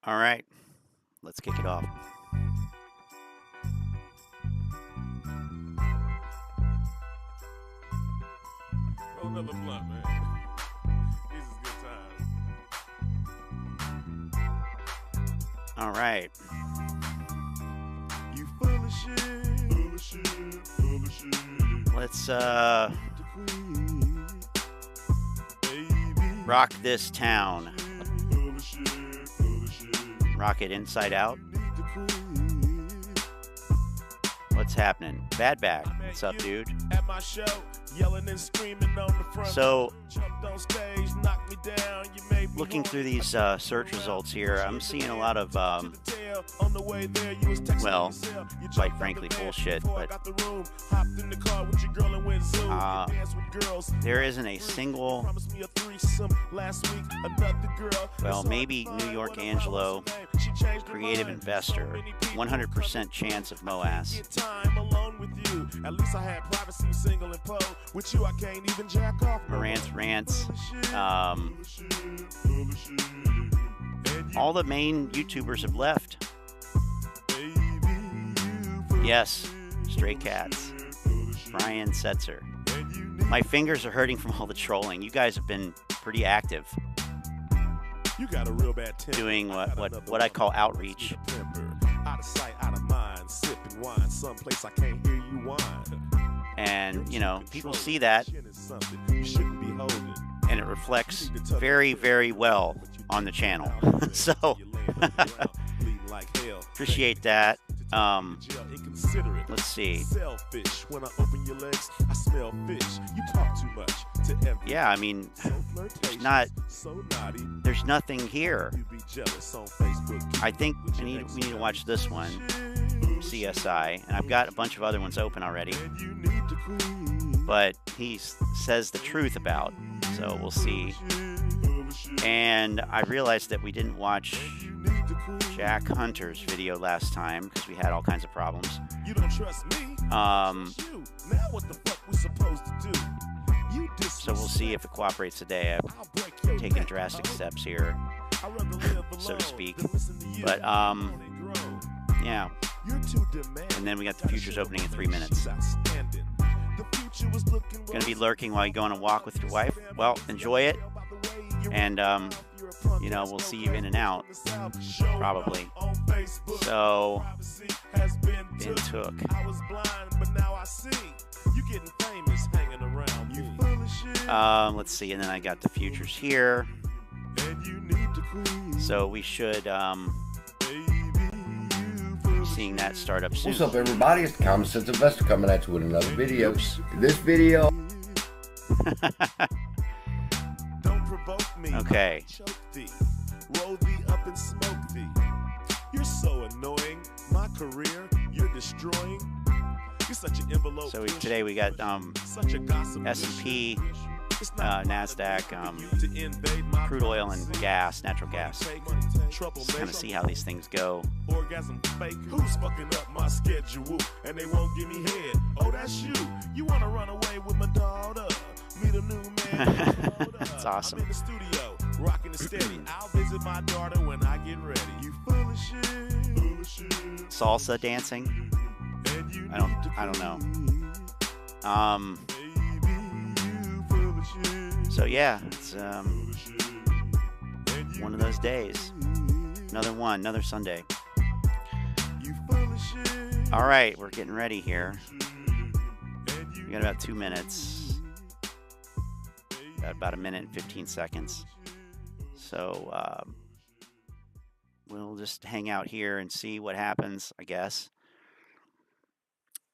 All right, let's kick it off. Roll another blunt, man. These is good times. All right. You full of shit, full of shit, full of shit. Let's rock this town. Full of shit, full of shit. Rock it inside out. What's happening? Bad Back. What's up, dude? At my show, yelling and screaming on the front. So, jumped on stage, knocked me down. You made me looking through these search results here, I'm seeing a lot of, well, quite frankly, bullshit. But there isn't a single, well, maybe New York Angelo, creative investor, 100% chance of MOASS. Marantz Rants. All the main YouTubers have left. Yes, Stray Cats. Brian Setzer. My fingers are hurting from all the trolling. You guys have been pretty active. You got a real bad temper. Doing what I call outreach. Out of sight, out of mind, sipping wine, someplace I can't hear you whine. And, you know, people see that, and it reflects very, very well on the channel. So, appreciate that. Let's see. Yeah, I mean, there's nothing here. I think we need to watch this one, CSI, and I've got a bunch of other ones open already, but he says the truth about, so we'll see. And I realized that we didn't watch Jack Hunter's video last time because we had all kinds of problems. So we'll see if it cooperates today. I've taken drastic steps here, so to speak. But yeah. And then we got the futures opening in 3 minutes. Gonna be lurking while you go on a walk with your wife. Well, enjoy it. And you know, we'll see you in and out, probably. So, it took. Let's see, and then I got the futures here. So we should seeing that start up soon. What's up, everybody? It's the Common Sense Investor coming at you with another video. This video. Okay. Roll thee up and smoke thee. You're so annoying. My career, you're destroying. You're such an envelope. So today we got S&P, NASDAQ, crude oil and gas, natural gas. Just kind of see how these things go. Orgasm fake. Who's fucking up my schedule and they won't give me head? Oh, that's you. You want to run away with my daughter? Meet a new man. That's awesome. I'm in the studio, rocking the steady. I'll visit my daughter when I get ready. You full of shit, full of shit. Salsa dancing. I don't know. So yeah, it's one of those days. Another Sunday. All right, we're getting ready here. We got about 2 minutes. Got about 1 minute and 15 seconds. So we'll just hang out here and see what happens, I guess,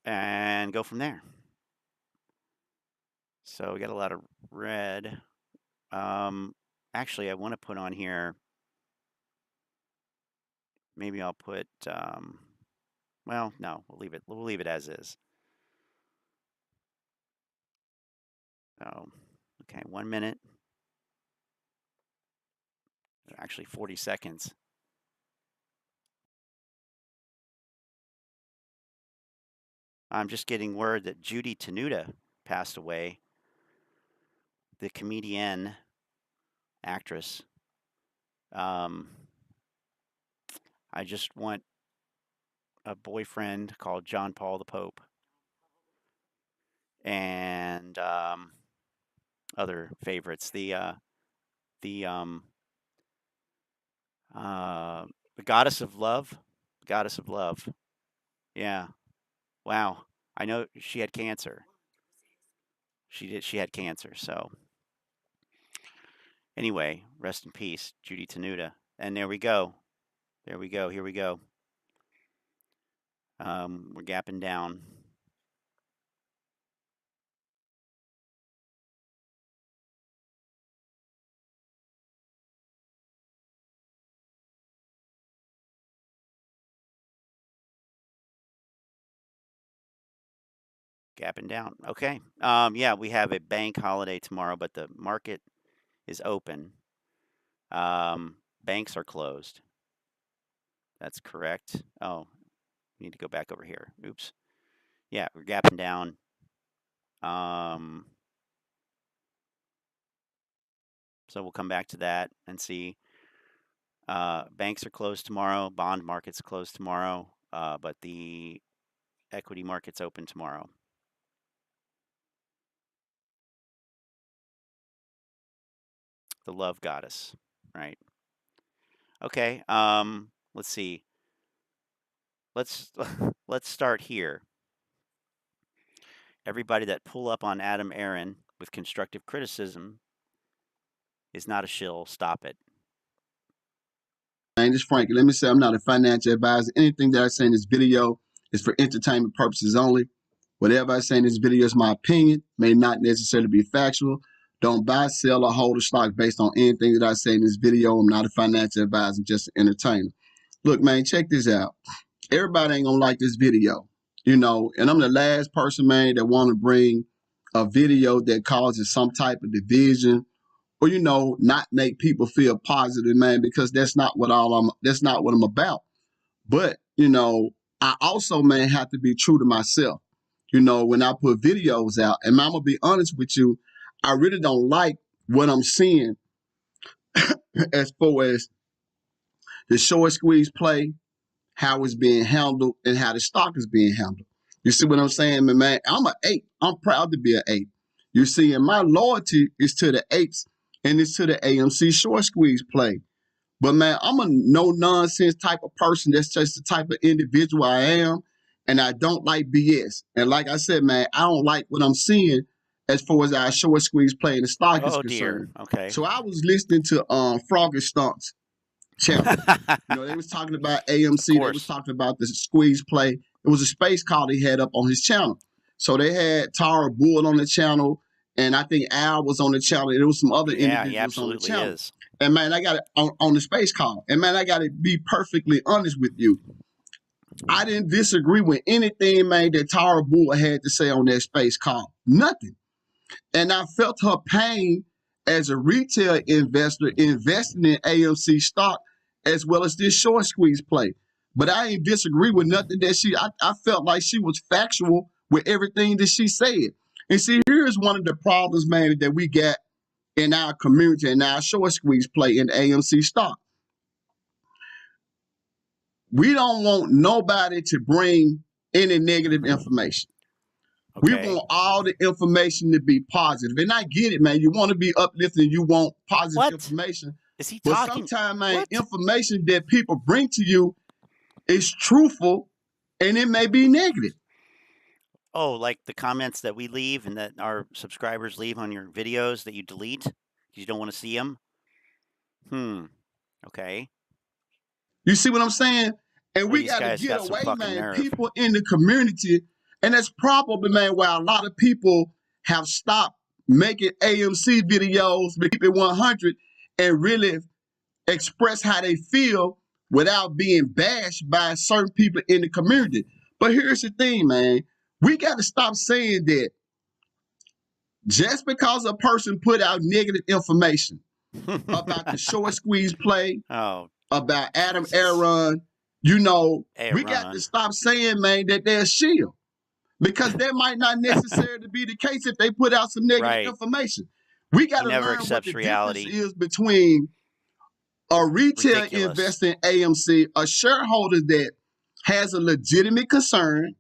and go from there. So we got a lot of red. Actually, I want to put on here. Maybe I'll put. Well, no, we'll leave it. We'll leave it as is. So, okay, 1 minute. Actually, 40 seconds. I'm just getting word that Judy Tenuta passed away. The comedian, actress. I just want a boyfriend called John Paul the Pope. And other favorites. The goddess of love. Goddess of love. Yeah. Wow. I know she had cancer. She had cancer. So anyway, rest in peace, Judy Tenuta. And there we go. There we go. Here we go. We're gapping down. Gapping down. Okay. Yeah, we have a bank holiday tomorrow, but the market is open. Banks are closed. That's correct. Oh, we need to go back over here. Oops. Yeah, we're gapping down. So we'll come back to that and see. Banks are closed tomorrow. Bond market's closed tomorrow. But the equity market's open tomorrow. The love goddess, right? Okay. Let's see. Let's start here. Everybody that pull up on Aron with constructive criticism is not a shill. Stop it. Just Frankie, let me say I'm not a financial advisor. Anything that I say in this video is for entertainment purposes only. Whatever I say in this video is my opinion, may not necessarily be factual. Don't buy, sell, or hold a stock based on anything that I say in this video. I'm not a financial advisor, I'm just an entertainer. Look, man, check this out. Everybody ain't gonna like this video, you know, and I'm the last person, man, that want to bring a video that causes some type of division or, you know, not make people feel positive, man, because that's not what I'm about. But, you know, I also, man, have to be true to myself. You know, when I put videos out, and I'm gonna be honest with you, I really don't like what I'm seeing as far as the short squeeze play, how it's being handled, and how the stock is being handled. You see what I'm saying, man? I'm an 8. I'm proud to be an 8. You see, and my loyalty is to the 8s, and it's to the AMC short squeeze play. But, man, I'm a no-nonsense type of person. That's just the type of individual I am, and I don't like BS. And like I said, man, I don't like what I'm seeing as far as our short squeeze play in the stock is concerned. Okay. So I was listening to Frogger Stunts channel. You know, they was talking about AMC. They was talking about the squeeze play. It was a space call he had up on his channel. So they had Tara Bull on the channel, and I think Al was on the channel. There was some other individuals on the channel. And, man, I got it on the space call. And, man, I got to be perfectly honest with you. I didn't disagree with anything, man, that Tara Bull had to say on that space call. Nothing. And I felt her pain as a retail investor investing in AMC stock as well as this short squeeze play. But I ain't disagree with nothing that I felt like she was factual with everything that she said. And see, here's one of the problems, man, that we got in our community and our short squeeze play in AMC stock. We don't want nobody to bring any negative information. Okay. We want all the information to be positive. And I get it, man. You want to be uplifting. You want positive information. Is he talking? But sometimes, man, information that people bring to you is truthful and it may be negative. Oh, like the comments that we leave and that our subscribers leave on your videos that you delete because you don't want to see them? Okay. You see what I'm saying? And we got to get away, man. Nerve. People in the community, and that's probably, man, why a lot of people have stopped making AMC videos, keep it 100, and really express how they feel without being bashed by certain people in the community. But here's the thing, man. We got to stop saying that just because a person put out negative information about the short squeeze play, about Aron, you know, we got to stop saying, man, that they're a shield. Because that might not necessarily be the case if they put out some negative information. We got to learn what the difference is between A retail Ridiculous. investor in AMC, a shareholder that has a legitimate concern,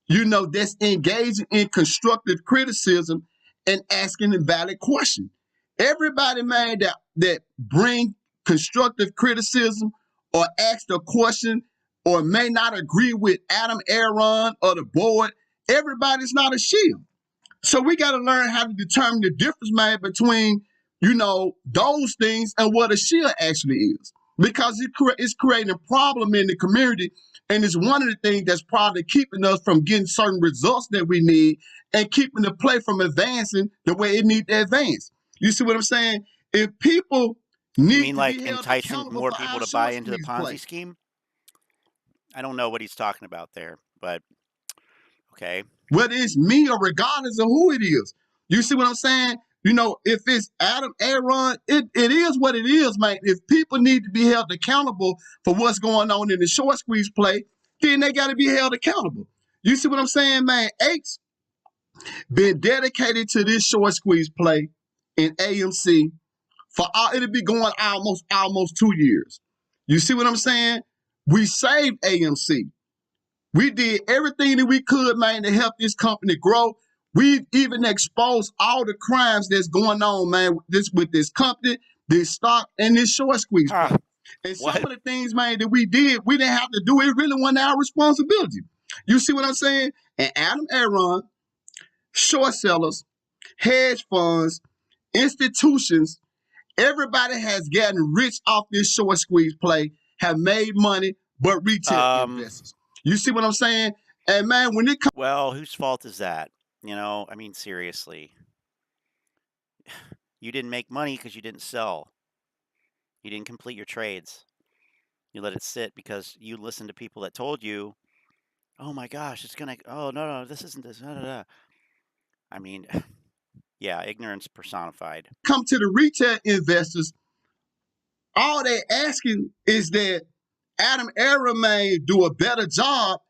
you know, that's engaging in constructive criticism and asking a valid question. Everybody, man, that bring constructive criticism or ask a question or may not agree with Aron or the board, everybody's not a shield. So we got to learn how to determine the difference, man, between, you know, those things and what a shield actually is. Because it's creating a problem in the community, and it's one of the things that's probably keeping us from getting certain results that we need and keeping the play from advancing the way it needs to advance. You see what I'm saying? If people need You mean to like be held enticing accountable more for people our to buy short into the squeeze Ponzi play. scheme? I don't know what he's talking about there, but okay. Whether it's me or regardless of who it is. You see what I'm saying? You know, if it's Aron, it is what it is, man. If people need to be held accountable for what's going on in the short squeeze play, then they got to be held accountable. You see what I'm saying, man? H been dedicated to this short squeeze play in AMC for it'll be going almost 2 years. You see what I'm saying? We saved AMC. We did everything that we could, man, to help this company grow. We've even exposed all the crimes that's going on, man, with this company, this stock, and this short squeeze play. And What? some of the things, man, that we did, we didn't have to do. It really wasn't our responsibility. You see what I'm saying? And Aron, short sellers, hedge funds, institutions, everybody has gotten rich off this short squeeze play, have made money, but retail investors. You see what I'm saying? And man, when it comes, Well, whose fault is that? You know, I mean, seriously. You didn't make money because you didn't sell. You didn't complete your trades. You let it sit because you listened to people that told you, oh my gosh, it's going to, oh, no, this isn't this. I mean, yeah, ignorance personified. come to the retail investors, all they're asking is that Aron may do a better job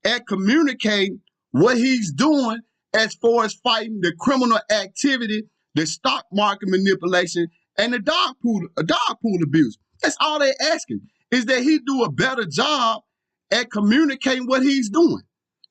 at communicating what he's doing as far as fighting the criminal activity, the stock market manipulation, and the dog pool abuse. That's all they're asking, is that he do a better job at communicating what he's doing.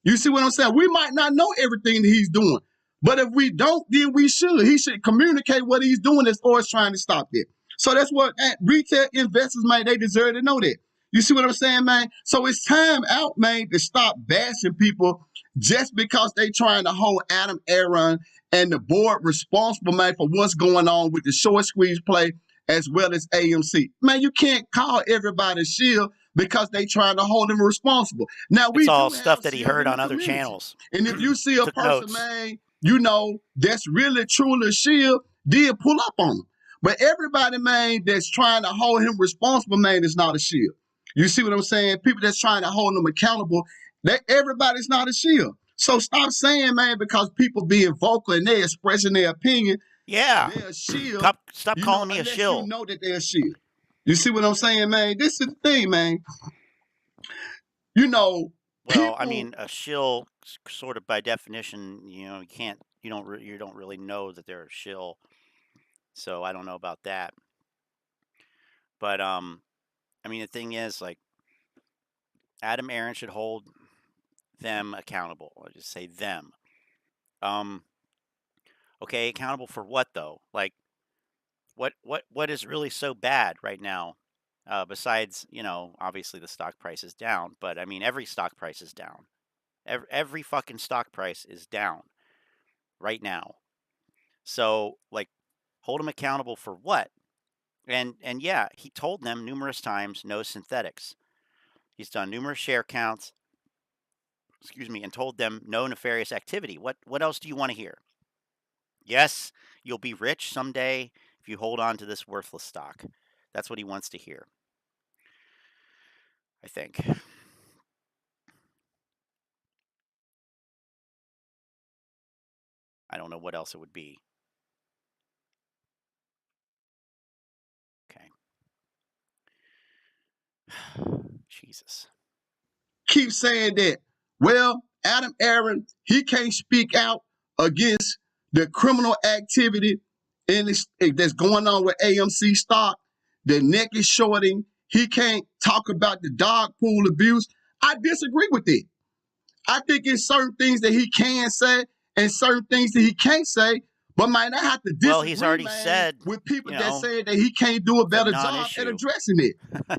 You see what I'm saying? We might not know everything that he's doing, but if we don't, then we should. He should communicate what he's doing as far as trying to stop it. So that's what retail investors, man, they deserve to know that. You see what I'm saying, man? So it's time out, man, to stop bashing people just because they trying to hold Aron and the board responsible, man, for what's going on with the short squeeze play as well as AMC. Man, you can't call everybody a shield because they trying to hold them responsible. Now, It's all stuff that he heard on other channels. And if you see a Took person, notes. man, you know, that's really truly a shield, then pull up on them. But everybody, man, that's trying to hold him responsible, man, is not a shield. You see what I'm saying? People that's trying to hold them accountable, everybody's not a shield. So stop saying, man, because people being vocal and they're expressing their opinion, Yeah. they're a shield. Stop calling me a shill. You know that they're a shield. You see what I'm saying, man? This is the thing, man. You know, well, I mean, a shill, sort of by definition, you know, you don't really know that they're a shill. So I don't know about that. But I mean, the thing is, like, Aron should hold them accountable. I'll just say them. Okay, accountable for what though? Like, what is really so bad right now? Besides, you know, obviously the stock price is down, but I mean, every stock price is down. Every fucking stock price is down right now. So, like, hold him accountable for what? And yeah, he told them numerous times, no synthetics. He's done numerous share counts, and told them no nefarious activity. What else do you want to hear? Yes, you'll be rich someday if you hold on to this worthless stock. That's what he wants to hear, I think. I don't know what else it would be. Okay. Jesus. Keep saying that, well, Aron, he can't speak out against the criminal activity that's going on with AMC stock. the neck is shorting. He can't talk about the dog pool abuse. I disagree with it. I think it's certain things that he can say and certain things that he can't say. But man, I have to disagree, well, he's already said, with people you that know, say that he can't do a better job non-issue. at addressing it.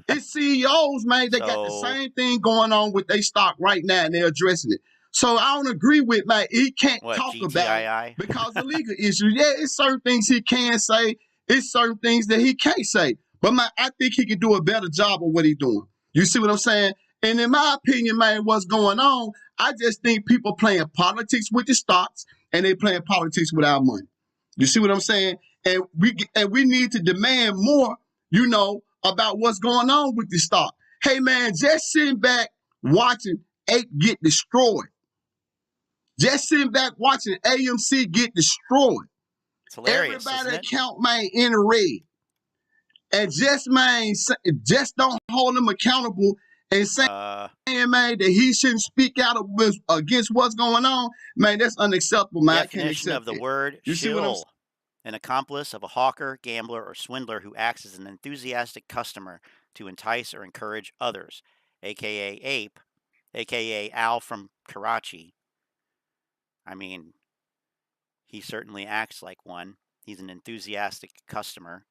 It's CEOs, man, they got the same thing going on with their stock right now, and they're addressing it. So I don't agree with, man, he can't talk about it because of legal issues. Yeah, it's certain things he can say. It's certain things that he can't say. But man, I think he can do a better job of what he's doing. You see what I'm saying? And in my opinion, man, what's going on, I just think people playing politics with the stocks and they playing politics with our money. You see what I'm saying? And we need to demand more, you know, about what's going on with the stock. Hey, man, just sitting back watching APE get destroyed. Just sitting back watching AMC get destroyed. It's hilarious, everybody account, man, in the red. And just, man, just don't hold him accountable and say, man, that he shouldn't speak out against what's going on. Man, that's unacceptable, man. Definition of the word shill. An accomplice of a hawker, gambler, or swindler who acts as an enthusiastic customer to entice or encourage others, a.k.a. Ape, a.k.a. Al from Karachi. I mean, he certainly acts like one. He's an enthusiastic customer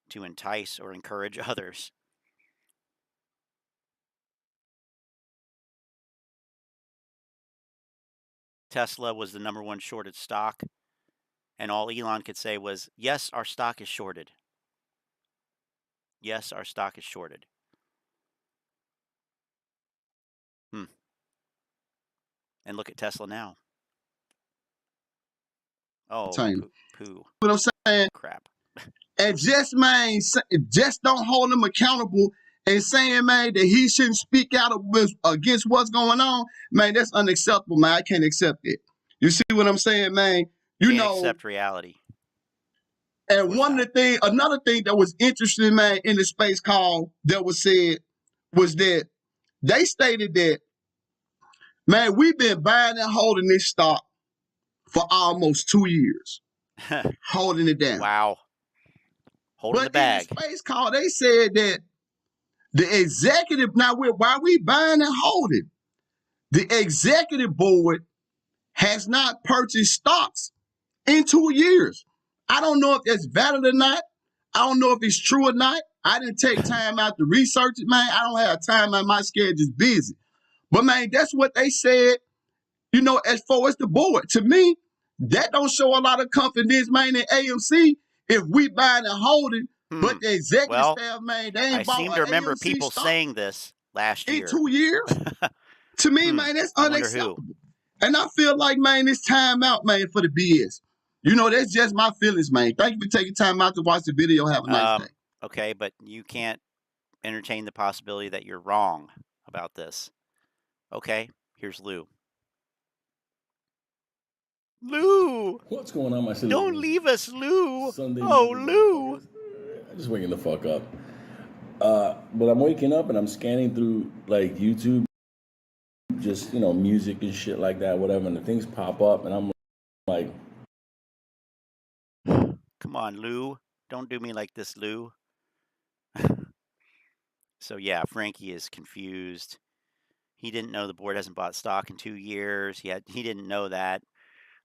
to entice or encourage others. Tesla was the #1 shorted stock, and all Elon could say was, yes, our stock is shorted. Yes, our stock is shorted. And look at Tesla now. Oh, poo. What I'm saying? Crap. And just, man, just don't hold him accountable and saying, man, that he shouldn't speak out against what's going on. Man, that's unacceptable, man. I can't accept it. You see what I'm saying, man? You can't accept reality. And another thing that was interesting, man, in the space call that was said was that they stated that, man, we've been buying and holding this stock for almost 2 years. Holding it down. Wow. Holding the bag. In the space call, they said that the executive, now while we buying and holding, the executive board has not purchased stocks in 2 years. I don't know if that's valid or not. I don't know if it's true or not. I didn't take time out to research it, man. I don't have time, man. My schedule's busy. But, man, that's what they said, you know, as far as the board. To me, that don't show a lot of confidence, man, in AMC if we buying and holding, but the executive staff, man, they ain't bought. I seem to remember AMC people saying this last year. In 2 years? To me, man, that's unacceptable. And I feel like, man, it's time out, man, for the BS. You know, that's just my feelings, man. Thank you for taking time out to watch the video. Have a nice day. Okay, but you can't entertain the possibility that you're wrong about this. Okay, here's Lou. Lou! What's going on, my city? Don't leave us, Lou! Sunday Lou! I'm just waking the fuck up. But I'm waking up and I'm scanning through, like, YouTube, just, you know, music and shit like that, whatever, and the things pop up, and I'm like... Come on, Lou. Don't do me like this, Lou. So, yeah, Frankie is confused. He didn't know the board hasn't bought stock in 2 years. He didn't know that.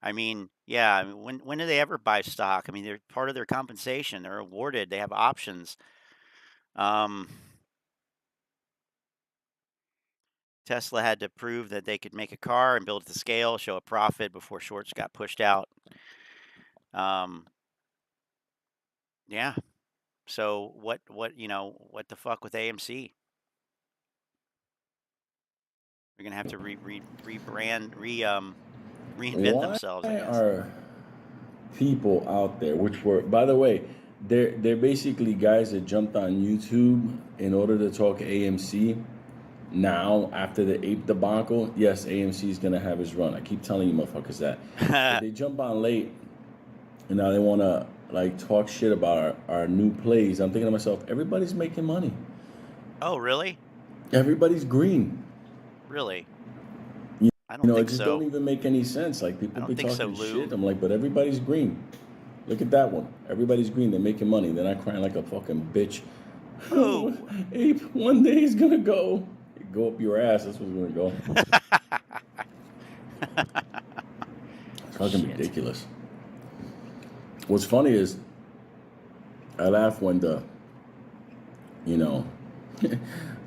I mean, yeah, I mean, when do they ever buy stock? I mean, they're part of their compensation. They're awarded. They have options. Tesla had to prove that they could make a car and build it to scale, show a profit before shorts got pushed out. Yeah. So what the fuck with AMC? They're gonna have to reinvent themselves. Why are people out there, which were, by the way, they're basically guys that jumped on YouTube in order to talk AMC. Now, after the Ape debacle, yes, AMC is gonna have his run. I keep telling you motherfuckers that. But they jump on late, and now they wanna like talk shit about our new plays. I'm thinking to myself, everybody's making money. Oh, really? Everybody's green. Really? I don't think so. It just don't even make any sense. Like, people be talking shit. I'm like, but everybody's green. Look at that one. Everybody's green. They're making money. They're not crying like a fucking bitch. Oh. Ape, one day he's gonna go. Go up your ass. That's where he's gonna go. It's fucking ridiculous. What's funny is, I laugh when the,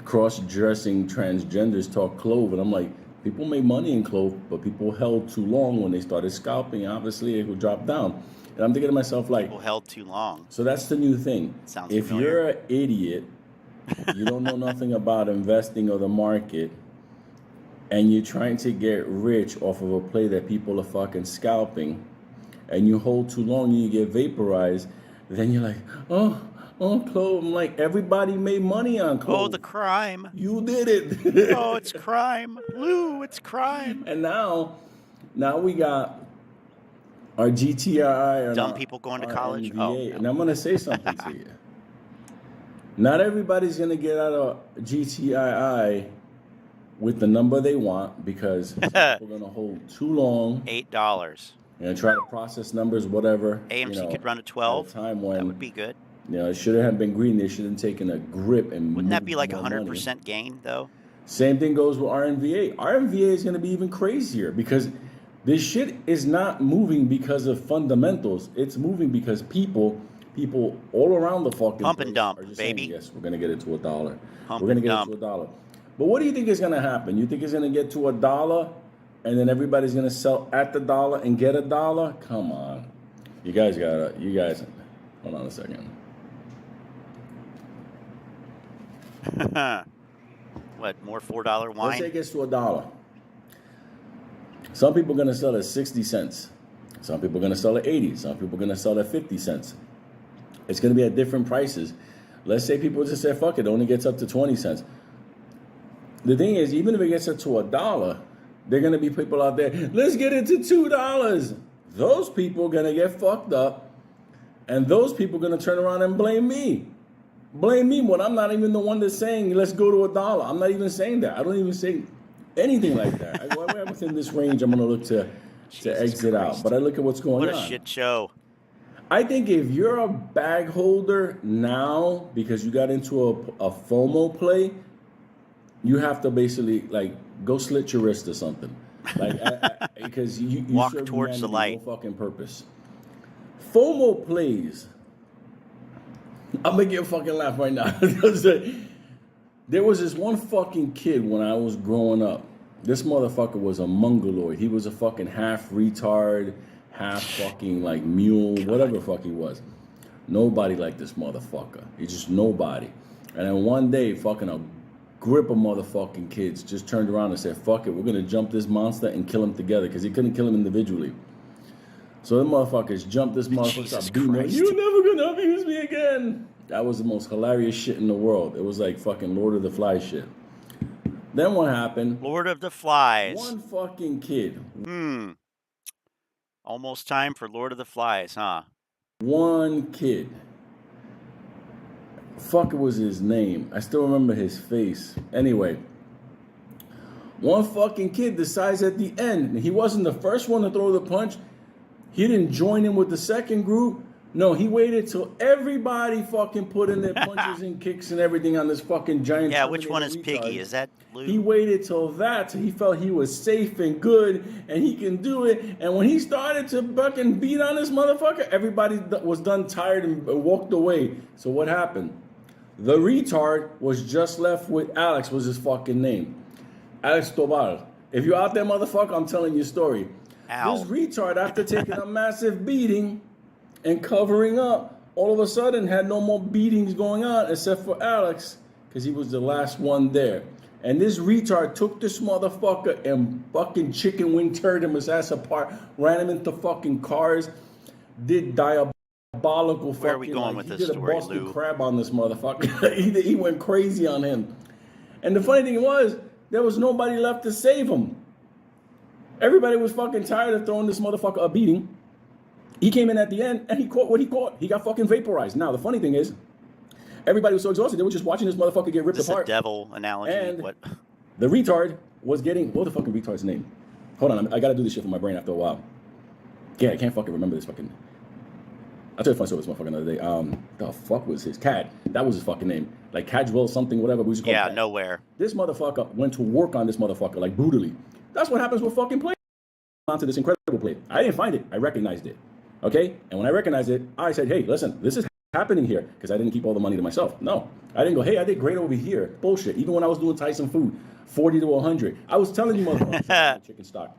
cross-dressing transgenders talk clove, and I'm like, people made money in clove, but people held too long when they started scalping. Obviously, it would drop down. And I'm thinking to myself, like, People held too long. So that's the new thing. Sounds if familiar. you're an idiot, you don't know nothing about investing or the market, and you're trying to get rich off of a play that people are fucking scalping, and you hold too long and you get vaporized, then you're like, oh, clove. I'm like, everybody made money on clove. Oh, the crime. You did it. Oh, it's crime. Lou, it's crime. And now we got our GTI. Dumb people going to college? NVA. Oh, no. And I'm going to say something to you. Not everybody's going to get out of GTII with the number they want, because some people are going to hold too long. $8. And try to process numbers, whatever. AMC could run at 12. At a time when, That would be good. It shouldn't have been green. They should have taken a grip and Wouldn't that moved be like more 100% money. gain, though? Same thing goes with RNVA. RNVA is going to be even crazier, because this shit is not moving because of fundamentals. It's moving because people all around the fucking Pump and place dump, are just baby. saying, yes, we're going to get it to $1. Pump We're going to and get dump. it to $1. But what do you think is going to happen? You think it's going to get to $1 and then everybody's going to sell at the $1 and get $1? Come on. You guys, hold on a second. What, more $4 wine? Let's say it gets to $1. Some people are going to sell at 60 cents. Some people are going to sell at 80. Some people are going to sell at 50 cents. It's going to be at different prices. Let's say people just say, fuck it only gets up to 20 cents. The thing is, even if it gets up to $1, there are going to be people out there, let's get it to $2. Those people are going to get fucked up. And those people are going to turn around and blame me. Blame me when I'm not even the one that's saying, let's go to $1. I'm not even saying that. I don't even say anything like that. I go, within this range, I'm going to look to exit out. But I look at what's going on. What a shit show. I think if you're a bag holder now because you got into a FOMO play, you have to basically like go slit your wrist or something, like because you walk serve towards the humanity light. No fucking purpose. FOMO plays. I'm gonna get a fucking laugh right now. There was this one fucking kid when I was growing up. This motherfucker was a mongoloid. He was a fucking half retard, half fucking like mule, whatever the fuck he was. Nobody liked this motherfucker. He's just nobody. And then one day, fucking a grip of motherfucking kids just turned around and said, fuck it, we're gonna jump this monster and kill him together, because he couldn't kill him individually. So the motherfuckers jumped this motherfucker, started beating him. You're never gonna abuse me again. That was the most hilarious shit in the world. It was like fucking Lord of the Flies shit. Then what happened? Lord of the Flies. One fucking kid. Almost time for Lord of the Flies, huh? One kid. Fuck, it was his name. I still remember his face. Anyway, one fucking kid decides at the end, he wasn't the first one to throw the punch. He didn't join in with the second group. No, he waited till everybody fucking put in their punches and kicks and everything on this fucking giant. Yeah, which one is retard. Piggy? Is that Lou? He waited till he felt he was safe and good and he can do it. And when he started to fucking beat on this motherfucker, everybody was done tired and walked away. So what happened? The retard was just left with Alex, was his fucking name. Alex Tobar. If you're out there, motherfucker, I'm telling you a story. Ow. This retard, after taking a massive beating and covering up, all of a sudden had no more beatings going on except for Alex, because he was the last one there. And this retard took this motherfucker and fucking chicken wing turned him his ass apart, ran him into fucking cars, did diabolical fucking. Where are we going with this story, He did a Boston Lou? Crab on this motherfucker. he went crazy on him. And the funny thing was, there was nobody left to save him. Everybody was fucking tired of throwing this motherfucker a beating. He came in at the end and he caught what he caught. He got fucking vaporized. Now, the funny thing is, everybody was so exhausted, they were just watching this motherfucker get ripped Is this apart. a devil analogy? And What? the retard was getting, what the fucking retard's name? Hold on, I gotta do this shit for my brain after a while. Yeah, I can't fucking remember this fucking. I'll tell you a funny story this motherfucker another day. The fuck was his cat? That was his fucking name. Like Cadwell something, whatever. We just call Yeah, Cat. nowhere. This motherfucker went to work on this motherfucker, like brutally. That's what happens with fucking play. Onto this incredible play. I didn't find it. I recognized it. Okay? And when I recognized it, I said, hey, listen, this is happening here. Because I didn't keep all the money to myself. No. I didn't go, hey, I did great over here. Bullshit. Even when I was doing Tyson food, 40 to 100. I was telling you motherfuckers chicken stock.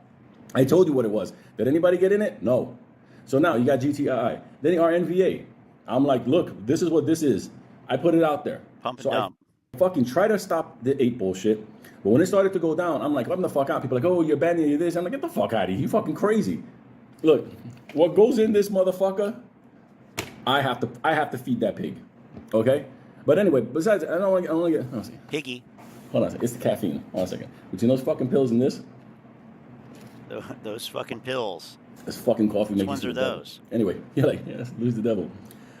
I told you what it was. Did anybody get in it? No. So now you got GTI. Then the RNVA. I'm like, look, this is what this is. I put it out there. Pump and so dump. I fucking try to stop the 8 bullshit. But when it started to go down, I'm like, let the fuck out. People are like, oh, you're banning this. I'm like, get the fuck out of here. You fucking crazy. Look, what goes in this motherfucker, I have to feed that pig. Okay? But anyway, besides, I don't want to get, let's see. Piggy. Hold on a second. It's the caffeine. Hold on a second. Between those fucking pills and this, Those fucking pills. this fucking coffee Which makes ones you are the devil. those? Anyway, you're like, yes, lose the devil.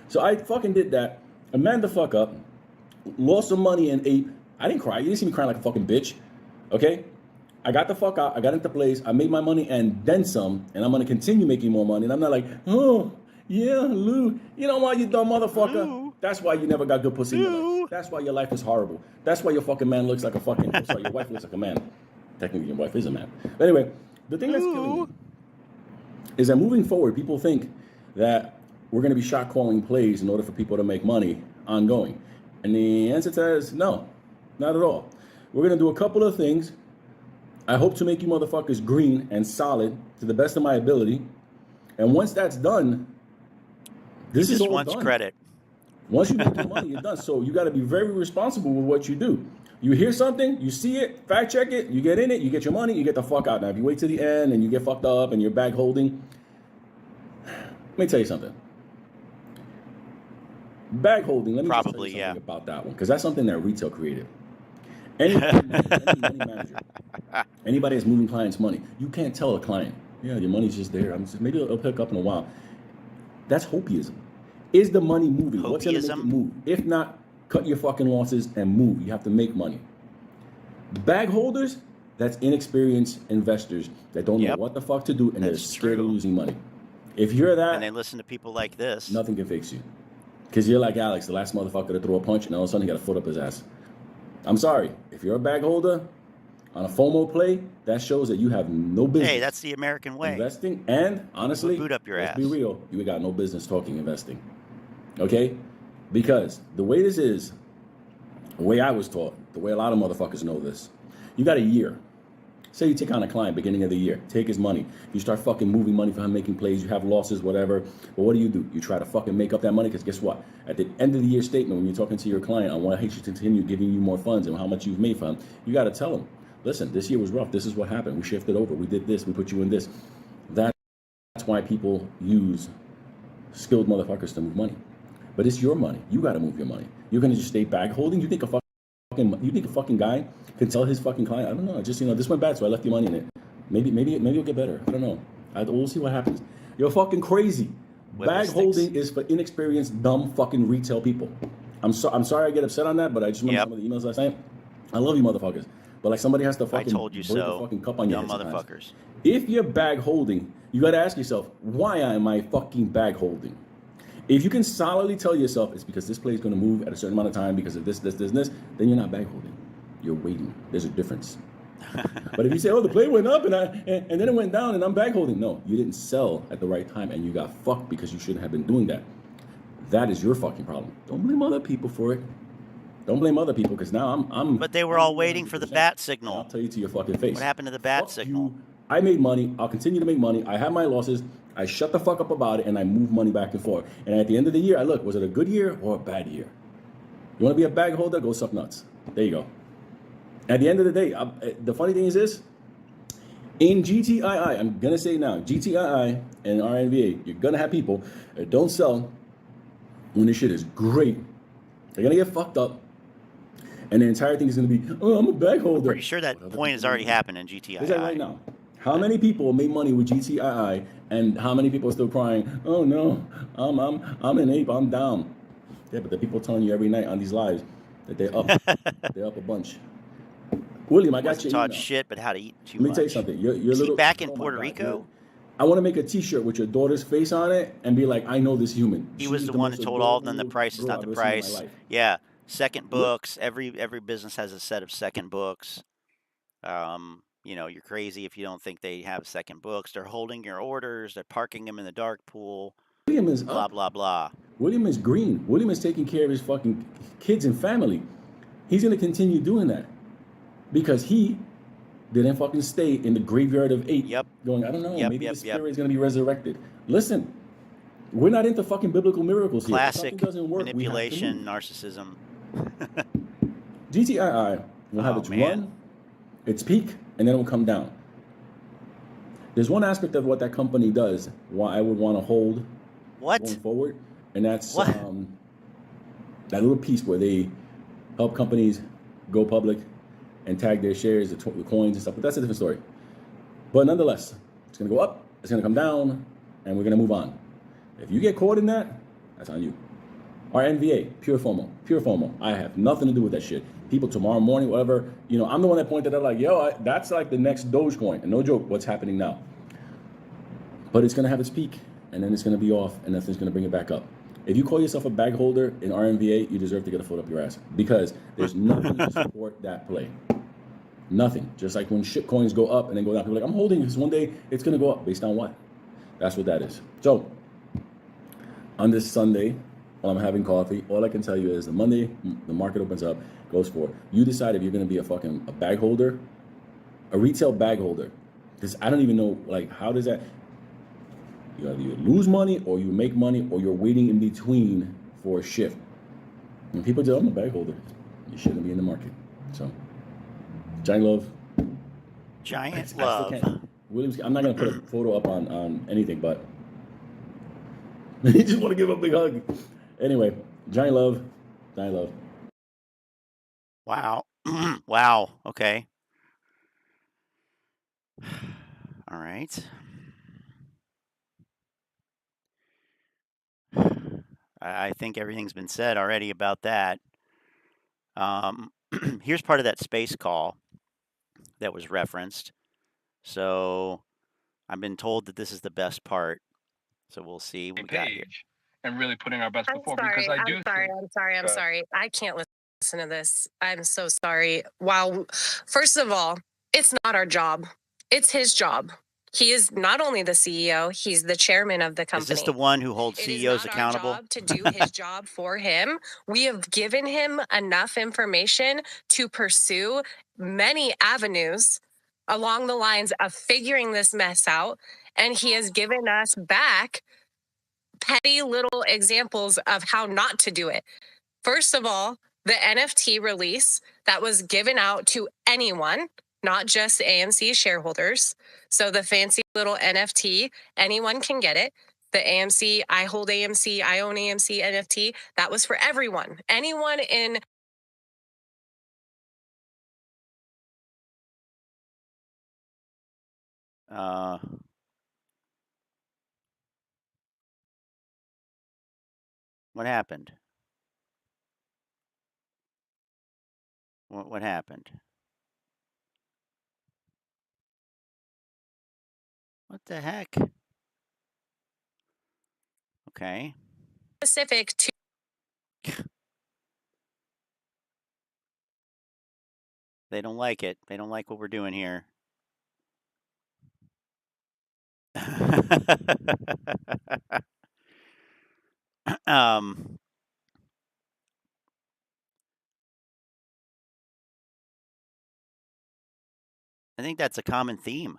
So I fucking did that. I manned the fuck up. Lost some money in ape. I didn't cry. You didn't see me crying like a fucking bitch. Okay? I got the fuck out. I got into place. I made my money and then some. And I'm going to continue making more money. And I'm not like, oh, yeah, Lou. You know why, you dumb motherfucker? Lou. That's why you never got good pussy in your Lou. life. That's why your life is horrible. That's why your fucking man looks like a fucking, I'm sorry, your wife looks like a man. Technically, your wife is a man. But anyway, the thing that's killing me is that moving forward, people think that we're going to be shot calling plays in order for people to make money ongoing. And the answer to that is no, not at all. We're going to do a couple of things. I hope to make you motherfuckers green and solid to the best of my ability. And once that's done, this is Just all wants done. credit. Once you make your money, you're done. So you got to be very responsible with what you do. You hear something, you see it, fact check it, you get in it, you get your money, you get the fuck out. Now, if you wait to the end and you get fucked up and you're bag holding, let me tell you something. Bag holding, let me just tell you something about that one, because that's something that retail created. Any money manager, anybody that's moving clients' money, you can't tell a client, yeah, your money's just there. Maybe it'll pick up in a while. That's hopeism. Is the money moving? What's going to make it move? If not, cut your fucking losses and move. You have to make money. Bag holders, that's inexperienced investors that don't know what the fuck to do and they're scared of losing money. If you're that, and they listen to people like this, nothing can fix you. Because you're like Alex, the last motherfucker to throw a punch, and all of a sudden he got a foot up his ass. I'm sorry. If you're a bag holder on a FOMO play, that shows that you have no business. Hey, that's the American way. Investing, and honestly, boot up your ass. Let's be real, you got no business talking investing. Okay? Because the way this is, the way I was taught, the way a lot of motherfuckers know this, you got a year. Say you take on a client beginning of the year, take his money. You start fucking moving money for him, making plays, you have losses, whatever. But what do? You try to fucking make up that money, because guess what? At the end of the year statement, when you're talking to your client on why he should continue giving you more funds and how much you've made for him, you got to tell him, listen, this year was rough. This is what happened. We shifted over. We did this. We put you in this. That's why people use skilled motherfuckers to move money. But it's your money. You got to move your money. You're going to just stay bag holding? You think a fucking guy can tell his fucking client, I don't know, just, this went bad, so I left your money in it. Maybe it'll get better. I don't know. We'll see what happens. You're fucking crazy. Bag holding is for inexperienced, dumb fucking retail people. I'm sorry I get upset on that, but I just remember some of the emails last night. I love you motherfuckers. But like somebody has to fucking break the fucking cup on your dumb head motherfuckers. If you're bag holding, you got to ask yourself, why am I fucking bag holding? If you can solidly tell yourself it's because this play is going to move at a certain amount of time because of this, then you're not bag holding. You're waiting. There's a difference. But if you say, oh, the play went up and then it went down and I'm bag holding. No, you didn't sell at the right time and you got fucked because you shouldn't have been doing that. That is your fucking problem. Don't blame other people for it. Don't blame other people, because now I'm. But they were all waiting for the bat signal. I'll tell you to your fucking face. What happened to the bat Fuck signal? you. I made money. I'll continue to make money. I have my losses. I shut the fuck up about it, and I move money back and forth. And at the end of the year, I look, was it a good year or a bad year? You want to be a bag holder? Go suck nuts. There you go. At the end of the day, the funny thing is this. In GTII, I'm going to say now, GTII and RNVA, you're going to have people that don't sell when this shit is great. They're going to get fucked up. And the entire thing is going to be, oh, I'm a bag holder. Pretty sure that point has already happened in GTII. Is that right now? How many people made money with GTII, and how many people are still crying, oh no, I'm an ape, I'm down. Yeah, but the people telling you every night on these lives that they're up. They're up a bunch. William, I got you. Taught shit, but how to eat too much. Let me much. tell you something. Is he back in Puerto Rico? I want to make a T-shirt with your daughter's face on it and be like, I know this human. He was the one that told all of them the price is not the price. Yeah, second books. Every business has a set of second books. You know, you're crazy if you don't think they have second books. They're holding your orders. They're parking them in the dark pool. William is blah, up. blah, blah. William is green. William is taking care of his fucking kids and family. He's going to continue doing that because he didn't fucking stay in the graveyard of 8 going, I don't know, maybe the spirit is going to be resurrected. Listen, we're not into fucking biblical miracles here. Classic doesn't work, manipulation, narcissism. GTII will have its run, its peak, and then it will come down. There's one aspect of what that company does why I would want to hold going forward, and that's that little piece where they help companies go public and tag their shares, the coins and stuff, but that's a different story. But nonetheless, it's going to go up, it's going to come down, and we're going to move on. If you get caught in that, that's on you. Our NVA, pure FOMO. I have nothing to do with that shit. People tomorrow morning, whatever, you know, I'm the one that pointed out like, yo, that's like the next Dogecoin. And no joke, what's happening now. But it's going to have its peak, and then it's going to be off, and nothing's going to bring it back up. If you call yourself a bag holder in RMVA, you deserve to get a foot up your ass because there's nothing to support that play. Nothing. Just like when shit coins go up and then go down, people are like, I'm holding this. One day it's going to go up. Based on what? That's what that is. So, on this Sunday, while I'm having coffee, all I can tell you is the Monday, the market opens up, goes for. You decide if you're going to be a bag holder, a retail bag holder. Because I don't even know, like, how does that... You either lose money or you make money or you're waiting in between for a shift. When people say, I'm a bag holder, you shouldn't be in the market. So, giant love. Giant love. Williams, I'm not going to put a photo up on anything, but you just want to give a big hug. Anyway, giant love. Giant love. Wow. Wow. Okay. All right. I think everything's been said already about that. Here's part of that space call that was referenced. So I've been told that this is the best part. So we'll see what we got here. And really putting our best before because I'm sorry. I can't listen to this. I'm so sorry. Wow. First of all, it's not our job. It's his job. He is not only the CEO, he's the chairman of the company. Is this the one who holds CEOs accountable? It is not our job to do his job for him. We have given him enough information to pursue many avenues along the lines of figuring this mess out. And he has given us back petty little examples of how not to do it. First of all, the NFT release that was given out to anyone, not just AMC shareholders. So the fancy little NFT, anyone can get it. The AMC, I hold AMC, I own AMC NFT, that was for everyone. Anyone in... What happened? What happened? What the heck? Okay. Specific to... They don't like it. They don't like what we're doing here. I think that's a common theme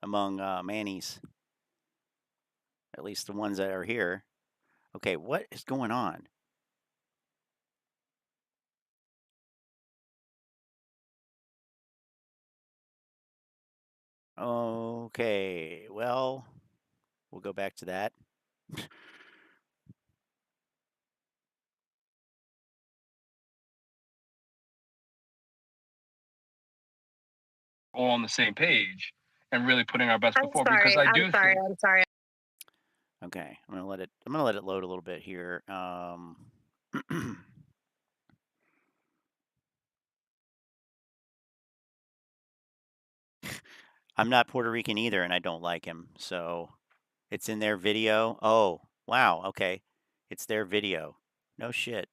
among Mannies, at least the ones that are here. Okay, what is going on? Okay, well, we'll go back to that. all on the same page and really putting our best before because I'm sorry. Okay, I'm gonna let it load a little bit here. I'm not Puerto Rican either, and I don't like him. So it's in their video. Oh, wow. Okay. It's their video. No shit.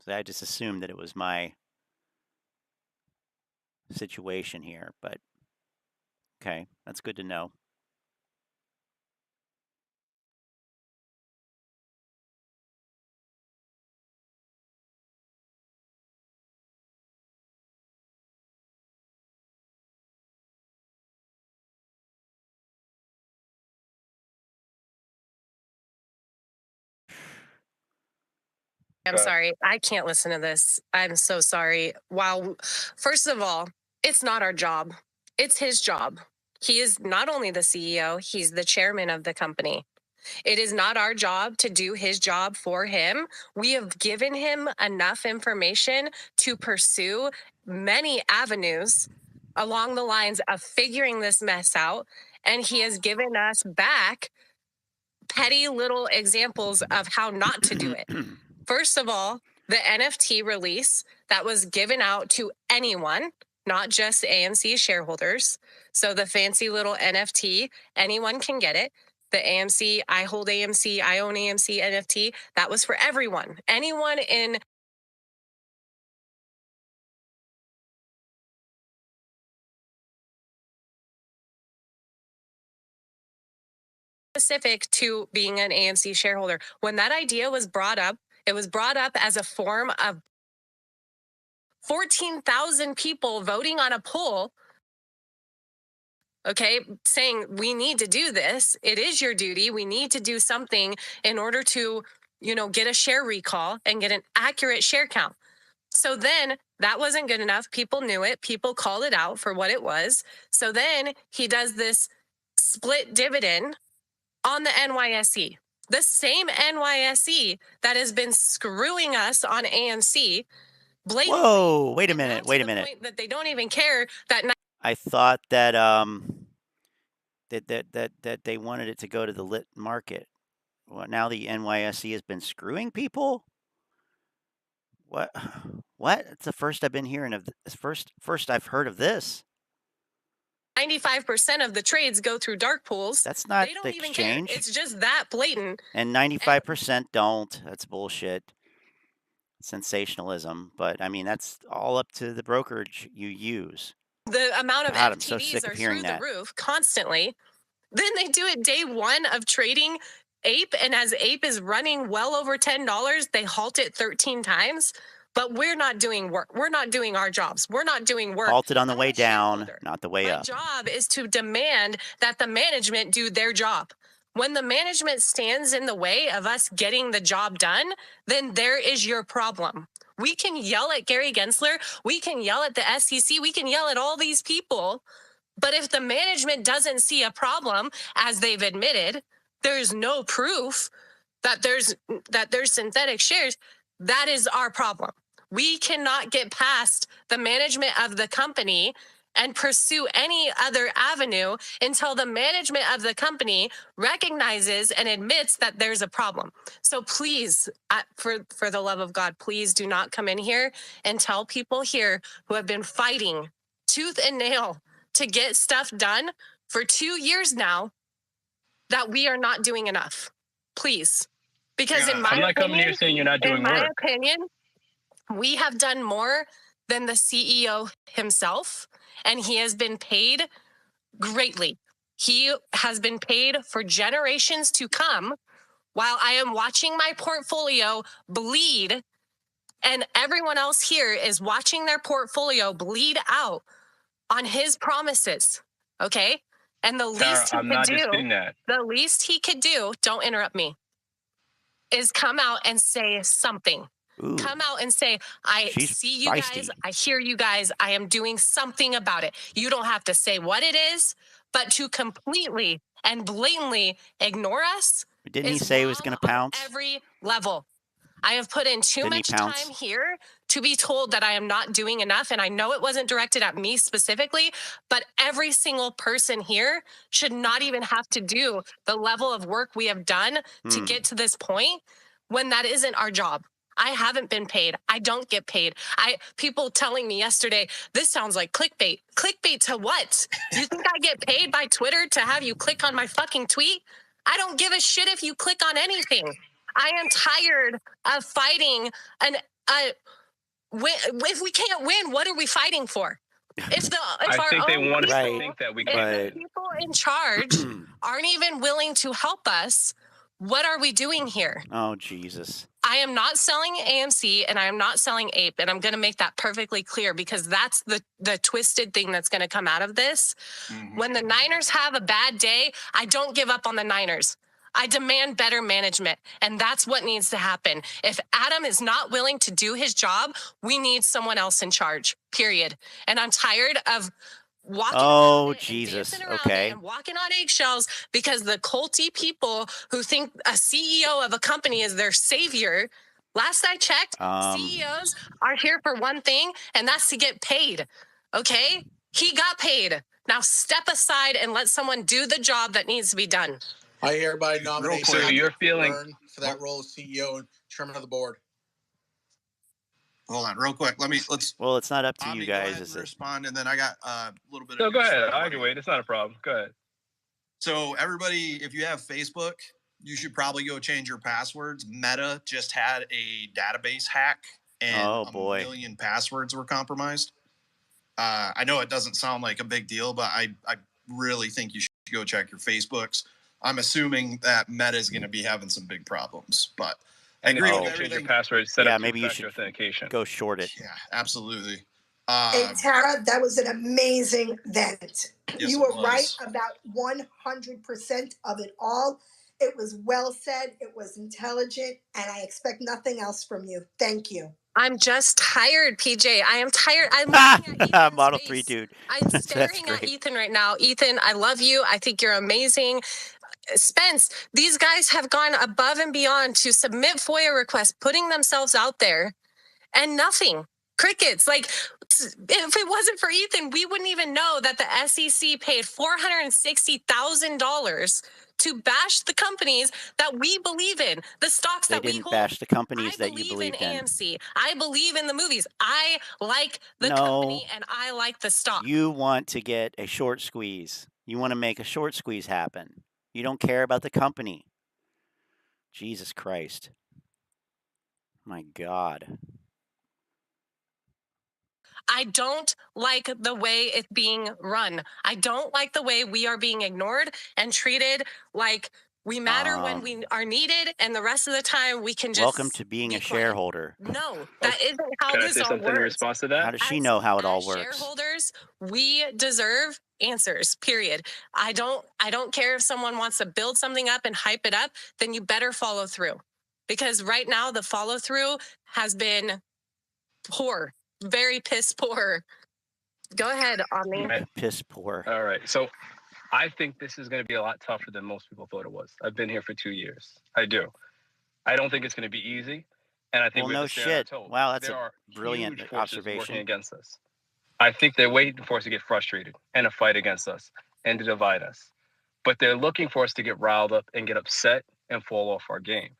So I just assumed that it was my situation here, but okay. That's good to know. I'm sorry. I can't listen to this. I'm so sorry. Wow. First of all, it's not our job. It's his job. He is not only the CEO, he's the chairman of the company. It is not our job to do his job for him. We have given him enough information to pursue many avenues along the lines of figuring this mess out. And he has given us back petty little examples of how not to do it. First of all, the NFT release that was given out to anyone, not just AMC shareholders. So the fancy little NFT, anyone can get it. The AMC, I hold AMC, I own AMC NFT, that was for everyone. Anyone in specific to being an AMC shareholder. When that idea was brought up, it was brought up as a form of 14,000 people voting on a poll, okay, saying we need to do this. It is your duty. We need to do something in order to, get a share recall and get an accurate share count. So then that wasn't good enough. People knew it. People called it out for what it was. So then he does this split dividend on the NYSE. The same NYSE that has been screwing us on AMC. Blatantly. Whoa, wait a minute. That they don't even care that. I thought that that they wanted it to go to the lit market. Well, now the NYSE has been screwing people? What? What? It's the first I've been hearing of this. First I've heard of this. 95% of the trades go through dark pools. That's not they don't the even exchange. Care. It's just that blatant. And 95% don't. That's bullshit. Sensationalism. But I mean, that's all up to the brokerage you use. The amount of God, FTDs I'm so sick are of hearing through that. the roof constantly. Then they do it day one of trading APE, and as APE is running well over $10, they halt it 13 times. But we're not doing work. We're not doing our jobs. We're not doing work. Halted on the way down, not the way up. My job is to demand that the management do their job. When the management stands in the way of us getting the job done, then there is your problem. We can yell at Gary Gensler. We can yell at the SEC. We can yell at all these people. But if the management doesn't see a problem, as they've admitted, there's no proof that there's synthetic shares, that is our problem. We cannot get past the management of the company and pursue any other avenue until the management of the company recognizes and admits that there's a problem. So please, for the love of God, please do not come in here and tell people here who have been fighting tooth and nail to get stuff done for 2 years now that we are not doing enough. Please. Because in my I'm not opinion, coming here saying you're not doing work. In my opinion, we have done more than the CEO himself, and he has been paid greatly. He has been paid for generations to come while I am watching my portfolio bleed, and everyone else here is watching their portfolio bleed out on his promises, okay? And the least the least he could do, don't interrupt me, is come out and say something. Ooh. Come out and say, I see you feisty. guys, I hear you guys, I am doing something about it. You don't have to say what it is, but to completely and blatantly ignore us. Didn't he say he was going to pounce? Every level. I have put in too much time here to be told that I am not doing enough. And I know it wasn't directed at me specifically, but every single person here should not even have to do the level of work we have done to get to this point when that isn't our job. I haven't been paid. I don't get paid. People telling me yesterday, this sounds like clickbait. Clickbait to what? Do you think I get paid by Twitter to have you click on my fucking tweet? I don't give a shit if you click on anything. I am tired of fighting if we can't win, what are we fighting for? I think they want us to think that we can't. If the people in charge aren't even willing to help us, what are we doing here? Oh, Jesus. I am not selling AMC and I am not selling Ape. And I'm going to make that perfectly clear because that's the twisted thing that's going to come out of this. When the Niners have a bad day, I don't give up on the Niners. I demand better management, and that's what needs to happen. If Adam is not willing to do his job, we need someone else in charge, period. And I'm tired of walking Jesus. and walking on eggshells because the culty people who think a CEO of a company is their savior. Last I checked, CEOs are here for one thing, and that's to get paid. Okay? He got paid. Now step aside and let someone do the job that needs to be done. I hereby nominate So you're feeling for that role as CEO and chairman of the board. Hold on, real quick. Let's. Well, it's not up to you Go guys, ahead is and it? respond, and then I got a little bit. No, go ahead. I can wait. It's not a problem. Go ahead. So everybody, if you have Facebook, you should probably go change your passwords. Meta just had a database hack, and a million passwords were compromised. I know it doesn't sound like a big deal, but I really think you should go check your Facebooks. I'm assuming that Meta is going to be having some big problems, but I agree with everything. Change your password, set up maybe you should authentication. Go short it. Yeah, absolutely. Hey, Tara, that was an amazing vent. Yes, you were right about 100% of it all. It was well said. It was intelligent, and I expect nothing else from you. Thank you. I'm just tired, PJ. I am tired. I'm looking at Model face. 3 dude. I'm staring at Ethan right now. Ethan, I love you. I think you're amazing. Spence, these guys have gone above and beyond to submit FOIA requests, putting themselves out there, and nothing. Crickets. Like, if it wasn't for Ethan, we wouldn't even know that the SEC paid $460,000 to bash the companies that we believe in, the stocks that we hold. They didn't bash the companies that you believe in. AMC. I believe in the movies. I like the company and I like the stock. You want to get a short squeeze. You want to make a short squeeze happen. You don't care about the company. Jesus Christ. My God. I don't like the way it's being run. I don't like the way we are being ignored and treated like we matter when we are needed, and the rest of the time we can just. Welcome to being a shareholder. No, that isn't how Can I this say all something in works. response to that? How does she know how it all works? Shareholders, we deserve answers, period. I don't care if someone wants to build something up and hype it up, then you better follow through. Because right now the follow through has been poor. Very piss poor. Go ahead, Omni. Piss poor. All right. So I think this is going to be a lot tougher than most people thought it was. I've been here for 2 years. I do. I don't think it's going to be easy. And I think well, no shit. Wow, that's a brilliant observation. Working against us. I think they're waiting for us to get frustrated and to fight against us and to divide us. But they're looking for us to get riled up and get upset and fall off our game.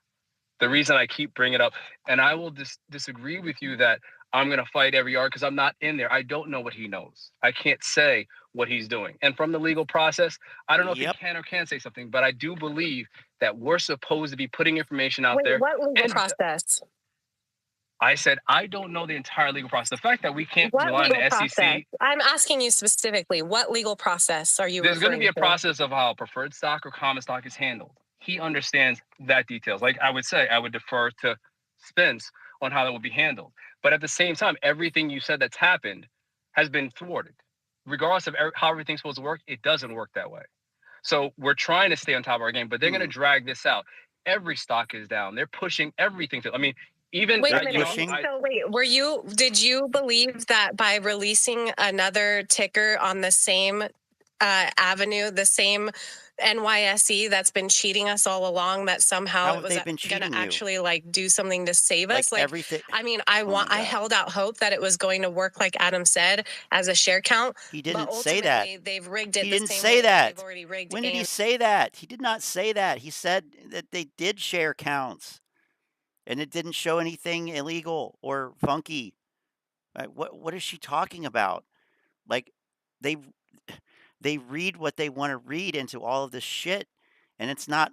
The reason I keep bringing it up, and I will disagree with you that I'm going to fight every yard because I'm not in there. I don't know what he knows. I can't say what he's doing. And from the legal process, I don't know if he can or can't say something, but I do believe that we're supposed to be putting information out there. What legal process? I said, I don't know the entire legal process. The fact that we can't rely on the SEC. I'm asking you specifically, what legal process are you There's going to be a to? process of how preferred stock or common stock is handled. He understands that details. Like I would say, I would defer to Spence on how that would be handled. But at the same time, everything you said that's happened has been thwarted. Regardless of how everything's supposed to work, it doesn't work that way. So we're trying to stay on top of our game, but they're going to drag this out. Every stock is down. They're pushing everything to. I mean, even wait a minute. Did you believe that by releasing another ticker on the same avenue, the same NYSE that's been cheating us all along, that somehow it was going to actually like do something to save us? Like everything. I mean, I held out hope that it was going to work like Adam said as a share count. He didn't say that. They've rigged it. He didn't say that. When did he say that? He did not say that. He said that they did share counts. and it didn't show anything illegal or funky. What is she talking about? Like, they read what they want to read into all of this shit, and it's not,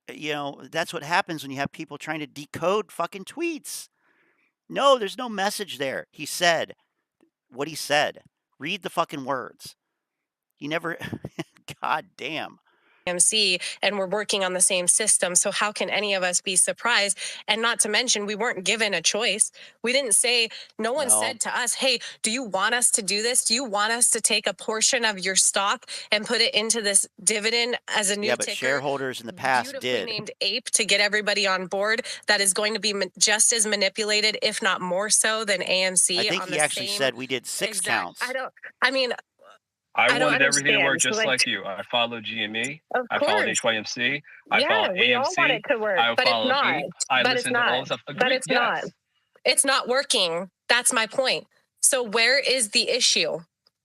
that's what happens when you have people trying to decode fucking tweets. No, there's no message there. He said what he said. Read the fucking words. He never, God damn. AMC, and we're working on the same system. So how can any of us be surprised? And not to mention, we weren't given a choice. We didn't say, no one said to us, hey, do you want us to do this? Do you want us to take a portion of your stock and put it into this dividend as a new ticker? Shareholders in the past beautifully named APE to get everybody on board. That is going to be just as manipulated, if not more so, than AMC. I think he actually said we did 6 counts. I wanted everything to work just like you. I followed GME. I followed HYMC. I followed AMC. We all want it to work, but it's not. I listened to all the stuff. But it's not. It's not working. That's my point. So where is the issue?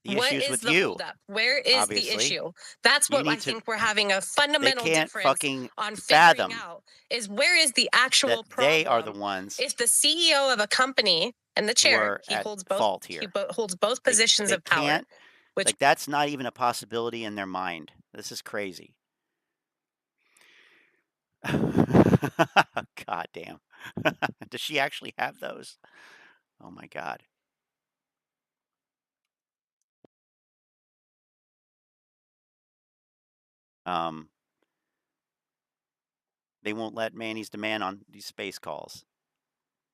The issue's with you. Where is the issue? That's what I think we're having a fundamental difference on figuring out is where is the actual problem. They are the ones. If the CEO of a company and the chair, he holds both. He holds both positions of power. Like, that's not even a possibility in their mind. This is crazy. God damn. Does she actually have those? Oh my God. They won't let Manny's demand on these space calls.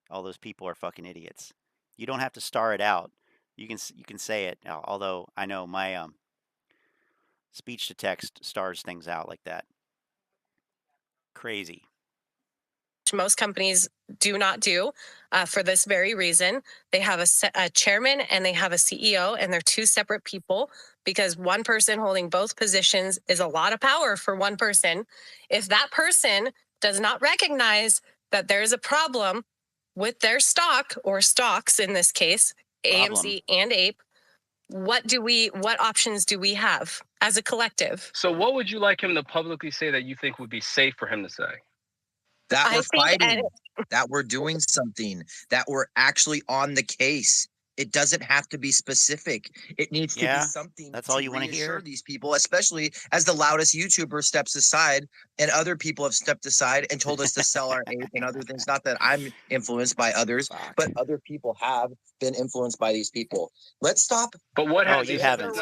All those people are fucking idiots. You don't have to star it out. You can say it. Although I know my speech to text stars things out like that. Crazy. Most companies do not do for this very reason. They have a chairman and they have a CEO, and they're two separate people because one person holding both positions is a lot of power for one person. If that person does not recognize that there's a problem with their stock or stocks in this case, AMC and APE, what options do we have as a collective? So what would you like him to publicly say that you think would be safe for him to say? That we're fighting, that we're doing something, that we're actually on the case. It doesn't have to be specific. It needs to be something that's all you want to hear. These people, especially as the loudest YouTuber steps aside and other people have stepped aside and told us to sell our ape and other things. Not that I'm influenced by others, but other people have been influenced by these people. Let's stop. But what have you haven't?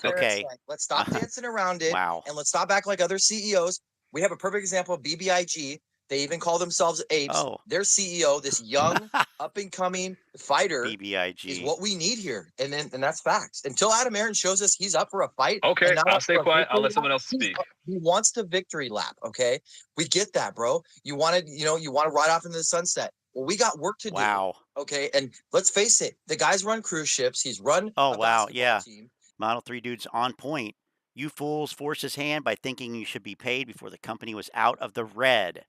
Okay. Let's stop dancing around it. And let's stop acting like other CEOs. We have a perfect example of BBIG. They even call themselves apes. Their CEO, this young, up-and-coming fighter, BBIG. Is what we need here. And that's facts. Until Adam Aron shows us he's up for a fight. Okay, I'll stay quiet. I'll let someone else speak. He wants the victory lap, okay? We get that, bro. You want to ride off into the sunset. Well, we got work to do. Wow. Okay, and let's face it. The guy's run cruise ships. He's run a basketball team. Model 3 dude's on point. You fools forced his hand by thinking you should be paid before the company was out of the red.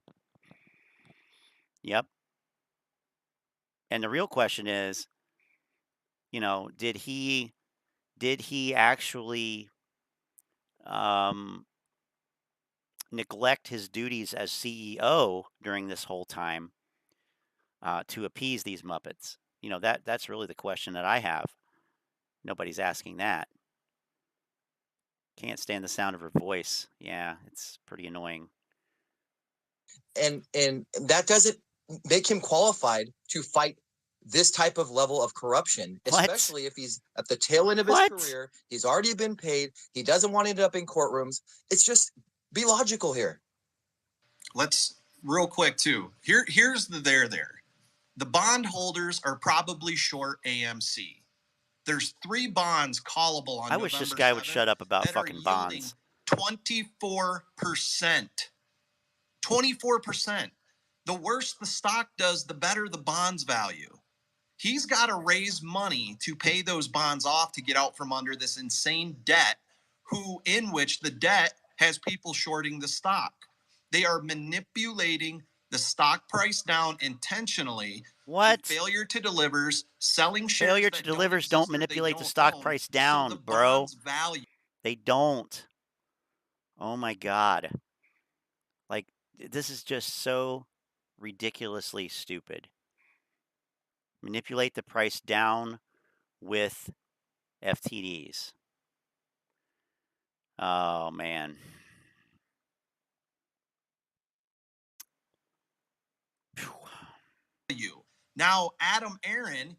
Yep. And the real question is, did he actually neglect his duties as CEO during this whole time to appease these Muppets? That's really the question that I have. Nobody's asking that. Can't stand the sound of her voice. Yeah, it's pretty annoying. And that doesn't make him qualified to fight this type of level of corruption, especially if he's at the tail end of his career. He's already been paid. He doesn't want to end up in courtrooms. It's just be logical here. Let's real quick too. Here's the there. The bondholders are probably short AMC. There's 3 bonds callable on. I wish this guy would shut up about fucking bonds. 24%. 24%. The worse the stock does, the better the bonds value. He's got to raise money to pay those bonds off to get out from under this insane debt, in which the debt has people shorting the stock. They are manipulating the stock price down intentionally. What? Failure to delivers, selling shares. Failure to delivers don't manipulate the stock price down, bro. They don't. Oh my God. Like, this is just so ridiculously stupid. Manipulate the price down with FTDs. Oh, man. Now, Aron,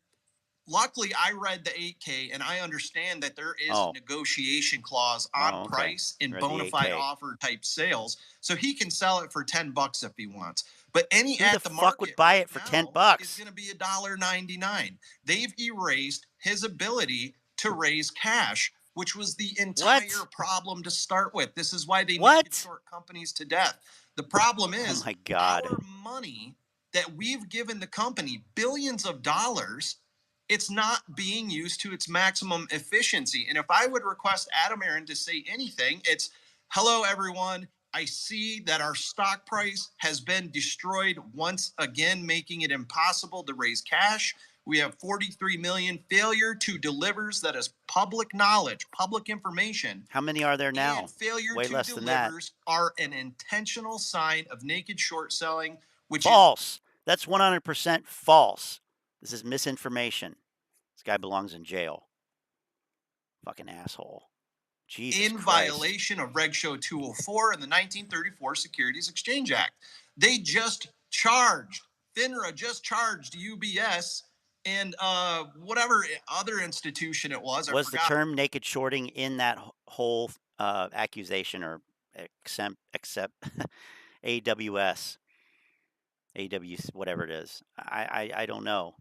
luckily I read the 8K and I understand that there is a negotiation clause on price in bona fide offer type sales. So he can sell it for $10 if he wants. But any Who the fuck would buy it for $10? Is going to be $1.99. They've erased his ability to raise cash, which was the entire problem to start with. This is why they naked short companies to death. The problem is our money that we've given the company, billions of dollars, it's not being used to its maximum efficiency. And if I would request Aron to say anything, it's, hello, everyone. I see that our stock price has been destroyed once again, making it impossible to raise cash. We have 43 million failure to delivers. That is public knowledge, public information. How many are there now? And failure Way to less than that. delivers are an intentional sign of naked short selling, which false. That's 100% false. This is misinformation. This guy belongs in jail. Fucking asshole. Jesus in Christ. Violation of Reg Show 204 and the 1934 Securities Exchange Act. They just charged, FINRA just charged UBS and whatever other institution it was. Was the term naked shorting in that whole accusation or except AWS, whatever it is? I don't know.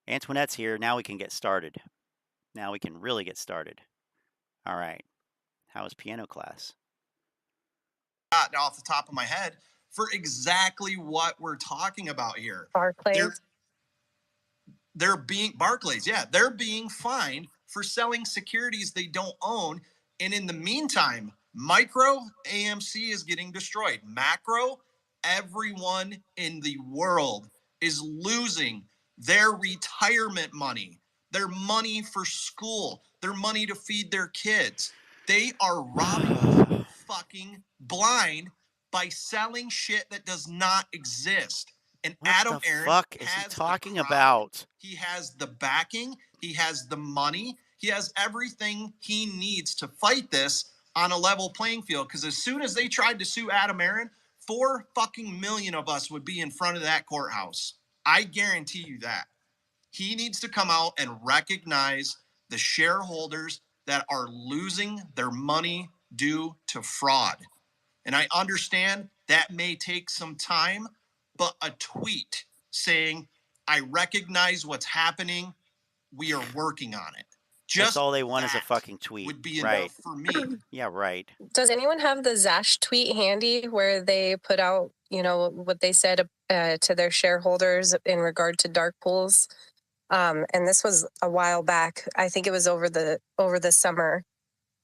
Antoinette's here. Now we can get started. Now we can really get started. All right. How was piano class? Off the top of my head for exactly what we're talking about here. Barclays. They're being Barclays. Yeah, they're being fined for selling securities they don't own. And in the meantime, micro AMC is getting destroyed. Macro, everyone in the world is losing their retirement money, their money for school, their money to feed their kids. They are robbing us fucking blind by selling shit that does not exist. And what Aron fuck is he talking about? He has the backing, he has the money, he has everything he needs to fight this on a level playing field. Because as soon as they tried to sue Aron, 4 fucking million of us would be in front of that courthouse. I guarantee you that. He needs to come out and recognize the shareholders that are losing their money due to fraud. And I understand that may take some time, but a tweet saying, I recognize what's happening, we are working on it. Just that's all they want is a fucking tweet. Would be enough for me. Yeah, right. Does anyone have the Zash tweet handy where they put out, you know, what they said to their shareholders in regard to dark pools? And this was a while back. I think it was over the summer.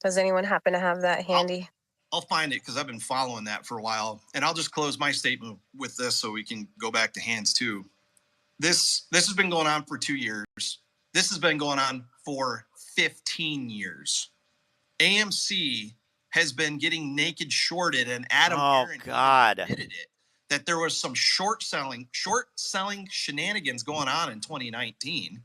Does anyone happen to have that handy? I'll find it because I've been following that for a while. And I'll just close my statement with this so we can go back to hands too. This has been going on for 2 years. This has been going on for 15 years. AMC has been getting naked shorted, and Aron admitted it, that there was some short selling shenanigans going on in 2019.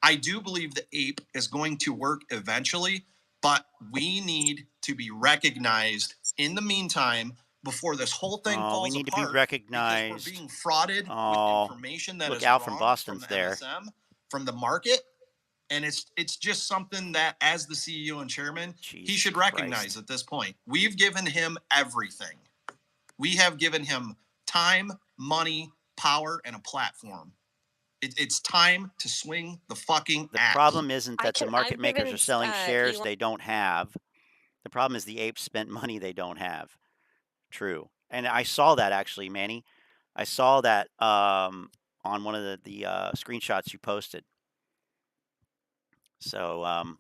I do believe the ape is going to work eventually, but we need to be recognized in the meantime before this whole thing falls apart. We need to be recognized. We're being frauded with information that is Al wrong from Boston's from the there. MSM, from the market. And it's just something that, as the CEO and chairman, he should recognize at this point. We've given him everything. We have given him time, money, power, and a platform. It's time to swing the fucking axe. The problem isn't that the market makers are selling shares they don't have. The problem is the apes spent money they don't have. True. And I saw that actually, Manny. I saw that on one of the screenshots you posted. So,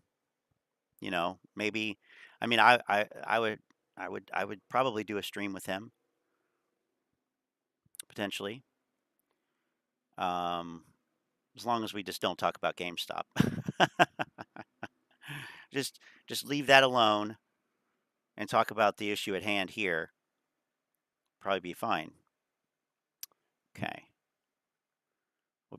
you know, maybe, I mean, I would probably do a stream with him, potentially, as long as we just don't talk about GameStop. just leave that alone and talk about the issue at hand here. Probably be fine. Okay.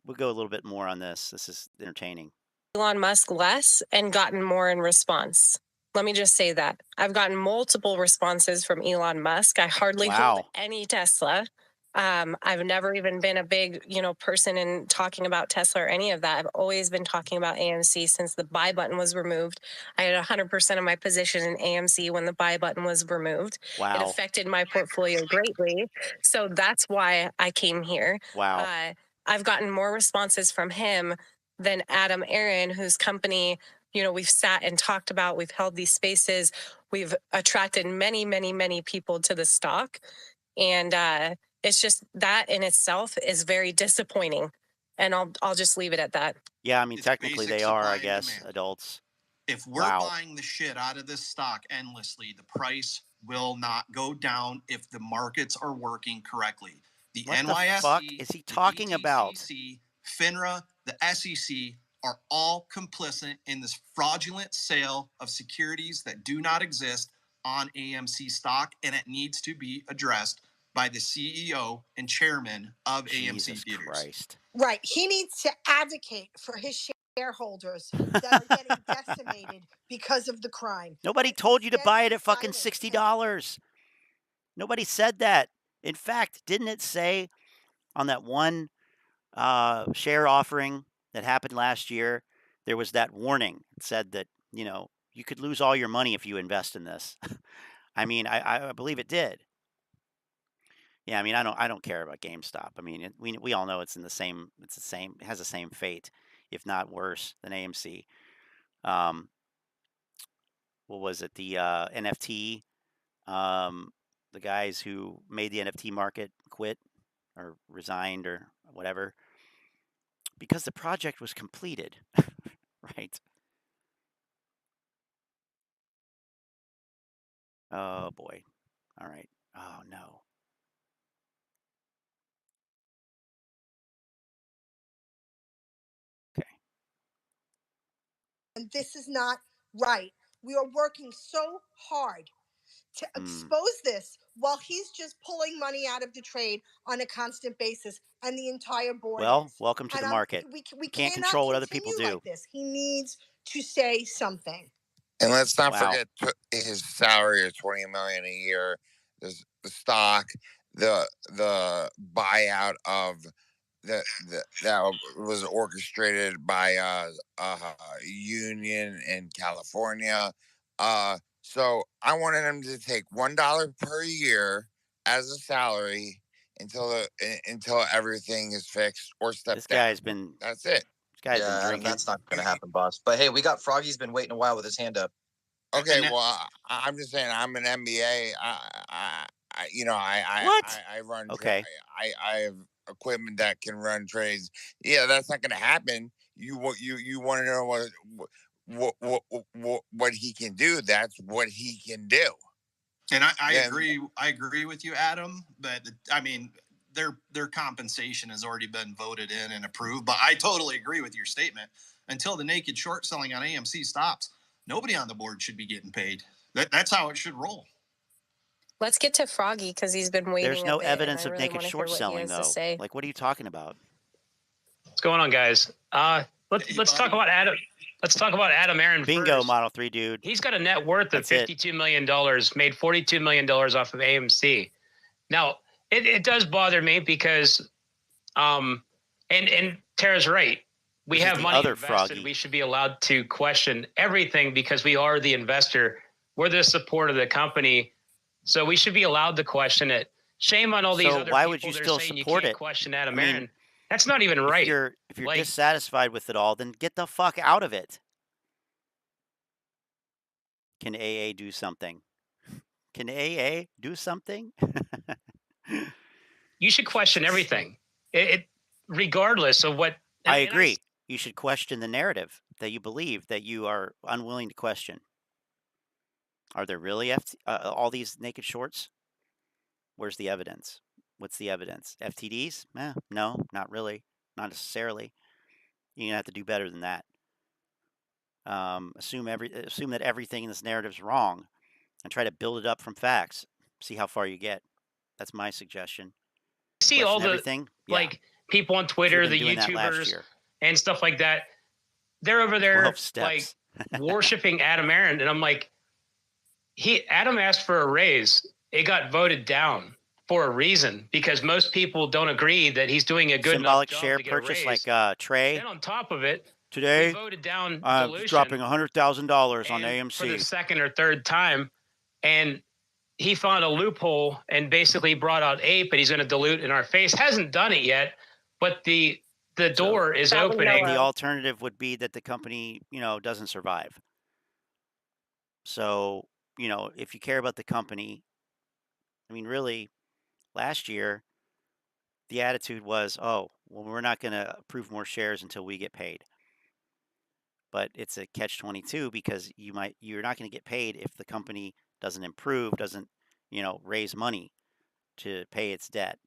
We'll go a little bit more on this. This is entertaining. Elon Musk less and gotten more in response. Let me just say that. I've gotten multiple responses from Elon Musk. I hardly hold any Tesla. I've never even been a big, person in talking about Tesla or any of that. I've always been talking about AMC since the buy button was removed. I had 100% of my position in AMC when the buy button was removed. Wow. It affected my portfolio greatly. So that's why I came here. Wow. I've gotten more responses from him than Aron, whose company, we've sat and talked about. We've held these spaces. We've attracted many, many, many people to the stock. And it's just that in itself is very disappointing. And I'll just leave it at that. Yeah, I mean, It's technically they basic are, supply I and guess, demand. adults. If we're buying the shit out of this stock endlessly, the price will not go down if the markets are working correctly. The What NYSE, the fuck is he talking about? FINRA, the SEC are all complicit in this fraudulent sale of securities that do not exist on AMC stock, and it needs to be addressed by the CEO and chairman of AMC Theaters. Christ. Right. He needs to advocate for his shareholders that are getting decimated because of the crime. Nobody told you to buy it at fucking $60. Nobody said that. In fact, didn't it say on that one share offering that happened last year, there was that warning. It said that, you could lose all your money if you invest in this. I mean, I believe it did. Yeah, I mean, I don't care about GameStop. I mean, we all know it has the same fate, if not worse than AMC. What was it? The NFT, the guys who made the NFT market quit or resigned or whatever because the project was completed, right? Oh boy. All right. Oh no. Okay. And this is not right. We are working so hard to expose this while he's just pulling money out of the trade on a constant basis, and the entire board. Well, welcome to the market. We can't cannot control what other people do. like this. He needs to say something. And let's not forget his salary of $20 million a year, the stock, the buyout of that was orchestrated by a union in California. So I wanted him to take $1 per year as a salary until everything is fixed or step This down. guy's been. That's it. This guy's been drinking. That's not going to happen, boss. But hey, we got Froggy's been waiting a while with his hand up. Okay, well, I'm just saying I'm an MBA. I run. Okay. I have equipment that can run trades. Yeah, that's not going to happen. You want to know what he can do? That's what he can do. And I agree. I agree with you, Adam. But I mean, their compensation has already been voted in and approved. But I totally agree with your statement. Until the naked short selling on AMC stops, nobody on the board should be getting paid. That's how it should roll. Let's get to Froggy because he's been waiting. There's no evidence of naked short selling, though. Like, what are you talking about? What's going on, guys? Let's talk about Adam. Let's talk about Adam Aron. Bingo, first. Model 3 dude. He's got a net worth of $52 million, made $42 million off of AMC. Now, it does bother me because, and Tara's right. We have money invested. Froggy. We should be allowed to question everything because we are the investor. We're the support of the company. So we should be allowed to question it. Shame on all these other people. Why would you still support it? Question Adam Aron. That's not even right. If you're dissatisfied with it all, then get the fuck out of it. Can AA do something? Can AA do something? You should question everything. Regardless of what. I agree. You should question the narrative that you believe that you are unwilling to question. Are there really all these naked shorts? Where's the evidence? What's the evidence? FTDs? No, not really. Not necessarily. You're gonna have to do better than that. Assume that everything in this narrative is wrong, and try to build it up from facts. See how far you get. That's my suggestion. see all the everything. like people on Twitter, the YouTubers and stuff like that. They're over there like worshiping Adam Aron, and I'm like, Adam asked for a raise. It got voted down for a reason, because most people don't agree that he's doing a good symbolic enough job share to get purchase a raise. like Trey. Then on top of it, today we voted down dropping $100,000 on AMC for the second or third time, and he found a loophole and basically brought out ape, and he's going to dilute in our face. Hasn't done it yet, but the door is opening. The alternative would be that the company, doesn't survive. So, if you care about the company, I mean, really, last year, the attitude was, oh, well, we're not going to approve more shares until we get paid. But it's a catch-22 because you're not going to get paid if the company doesn't improve, doesn't, raise money to pay its debt,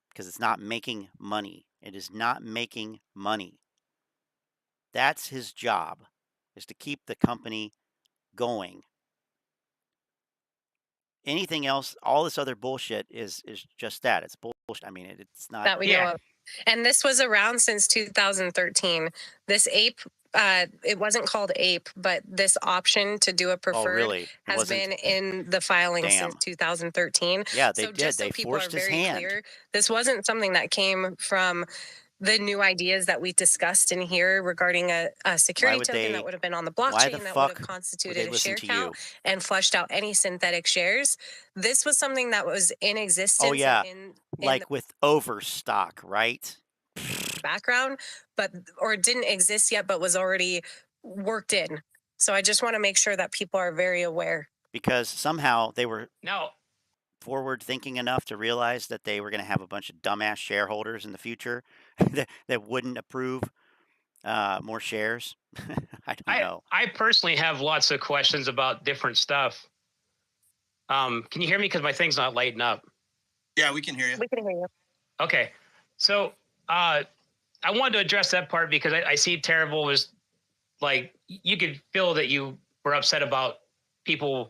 because it's not making money. It is not making money. That's his job, is to keep the company going. Anything else, all this other bullshit is just that. It's bullshit. I mean, it's not. That we know of. And this was around since 2013. This ape, it wasn't called ape, but this option to do a preferred has been in the filing since 2013. Yeah, they did. They forced his hand. This wasn't something that came from the new ideas that we discussed in here regarding a security token that would have been on the blockchain that would have constituted a share count and flushed out any synthetic shares. This was something that was in existence. Oh, yeah. Like with overstock, right? Background, or didn't exist yet, but was already worked in. So I just want to make sure that people are very aware. Because somehow they were forward thinking enough to realize that they were going to have a bunch of dumbass shareholders in the future that wouldn't approve more shares. I don't know. I personally have lots of questions about different stuff. Can you hear me? Because my thing's not lighting up. Yeah, we can hear you. We can hear you. Okay. So I wanted to address that part because I see Terrible was like, you could feel that you were upset about people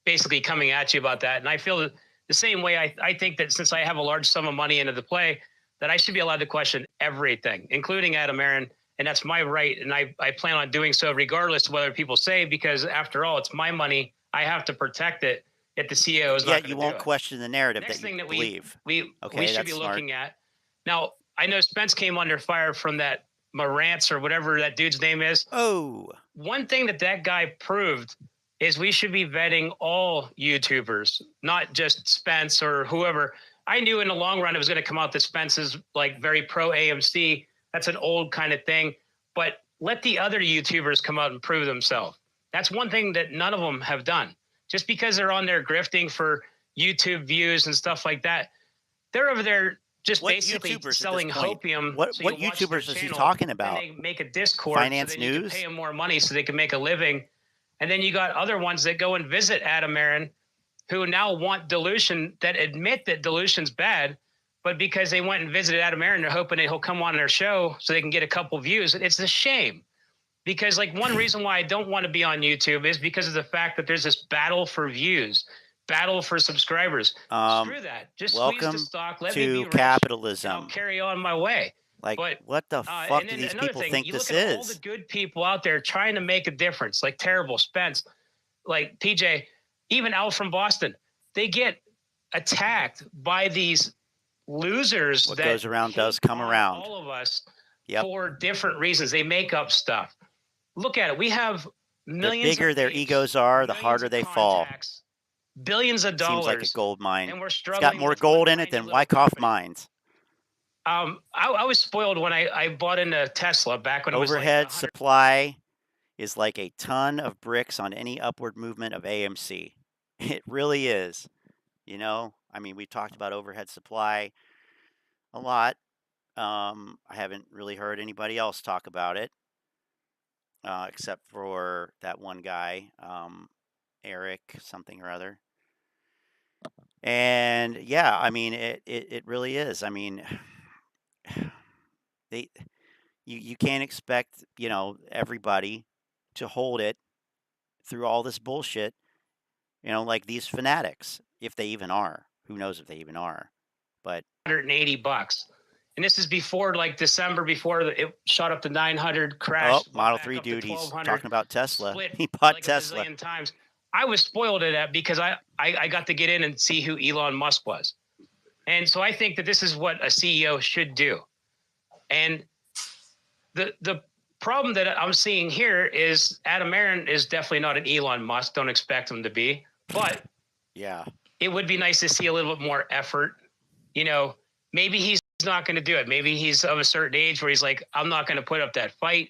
basically coming at you about that. And I feel the same way. I think that since I have a large sum of money into the play, that I should be allowed to question everything, including Adam Aron. And that's my right. And I plan on doing so regardless of whether people say, because after all, it's my money. I have to protect it. If the CEO is not going to do it. You won't question the narrative that you believe. We should be looking at. Now, I know Spence came under fire from that Marantz or whatever that dude's name is. Oh. One thing that guy proved is we should be vetting all YouTubers, not just Spence or whoever. I knew in the long run it was going to come out that Spence is like very pro AMC. That's an old kind of thing. But let the other YouTubers come out and prove themselves. That's one thing that none of them have done. Just because they're on there grifting for YouTube views and stuff like that, they're over there just basically selling hopium. What YouTubers is he talking about? And they make a Discord. Finance so News? You can pay them more money so they can make a living. And then you got other ones that go and visit Adam Aron, who now want dilution, that admit that dilution's bad, but because they went and visited Adam Aron, they're hoping that he'll come on their show so they can get a couple views. It's a shame. Because like one reason why I don't want to be on YouTube is because of the fact that there's this battle for views, battle for subscribers. Screw that. Just squeeze the stock. Let me be rich, capitalism. and I'll carry on my way. Like, what the fuck do these people think this is? All the good people out there trying to make a difference, like Terrible, Spence, like PJ, even Al from Boston. They get attacked by these losers. What goes around does come around. All of us for different reasons. They make up stuff. Look at it. We have millions. The bigger their egos are, the harder they fall. Billions of dollars. Seems like a gold mine. And we're it's struggling. got more gold in it than Wyckoff mines. I was spoiled when I bought into Tesla back when it was like overhead supply is like a ton of bricks on any upward movement of AMC. It really is. I mean, we talked about overhead supply a lot. I haven't really heard anybody else talk about it. Except for that one guy, Eric something or other. And yeah, I mean, it really is. I mean, you can't expect, everybody to hold it through all this bullshit, like these fanatics, if they even are. Who knows if they even are. But $880. And this is before like December, before it shot up to 900, crashed. Oh, Model 3 dude, he's talking about Tesla. He bought like Tesla. A bazillion times. I was spoiled at that because I got to get in and see who Elon Musk was. And so I think that this is what a CEO should do. And the problem that I'm seeing here is Adam Aron is definitely not an Elon Musk. Don't expect him to be. But yeah, it would be nice to see a little bit more effort. You know, maybe he's not going to do it. Maybe he's of a certain age where he's like, I'm not going to put up that fight.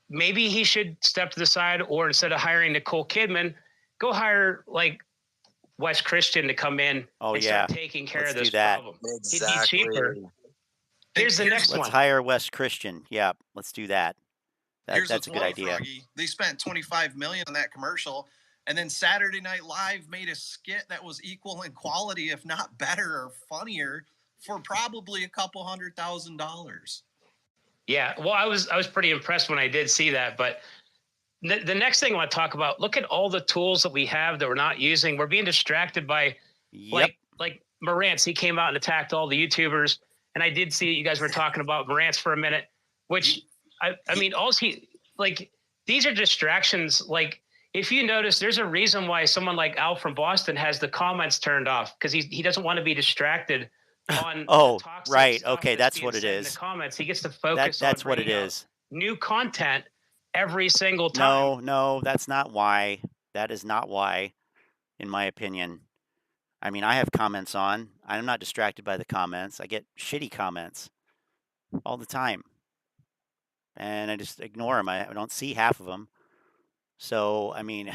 Maybe he should step to the side, or instead of hiring Nicole Kidman, go hire like Wes Christian to come in and start taking care of this problem. Exactly. He'd be cheaper. Here's the next one. Let's hire Wes Christian. Yeah, let's do that. That's a good idea. Froggy. They spent $25 million on that commercial, and then Saturday Night Live made a skit that was equal in quality, if not better or funnier, for probably a couple $100,000. Yeah, well, I was pretty impressed when I did see that. But the next thing I want to talk about, look at all the tools that we have that we're not using. We're being distracted by like Marantz. He came out and attacked all the YouTubers. And I did see you guys were talking about Marantz for a minute, which I mean, these are distractions. Like, if you notice, there's a reason why someone like Al from Boston has the comments turned off, because he doesn't want to be distracted on right. Okay, that's what it is. In the comments, he gets to focus that's on what it is. New content every single time. No, that's not why. That is not why, in my opinion. I mean, I have comments on. I'm not distracted by the comments. I get shitty comments all the time, and I just ignore them. I don't see half of them. So, I mean,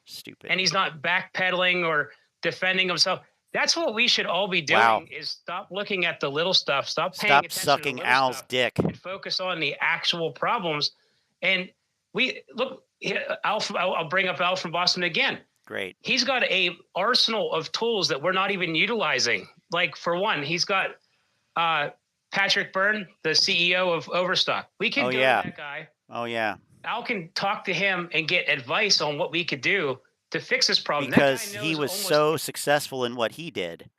stupid. And he's not backpedaling or defending himself. That's what we should all be doing, is stop looking at the little stuff. Stop paying attention sucking to Al's dick. And focus on the actual problems. And I'll bring up Al from Boston again. Great. He's got a arsenal of tools that we're not even utilizing. Like, for one, he's got Patrick Byrne, the CEO of Overstock. We can go to that guy. Oh, yeah. Al can talk to him and get advice on what we could do to fix this problem. Because he was so successful in what he did.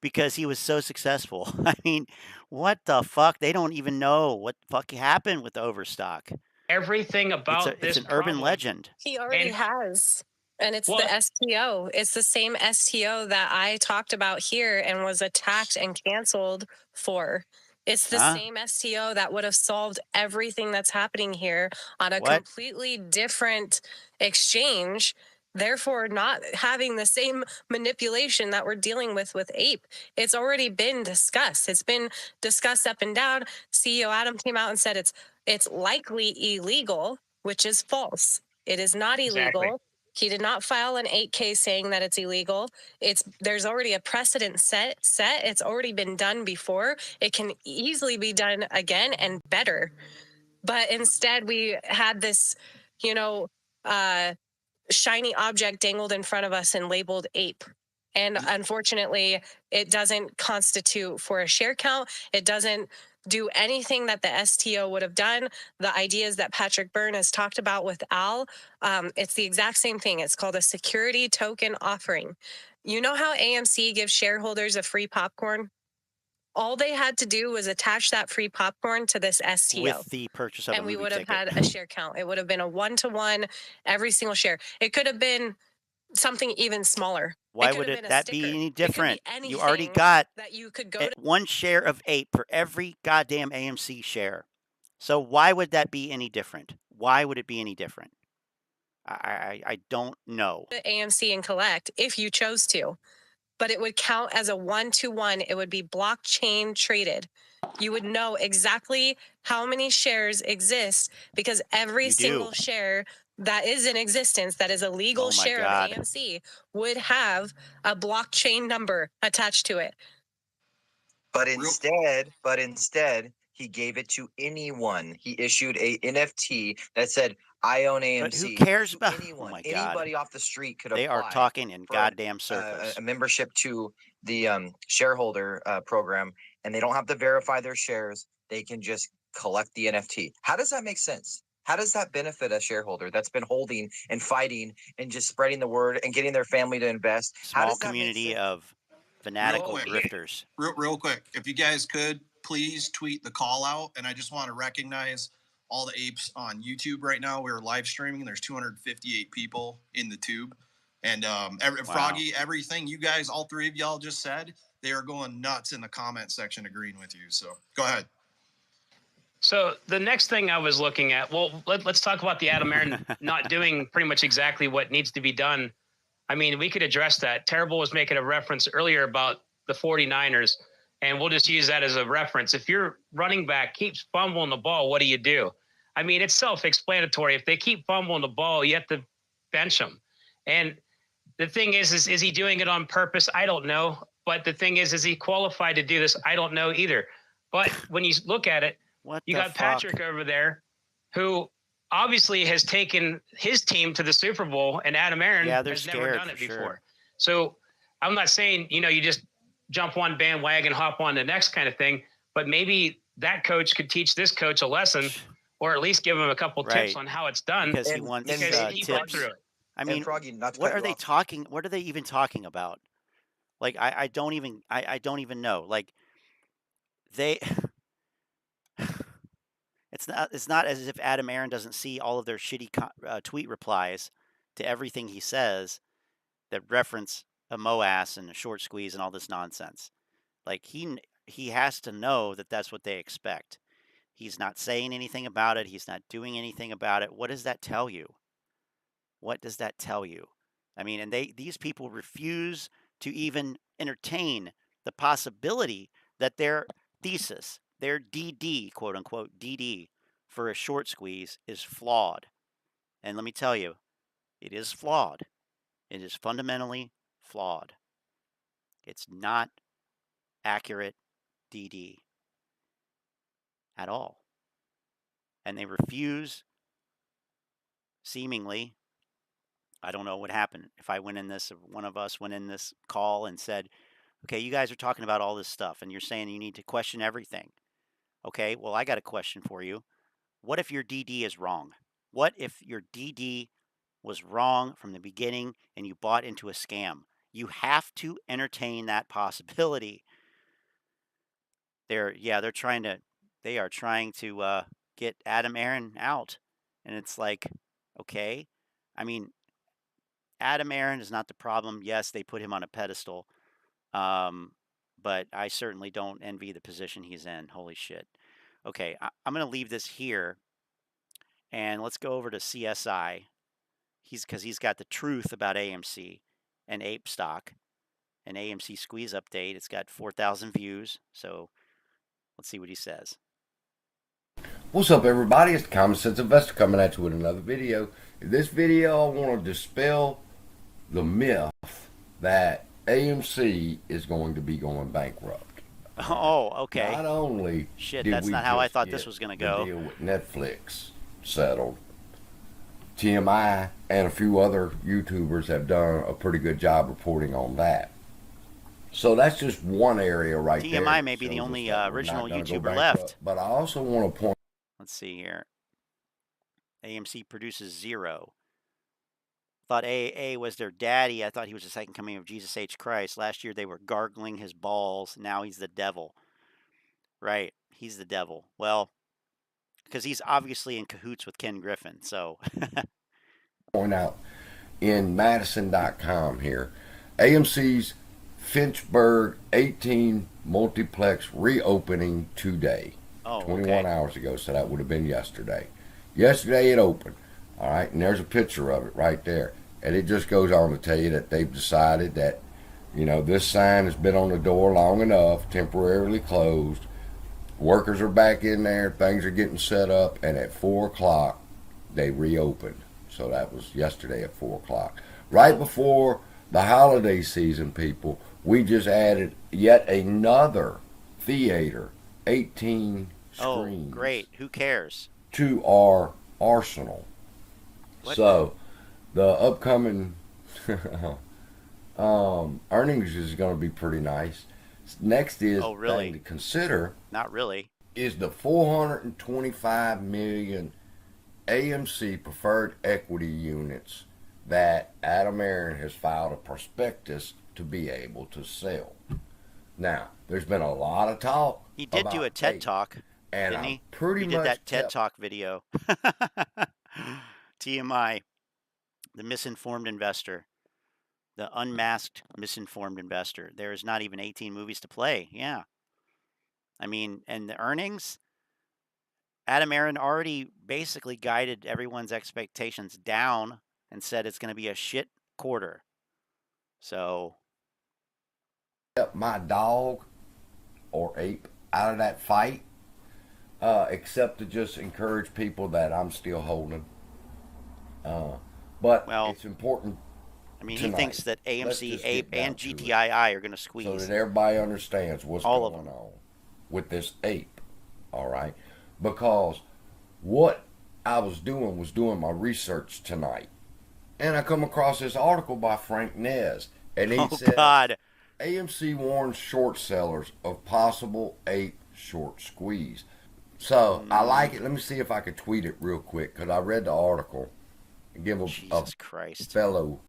Because he was so successful. I mean, what the fuck? They don't even know what the fuck happened with Overstock. Everything about it's an urban legend. He already has. And it's the STO. It's the same STO that I talked about here and was attacked and canceled for. It's the same STO that would have solved everything that's happening here on a completely different exchange. Therefore, not having the same manipulation that we're dealing with Ape. It's already been discussed. It's been discussed up and down. CEO Adam came out and said it's likely illegal, which is false. It is not illegal. Exactly. He did not file an 8K saying that it's illegal. There's already a precedent set. It's already been done before. It can easily be done again and better. But instead, we had this, shiny object dangled in front of us and labeled ape. And unfortunately, it doesn't constitute for a share count. It doesn't do anything that the STO would have done. The ideas that Patrick Byrne has talked about with Al, it's the exact same thing. It's called a security token offering. You know how AMC gives shareholders a free popcorn? All they had to do was attach that free popcorn to this STO. With the purchase of a movie ticket. And we would have had a share count. It would have been a 1-to-1, every single share. It could have been something even smaller. Why would that be any different? You already got that you could go to 1 share of ape for every goddamn AMC share. So why would that be any different? Why would it be any different? I don't know. AMC and collect if you chose to, but it would count as a 1-to-1. It would be blockchain traded. You would know exactly how many shares exist because every single share that is in existence, that is a legal share of AMC, would have a blockchain number attached to it. But instead, he gave it to anyone. He issued a NFT that said, I own AMC. But who cares about anyone? Oh my God. Anybody off the street could apply. They are talking in goddamn circles. A membership to the shareholder program, and they don't have to verify their shares. They can just collect the NFT. How does that make sense? How does that benefit a shareholder that's been holding and fighting and just spreading the word and getting their family to invest? Small community of fanatical grifters. Real quick, if you guys could please tweet the call out, and I just want to recognize all the apes on YouTube right now. We're live streaming. There's 258 people in the tube, and Froggy, everything you guys, all three of y'all just said, they are going nuts in the comment section, agreeing with you. So go ahead. So the next thing I was looking at, well, let's talk about the Adam Aron not doing pretty much exactly what needs to be done. I mean, we could address that. Terrible was making a reference earlier about the 49ers, and we'll just use that as a reference. If your running back keeps fumbling the ball, what do? I mean, it's self-explanatory. If they keep fumbling the ball, you have to bench them. And the thing is he doing it on purpose? I don't know. But the thing is he qualified to do this? I don't know either. But when you look at it, you got Patrick over there who obviously has taken his team to the Super Bowl, and Adam Aron has never done it before. Sure. So I'm not saying, you just jump one bandwagon, hop on the next kind of thing, but maybe that coach could teach this coach a lesson, or at least give him a couple tips on how it's done. Because he wants tips. Through it. I mean, what are they talking? What are they even talking about? Like, I don't even know. Like, it's not as if Adam Aron doesn't see all of their shitty tweet replies to everything he says that reference a MOASS and a short squeeze and all this nonsense. Like, he has to know that that's what they expect. He's not saying anything about it. He's not doing anything about it. What does that tell you? What does that tell you? I mean, and these people refuse to even entertain the possibility that their thesis, their DD, quote unquote, DD for a short squeeze is flawed. And let me tell you, it is flawed. It is fundamentally flawed. It's not accurate DD at all. And they refuse, seemingly. I don't know what happened. If I went in this, if one of us went in this call and said, okay, you guys are talking about all this stuff and you're saying you need to question everything. Okay, well, I got a question for you. What if your DD is wrong? What if your DD was wrong from the beginning and you bought into a scam? You have to entertain that possibility. They are trying to get Adam Aron out. And it's like, okay, I mean, Adam Aron is not the problem. Yes, they put him on a pedestal. But I certainly don't envy the position he's in. Holy shit. Okay, I'm going to leave this here. And let's go over to CSI. Because he's got the truth about AMC and ape stock. An AMC squeeze update. It's got 4,000 views. So let's see what he says. What's up, everybody? It's the Common Sense Investor coming at you with another video. In this video, I want to dispel the myth that AMC is going to be going bankrupt. Oh, okay. Not only that's not how I thought this was going to go. The deal with Netflix settled. TMI and a few other YouTubers have done a pretty good job reporting on that. So that's just one area right there. TMI may be the only original YouTuber left. But I also want to point. Let's see here. AMC produces 0. Thought AAA was their daddy. I thought he was the second coming of Jesus H. Christ. Last year they were gargling his balls. Now he's the devil. Right. He's the devil. Well, because he's obviously in cahoots with Ken Griffin. So. Point out in Madison.com here. AMC's Finchburg 18 multiplex reopening today. 21 hours ago, so that would have been yesterday. Yesterday it opened. All right, and there's a picture of it right there. And it just goes on to tell you that they've decided that, this sign has been on the door long enough, temporarily closed. Workers are back in there, things are getting set up, and at 4 o'clock, they reopened. So that was yesterday at 4 o'clock. Right before the holiday season, people, we just added yet another theater, 18 screens. Oh, great. Who cares? To our arsenal. What? So, the upcoming earnings is going to be pretty nice. Next is thing to consider. Not really. Is the $425 million AMC preferred equity units that Adam Aron has filed a prospectus to be able to sell. Now, there's been a lot of talk. He did do a TED Talk, and didn't he? Pretty he did much that TED Talk video. TMI, the misinformed investor, the unmasked misinformed investor. There is not even 18 movies to play. Yeah. I mean, and the earnings, Adam Aron already basically guided everyone's expectations down and said it's going to be a shit quarter. So, my dog or ape out of that fight, except to just encourage people that I'm still holding. But it's important. I mean, he thinks that AMC, Ape, and GTII are going to squeeze. So that everybody understands what's going on with this ape, all right? Because what I was doing my research tonight, and I come across this article by Frank Nez, and he said, AMC warns short sellers of possible ape short squeeze. So I like it. Let me see if I could tweet it real quick, because I read the article and give a fellow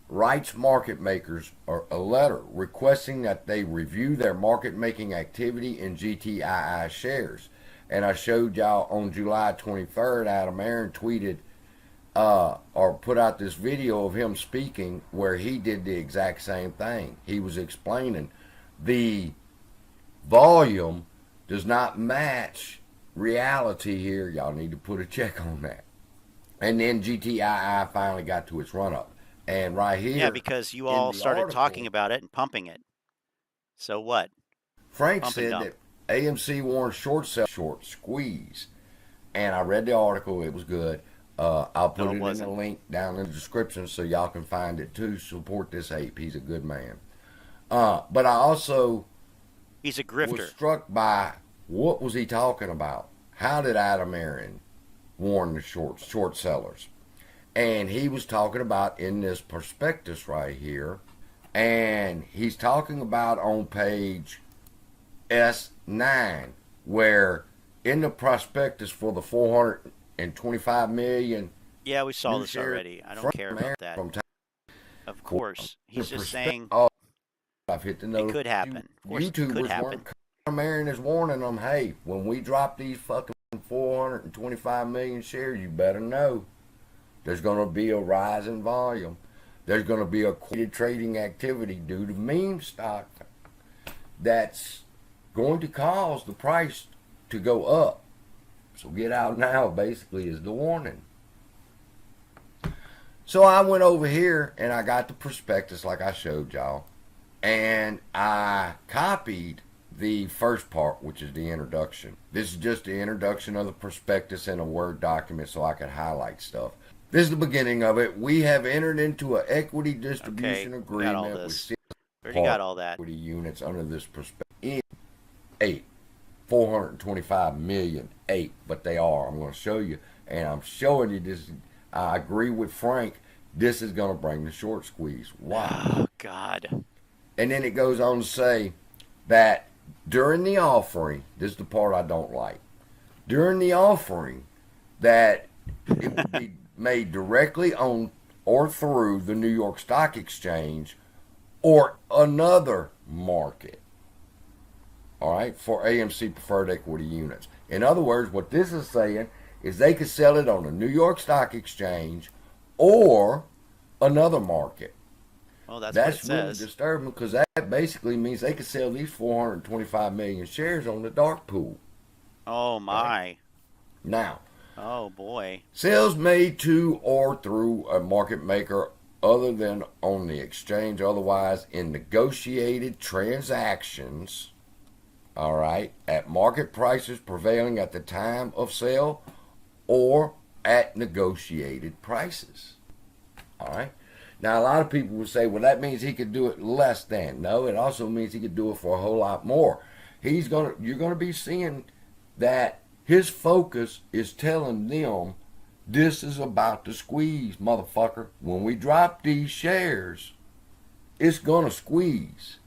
rights market makers a letter requesting that they review their market making activity in GTII shares. And I showed y'all on July 23rd, Adam Aron tweeted or put out this video of him speaking where he did the exact same thing. He was explaining the volume does not match reality here. Y'all need to put a check on that. And then GTII finally got to its run-up. And right here... Yeah, because you all started talking about it and pumping it. So what? Frank said that AMC warns short sell, short squeeze. And I read the article. It was good. I'll put it in the link down in the description so y'all can find it too. Support this ape. He's a good man. But I also... He's a grifter. Was struck by what was he talking about? How did Adam Aron warn the short sellers? And he was talking about in this prospectus right here, and he's talking about on page S9, where in the prospectus for the 425 million. Yeah, we saw this already. I don't care about that. Of course, he's just saying. I've hit the note. It could happen. YouTubers weren't. Aron is warning them, hey, when we drop these fucking 425 million shares, you better know there's going to be a rise in volume. There's going to be a quoted trading activity due to meme stock that's going to cause the price to go up. So get out now, basically, is the warning. So I went over here and I got the prospectus like I showed y'all. And I copied the first part, which is the introduction. This is just the introduction of the prospectus in a Word document so I could highlight stuff. This is the beginning of it. We have entered into an equity distribution agreement with equity units under this prospectus. 425 million, but they are. I'm going to show you, and I'm showing you this. I agree with Frank. This is going to bring the short squeeze. Why? Oh, God. And then it goes on to say that during the offering, this is the part I don't like. During the offering, that it would be made directly on or through the New York Stock Exchange or another market. All right, for AMC preferred equity units. In other words, what this is saying is they could sell it on the New York Stock Exchange or another market. Oh, that's really disturbing, because that basically means they could sell these 425 million shares on the dark pool. Oh, my. Right? Now. Oh, boy. Sales made to or through a market maker other than on the exchange, otherwise in negotiated transactions, all right, at market prices prevailing at the time of sale or at negotiated prices. All right. Now, a lot of people would say, well, that means he could do it less than. No, it also means he could do it for a whole lot more. You're going to be seeing that his focus is telling them this is about to squeeze, motherfucker. When we drop these shares, it's going to squeeze.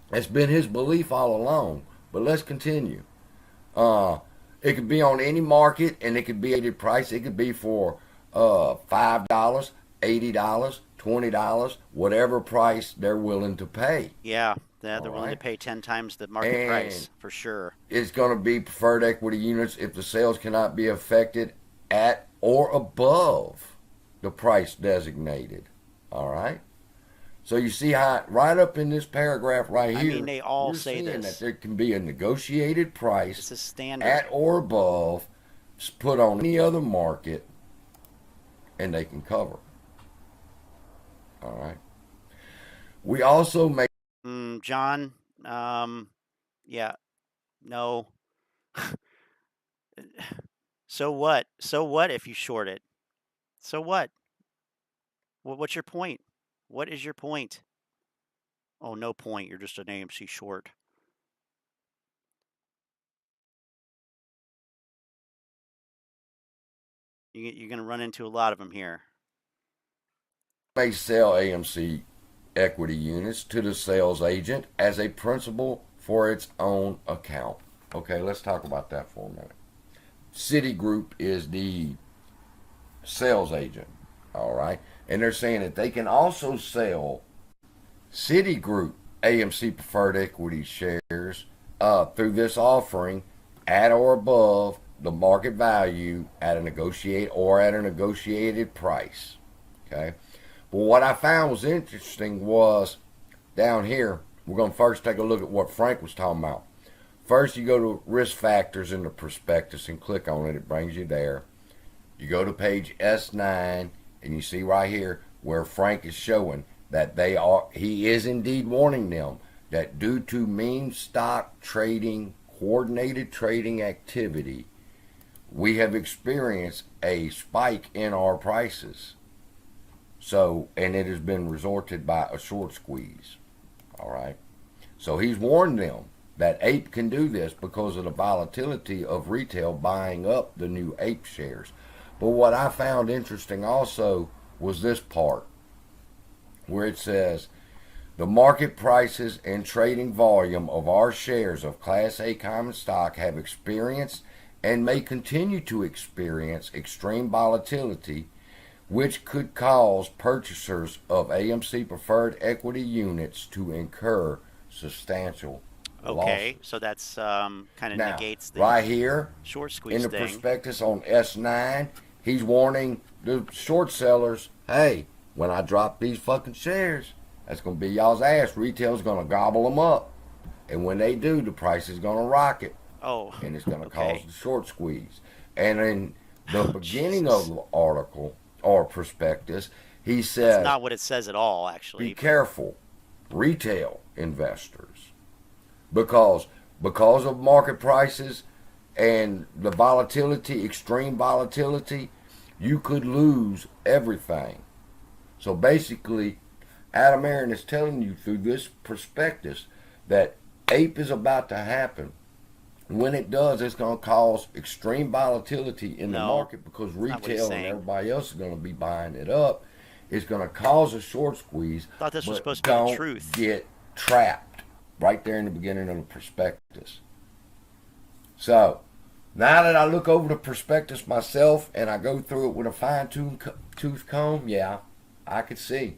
That's been his belief all along. But let's continue. It could be on any market, and it could be at a price. It could be for $5, $80, $20, whatever price they're willing to pay. Yeah, they're willing to pay 10 times the market price for sure. It's going to be preferred equity units if the sales cannot be affected at or above the price designated. All right. So you see how right up in this paragraph right here, I mean, they all say this. That there can be a negotiated price this is standard. at or above put on any other market, and they can cover. All right. We also make John. Yeah. No. So what? So what if you short it? So what? What's your point? What is your point? Oh, no point. You're just an AMC short. You're going to run into a lot of them here. May sell AMC equity units to the sales agent as a principal for its own account. Okay, let's talk about that for a minute. Citigroup is the sales agent, all right? And they're saying that they can also sell Citigroup AMC preferred equity shares through this offering at or above the market value at a negotiated price. Okay. But what I found was interesting was down here, we're going to first take a look at what Frank was talking about. First, you go to risk factors in the prospectus and click on it. It brings you there. You go to page S9 and you see right here where Frank is showing that he is indeed warning them that due to meme stock trading, coordinated trading activity, we have experienced a spike in our prices. So, and it has been resorted by a short squeeze. All right. So he's warned them that APE can do this because of the volatility of retail buying up the new APE shares. But what I found interesting also was this part where it says the market prices and trading volume of our shares of Class A common stock have experienced and may continue to experience extreme volatility, which could cause purchasers of AMC preferred equity units to incur substantial losses. So that's kind of negates the right here short squeeze in the thing. prospectus on S9. He's warning the short sellers, hey, when I drop these fucking shares, that's going to be y'all's ass. Retail's going to gobble them up. And when they do, the price is going to rocket. Oh, and it's going to cause the short squeeze. And in the beginning of the article or prospectus, he says, that's not what it says at all, actually. Be careful, retail investors, because of market prices and the volatility, extreme volatility, you could lose everything. So basically, Adam Aron is telling you through this prospectus that APE is about to happen. When it does, it's going to cause extreme volatility in the market because retail and everybody else is going to be buying it up. It's going to cause a short squeeze. I thought this was supposed to be the truth. Don't get trapped right there in the beginning of the prospectus. So, now that I look over the prospectus myself and I go through it with a fine-tooth comb, yeah, I could see.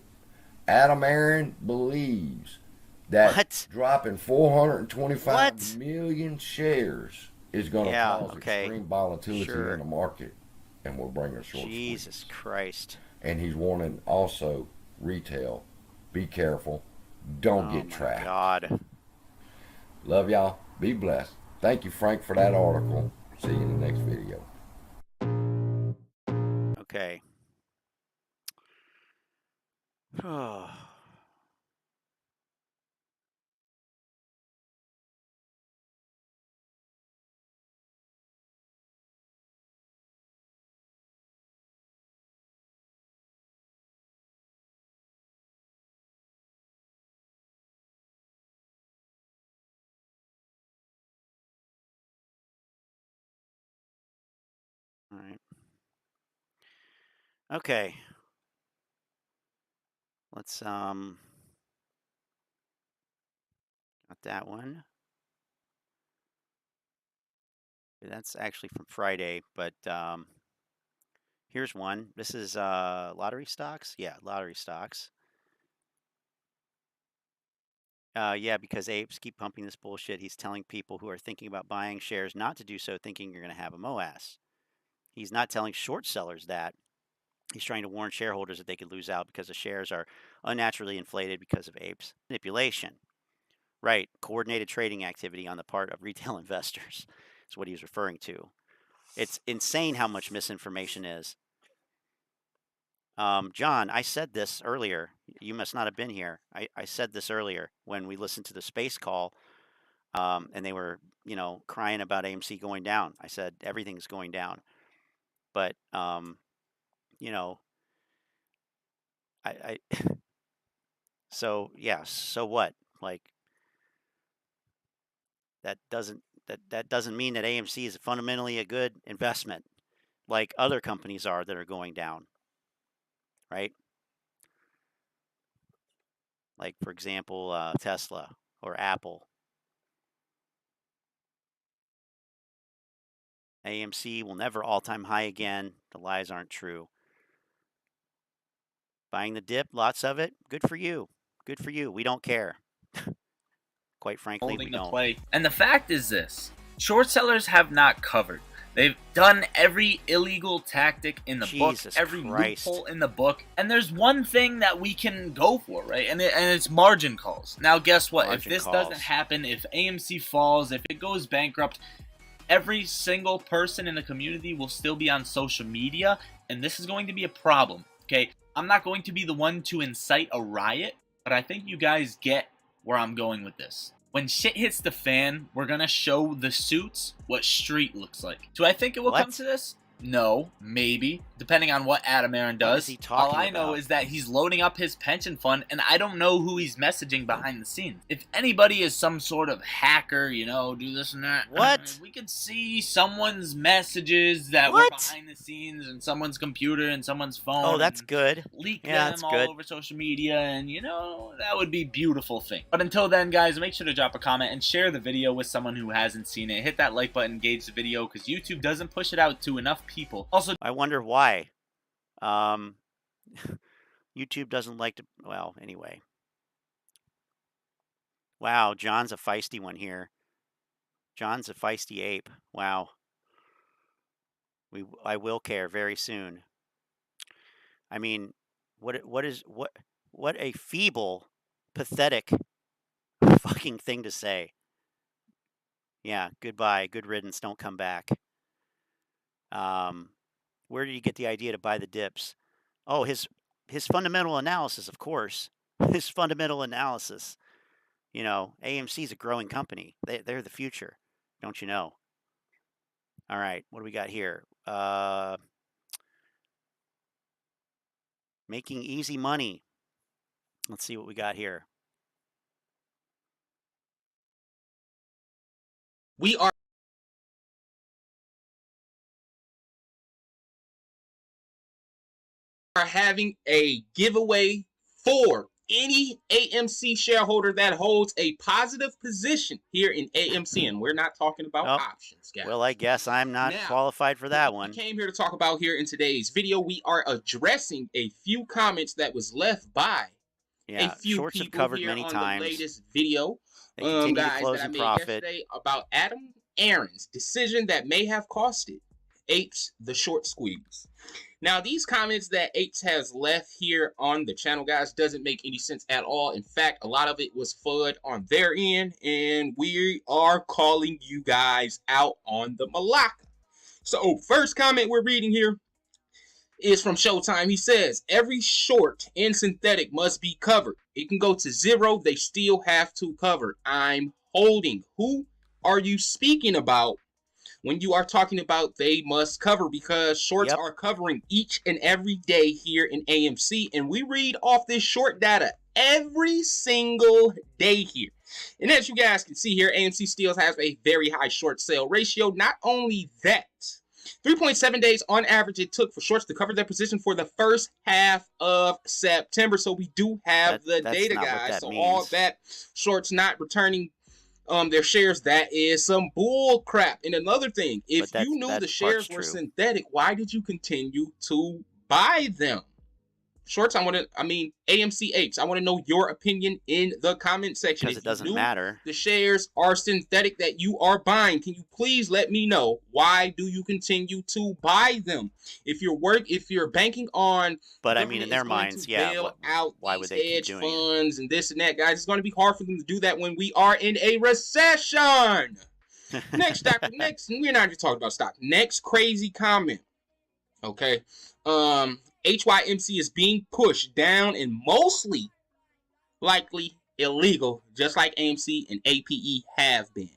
Adam Aron believes that dropping 425 million shares is going to cause extreme volatility in the market and will bring a short squeeze. Jesus Christ. And he's warning also retail, be careful, don't get trapped. God. Love y'all. Be blessed. Thank you, Frank, for that article. See you in the next video. Okay. Oh. All right. Okay. Let's got that one. That's actually from Friday, but here's one. This is lottery stocks. Yeah, lottery stocks. Yeah, because apes keep pumping this bullshit. He's telling people who are thinking about buying shares not to do so, thinking you're going to have a MOASS. He's not telling short sellers that. He's trying to warn shareholders that they could lose out because the shares are unnaturally inflated because of apes manipulation. Right, coordinated trading activity on the part of retail investors is what he's referring to. It's insane how much misinformation is. John, I said this earlier. You must not have been here. I said this earlier when we listened to the space call, and they were, crying about AMC going down. I said everything's going down, but I so yeah. So what? Like that doesn't mean that AMC is fundamentally a good investment, like other companies are that are going down, right? Like, for example, Tesla or Apple. AMC will never all-time high again. The lies aren't true. Buying the dip, lots of it. Good for you. Good for you. We don't care. Quite frankly, we don't. Play. And the fact is this. Short sellers have not covered. They've done every illegal tactic in the book, every loophole in the book, and there's one thing that we can go for, right? And it's margin calls. Now, guess what? If this doesn't happen, if AMC falls, if it goes bankrupt, every single person in the community will still be on social media, and this is going to be a problem, okay? I'm not going to be the one to incite a riot, but I think you guys get where I'm going with this. When shit hits the fan, we're going to show the suits what street looks like. Do I think it will come to this? No, maybe, depending on what Aron does. What is he talking All I know is that he's loading up his pension fund, and I don't know who he's messaging behind the scenes. If anybody is some sort of hacker, do this and that. What? We could see someone's messages that were behind the scenes and someone's computer and someone's phone. Oh, that's good. Leak them all over social media, and that would be a beautiful thing. But until then, guys, make sure to drop a comment and share the video with someone who hasn't seen it. Hit that like button, engage the video, because YouTube doesn't push it out to enough people. Also, I wonder why. YouTube doesn't like to. Well, anyway. Wow, John's a feisty one here. John's a feisty ape. Wow. I will care very soon. I mean, what a feeble, pathetic, fucking thing to say. Yeah, goodbye, good riddance. Don't come back. Where did he get the idea to buy the dips? Oh, his fundamental analysis, of course. His fundamental analysis. AMC is a growing company. They're the future, don't you know? All right, what do we got here? Making easy money. Let's see what we got here. We are having a giveaway for any AMC shareholder that holds a positive position here in AMC, and we're not talking about options, guys. Well, I guess I'm not qualified for that one. We came here to talk about here in today's video. We are addressing a few comments that was left by a few shorts people have covered here many on times. the latest video, guys, that I made yesterday about Aron's decision that may have costed Apes the short squeeze. Now, these comments that Apes has left here on the channel, guys, doesn't make any sense at all. In fact, a lot of it was FUD on their end, and we are calling you guys out on the Malacca. So, first comment we're reading here is from Showtime. He says, every short in synthetic must be covered. It can go to zero. They still have to cover. I'm holding. Who are you speaking about when you are talking about they must cover? Because shorts are covering each and every day here in AMC, and we read off this short data every single day here. And as you guys can see here, AMC still has a very high short sale ratio. Not only that, 3.7 days on average it took for shorts to cover their position for the first half of September. So we do have the data, guys. So all that shorts not returning their shares, that is some bull crap. And another thing, if you knew the shares were synthetic, why did you continue to buy them? Shorts, AMC apes, I want to know your opinion in the comment section. Because it doesn't matter. The shares are synthetic that you are buying. Can you please let me know, why do you continue to buy them? If you're banking on, but I mean, in their minds, yeah, why would they keep doing funds and this and that, guys? It's going to be hard for them to do that when we are in a recession. Next, we're not even talking about stock. Next crazy comment. Okay. HYMC is being pushed down and mostly likely illegal, just like AMC and APE have been.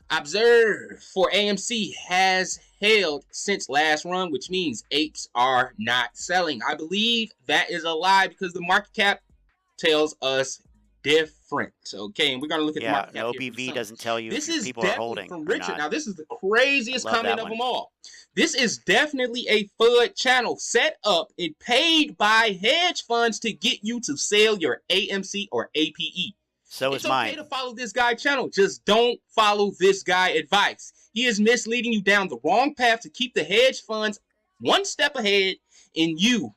Observe for AMC has held since last run, which means apes are not selling. I believe that is a lie because the market cap tells us different. Okay, and we're going to look at the market cap. OBV doesn't tell you this if is people are holding from Richard. Now, this is the craziest comment of them all. This is definitely a FUD channel set up and paid by hedge funds to get you to sell your AMC or APE. So it's okay to follow this guy channel. Just don't follow this guy advice. He is misleading you down the wrong path to keep the hedge funds one step ahead and you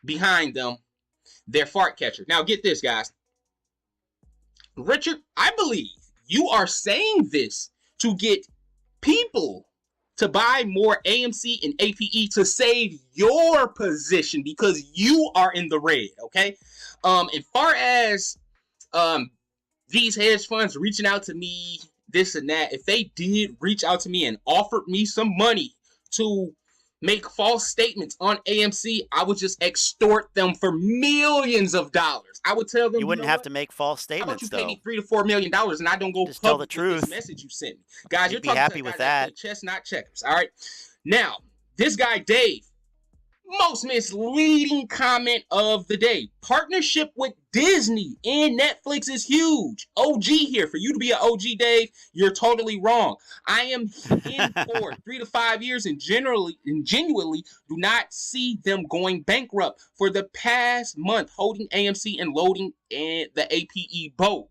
behind them. Their fart catcher. Now get this, guys. Richard, I believe you are saying this to get people to buy more AMC and APE to save your position because you are in the red, okay? As far as these hedge funds reaching out to me, this and that, if they did reach out to me and offered me some money to make false statements on AMC, I would just extort them for millions of dollars. I would tell them, you wouldn't have to make false statements, though. How about you pay me $3 to $4 million and I don't go just tell the truth. With this message you sent me, guys. You'd be happy with that. Chess, not checkers. All right. Now, this guy Dave, most misleading comment of the day. Partnership with Disney and Netflix is huge. OG here. For you to be an OG, Dave, you're totally wrong. I am in for 3 to 5 years and genuinely do not see them going bankrupt. For the past month, holding AMC and loading in the APE boat.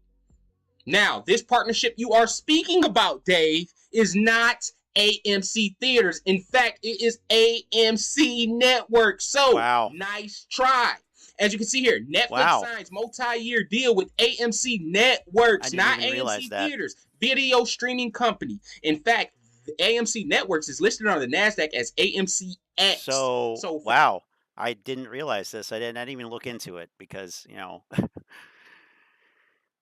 Now, this partnership you are speaking about, Dave, is not AMC Theaters. In fact, it is AMC Network. So, nice try. As you can see here, Netflix signs multi-year deal with AMC Networks, not AMC Theaters, video streaming company. In fact, AMC Networks is listed on the NASDAQ as AMC X. So wow, I didn't realize this. I didn't even look into it because, you know,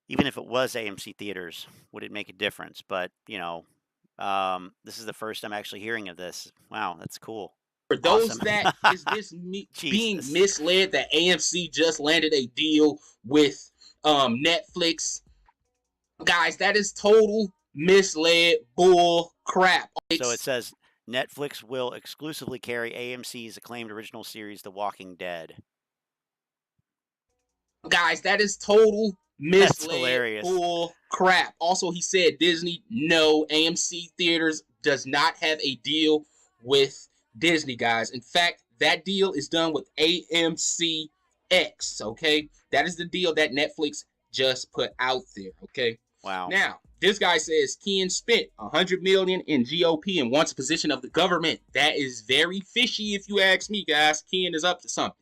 even if it was AMC Theaters, would it make a difference? But, you know, this is the first I'm actually hearing of this. Wow, that's cool. For those that is being misled that AMC just landed a deal with Netflix, guys, that is total misled bull crap. So it says Netflix will exclusively carry AMC's acclaimed original series, The Walking Dead. Guys, that is total misled bull crap. Also, he said Disney, no, AMC Theaters does not have a deal with Disney, guys. In fact, that deal is done with AMC X, okay? That is the deal that Netflix just put out there, okay? Wow. Now, this guy says Ken spent $100 million in GOP and wants a position of the government. That is very fishy if you ask me, guys. Ken is up to something.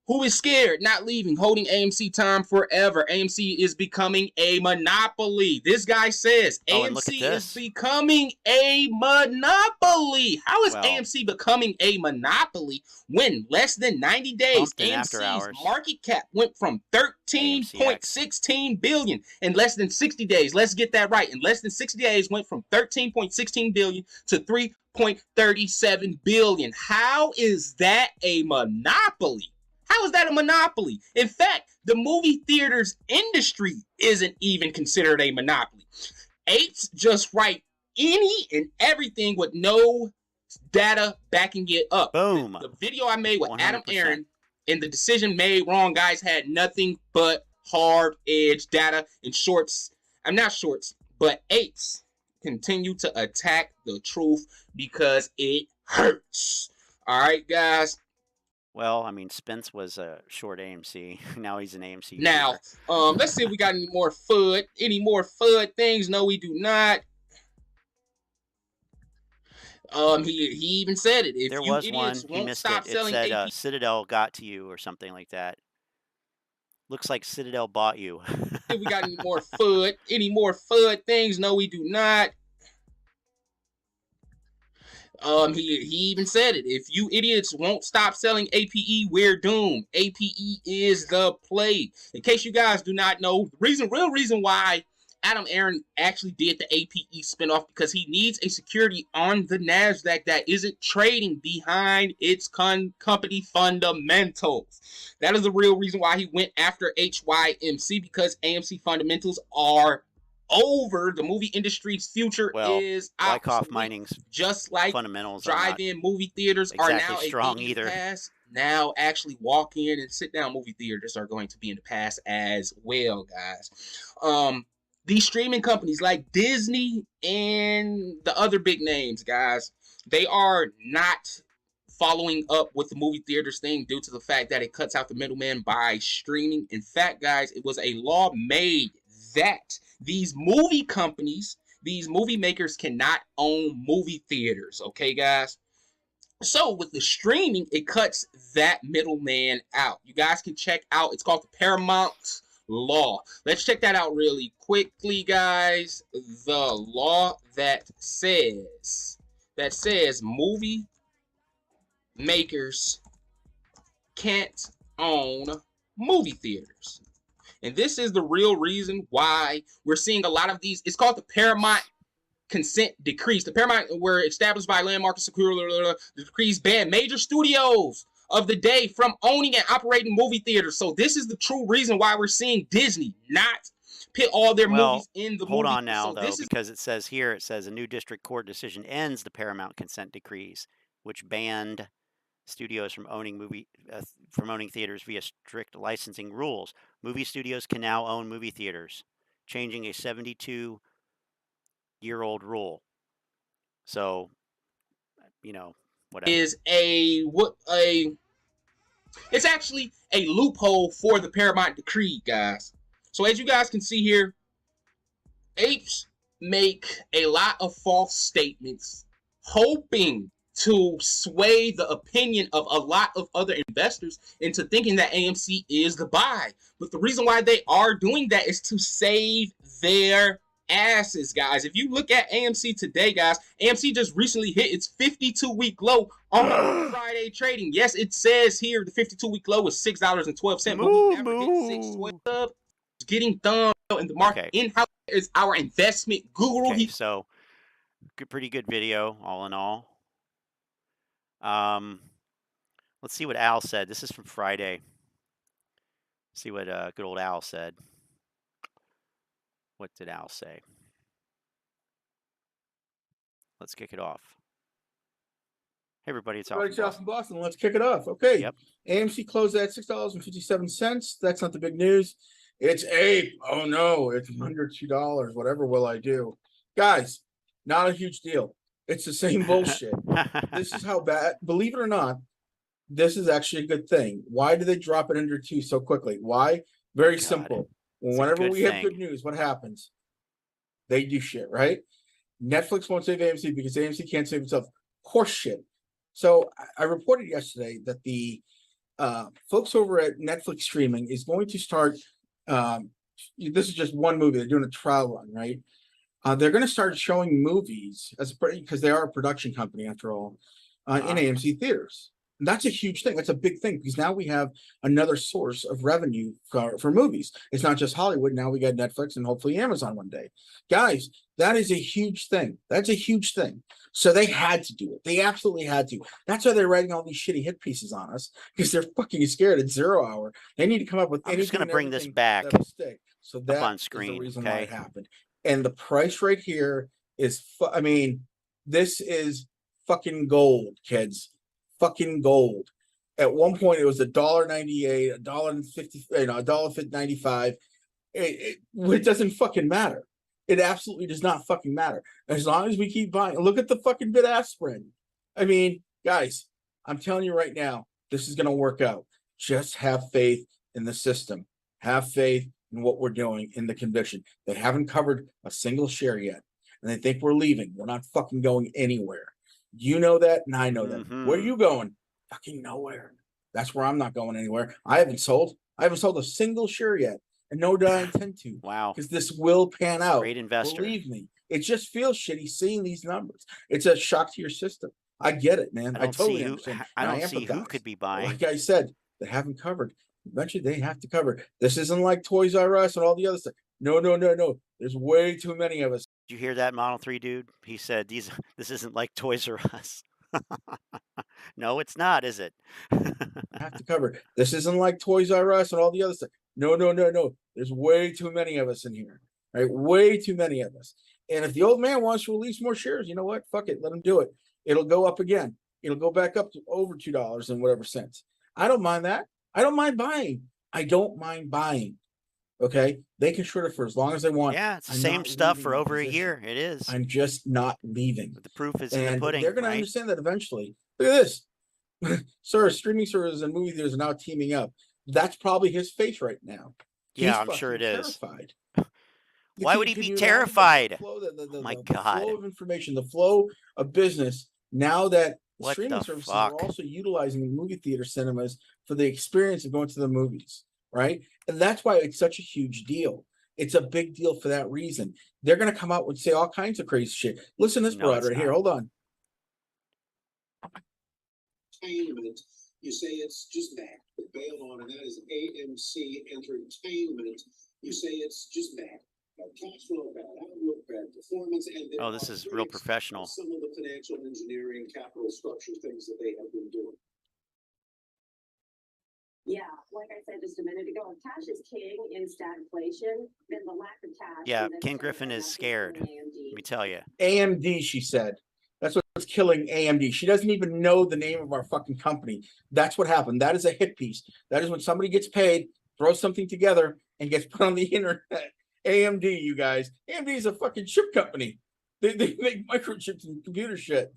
Who is scared, not leaving, holding AMC time forever? AMC is becoming a monopoly. This guy says AMC is becoming a monopoly. How is AMC becoming a monopoly when less than 90 days, AMC's market cap went from 13.16 billion in less than 60 days? Let's get that right. In less than 60 days, went from 13.16 billion to 3.37 billion. How is that a monopoly? How is that a monopoly? In fact, the movie theaters industry isn't even considered a monopoly. Apes just write any and everything with no data backing it up. Boom. The video I made with 100%. Adam Aron and the decision made wrong, guys, had nothing but hard edge data and shorts. I'm not shorts, but apes continue to attack the truth because it hurts. All right, guys. Well, I mean, Spence was a short AMC. Now he's an AMC. Now, let's see if we got any more FUD. Any more FUD things? No, we do not. He even said it. If there you was idiots one. He missed stop it. It selling said AP, Citadel got to you or something like that. Looks like Citadel bought you. if we got any more FUD? Any more FUD things? No, we do not. He even said it. If you idiots won't stop selling APE, we're doomed. APE is the play. In case you guys do not know, the real reason why Aron actually did the APE spinoff, because he needs a security on the NASDAQ that isn't trading behind its company fundamentals. That is the real reason why he went after HYMC, because AMC fundamentals are over. The movie industry's future is Wyckoff Mining's just like fundamentals. Drive-in movie theaters exactly are now strong either. Past. Now, actually, walk-in and sit-down movie theaters are going to be in the past as well, guys. These streaming companies like Disney and the other big names, guys, they are not following up with the movie theaters thing due to the fact that it cuts out the middleman by streaming. In fact, guys, it was a law made that these movie companies, these movie makers cannot own movie theaters, okay, guys? So with the streaming, it cuts that middleman out. You guys can check out, it's called the Paramount Law. Let's check that out really quickly, guys. The law that says movie makers can't own movie theaters. And this is the real reason why we're seeing a lot of these. It's called the Paramount Consent Decrees. The Paramount were established by landmark security. The decrees ban major studios of the day from owning and operating movie theaters. So this is the true reason why we're seeing Disney not put all their movies in the movie. Hold on now, though, because it says here, it says a new district court decision ends the Paramount Consent Decrees, which banned studios from owning theaters via strict licensing rules. Movie studios can now own movie theaters, changing a 72-year-old rule. So, you know, whatever. It's actually a loophole for the Paramount Decree, guys. So as you guys can see here, apes make a lot of false statements, hoping to sway the opinion of a lot of other investors into thinking that AMC is the buy. But the reason why they are doing that is to save their asses, guys. If you look at AMC today, guys, AMC just recently hit its 52-week low on Friday trading. Yes, it says here the 52-week low is $6.12. But we never hit $6.12. It's getting done in the market. In-house is our investment guru. Okay, so pretty good video, all in all. Let's see what Al said. This is from Friday. See what good old Al said. What did Al say? Let's kick it off. Hey everybody, it's Al from Boston. Let's kick it off. Okay. Yep. AMC closed at $6.57. That's not the big news. It's ape. Oh no, it's under $2. Whatever will I do? Guys, not a huge deal. It's the same bullshit. This is how bad, believe it or not, this is actually a good thing. Why do they drop it under 2 so quickly? Why? Very simple. Whenever we have good news, what happens? They do shit, right? Netflix won't save AMC because AMC can't save itself. Horse shit. So I reported yesterday that the folks over at Netflix streaming is going to start, this is just one movie. They're doing a trial run, right? They're going to start showing movies because they are a production company after all in AMC theaters. And that's a huge thing. That's a big thing because now we have another source of revenue for movies. It's not just Hollywood. Now we got Netflix and hopefully Amazon one day. Guys, that is a huge thing. That's a huge thing. So they had to do it. They absolutely had to. That's why they're writing all these shitty hit pieces on us because they're fucking scared at 0 hour. They need to come up with anything. I'm just going to bring this back so that on screen, is the reason why it happened. And the price right here is, this is fucking gold, kids. Fucking gold. At one point, it was $1.98, $1.50, $1.95. It doesn't fucking matter. It absolutely does not fucking matter. As long as we keep buying. Look at the fucking bid-ask spread. I mean, guys, I'm telling you right now, This is going to work out. Just have faith in the system. Have faith in what we're doing, in the conviction. They haven't covered a single share yet. And they think we're leaving. We're not fucking going anywhere. You know that, and I know that. Where are you going? Fucking nowhere. That's where I'm not going anywhere. I haven't sold a single share yet. And nor do I intend to. Wow. Because this will pan out. Great investor. Believe me. It just feels shitty seeing these numbers. It's a shock to your system. I get it, man. I totally understand. I don't see who could be buying. Like I said, they haven't covered. Eventually, they have to cover. This isn't like Toys R Us and all the other stuff. No. There's way too many of us. Did you hear that, Model 3 dude? He said, this isn't like Toys R Us. No, it's not, is it? Have to cover. This isn't like Toys R Us and all the other stuff. No. There's way too many of us in here. Right? Way too many of us. And if the old man wants to release more shares, you know what? Fuck it. Let him do it. It'll go up again. It'll go back up to over $2 and whatever cents. I don't mind that. I don't mind buying. Okay? They can short it for as long as they want. Yeah, it's the same stuff for over a year. It is. I'm just not leaving. But the proof is in the pudding. They're going to understand that eventually. Look at this. Sir, streaming services and movie theaters are now teaming up. That's probably his face right now. Yeah, I'm sure it is. Terrified. Why would he be terrified? My God. The flow of information, the flow of business, now that what streaming services are also utilizing movie theater cinemas for the experience of going to the movies, right? And that's why it's such a huge deal. It's a big deal for that reason. They're going to come out and say all kinds of crazy shit. Listen to this broad right here. Hold on. You say it's just that. The bail on, and that is AMC Entertainment. You say it's just that. Cash flow, bad outlook, bad performance, and oh, this is real professional. Some of the financial engineering, capital structure things that they have been doing. Yeah, like I said just a minute ago, if cash is king in stagflation, then the lack of cash. Yeah, King Griffin is scared. Let me tell you. AMD, she said. That's what's killing AMD. She doesn't even know the name of our fucking company. That's what happened. That is a hit piece. That is when somebody gets paid, throws something together, and gets put on the internet. AMD, you guys. AMD is a fucking chip company. They make microchips and computer shit.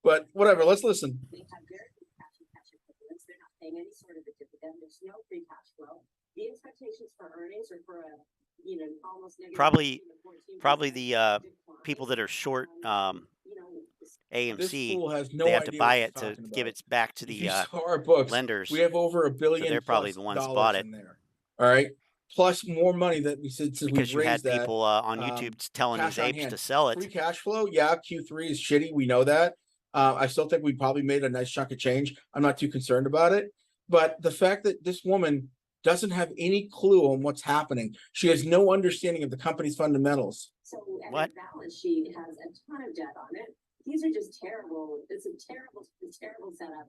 But whatever, let's listen. They have very good cash and cash equivalents. They're not paying any sort of a dividend. There's no free cash flow. The expectations for earnings are for a, almost negative. Probably the people that are short AMC, they have to buy it to give it back to the lenders. We have over $1 billion. So they're probably the ones that bought it. There. All right. Plus more money that we said since because we you had that, people on YouTube telling these apes to sell it. Free cash flow, yeah. Q3 is shitty. We know that. I still think we probably made a nice chunk of change. I'm not too concerned about it. But the fact that this woman doesn't have any clue on what's happening, she has no understanding of the company's fundamentals. So what? The balance sheet has a ton of debt on it. These are just terrible. It's a terrible setup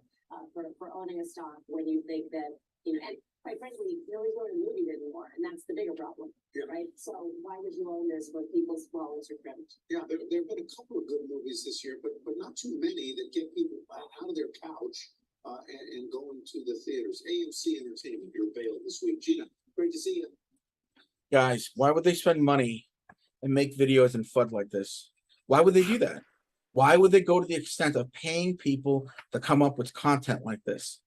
for owning a stock when you think that, and quite frankly, nobody's going to the movies anymore, and that's the bigger problem, right? So why would you own this when people's wallets are credit? Yeah, there have been a couple of good movies this year, but not too many that get people out of their couch and going to the theaters. AMC Entertainment, your bail this week. Gina, great to see you. Guys, why would they spend money and make videos and FUD like this? Why would they do that? Why would they go to the extent of paying people to come up with content like this?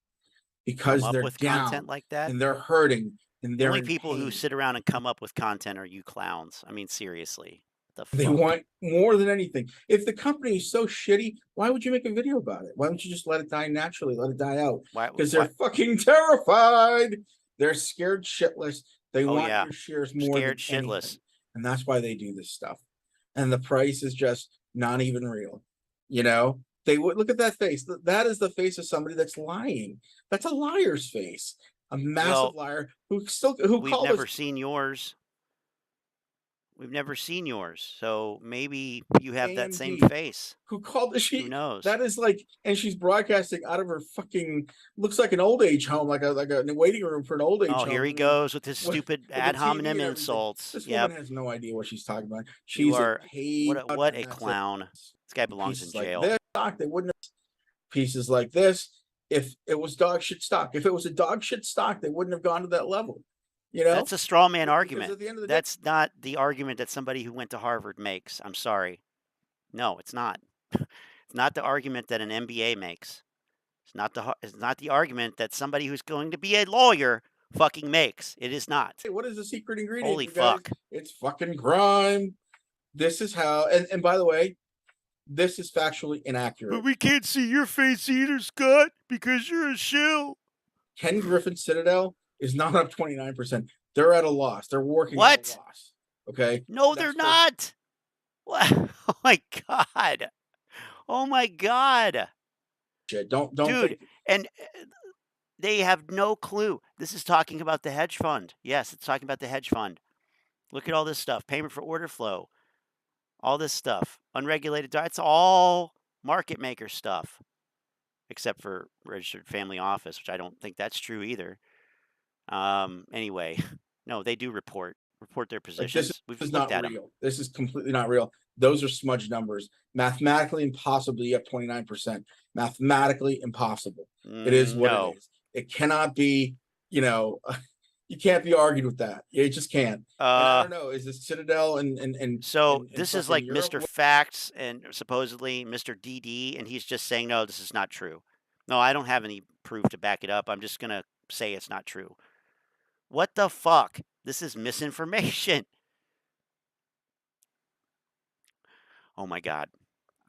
Because they're down content like that, and they're hurting, and they're only people who sit around and come up with content are you clowns. I mean, seriously, they want more than anything. If the company is so shitty, why would you make a video about it? Why don't you just let it die naturally? Let it die out. Because they're fucking terrified. They're scared shitless. They want your shares more than anything. And that's why they do this stuff. And the price is just not even real. They would look at that face. That is the face of somebody that's lying. That's a liar's face. A massive liar who we've never seen yours. We've never seen yours. So maybe you have AMD, that same face. Who called who knows? That is like, and she's broadcasting out of her fucking, looks like an old age home, like a waiting room for an old age home. Oh, here he goes with his stupid ad hominem insults. This woman has no idea what she's talking about. She's what a clown. This guy belongs in jail. They wouldn't have pieces like this if it was dog shit stock. If it was a dog shit stock, they wouldn't have gone to that level. That's a straw man argument. That's not the argument that somebody who went to Harvard makes. I'm sorry. No, it's not. It's not the argument that an MBA makes. It's not the argument that somebody who's going to be a lawyer fucking makes. It is not. Hey, what is the secret ingredient? Holy fuck. It's fucking crime. This is how, and by the way, this is factually inaccurate. But we can't see your face either, Scott, because you're a shill. Ken Griffin Citadel is not up 29%. They're at a loss. They're working at a loss. Okay? No, they're not. What? Oh my God. Oh my God. Shit, don't Dude, and they have no clue. This is talking about the hedge fund. Yes, it's talking about the hedge fund. Look at all this stuff. Payment for order flow. All this stuff. Unregulated. It's all market maker stuff. Except for registered family office, which I don't think that's true either. Anyway, no, they do report their positions. This is not real. This is completely not real. Those are smudged numbers. Mathematically impossible to get 29%. Mathematically impossible. It is what it is. It cannot be, you can't be argued with that. You just can't. I don't know. Is this Citadel and so this is like Europe? Mr. Facts and supposedly Mr. DD, and he's just saying, no, this is not true. No, I don't have any proof to back it up. I'm just going to say it's not true. What the fuck? This is misinformation. Oh my God.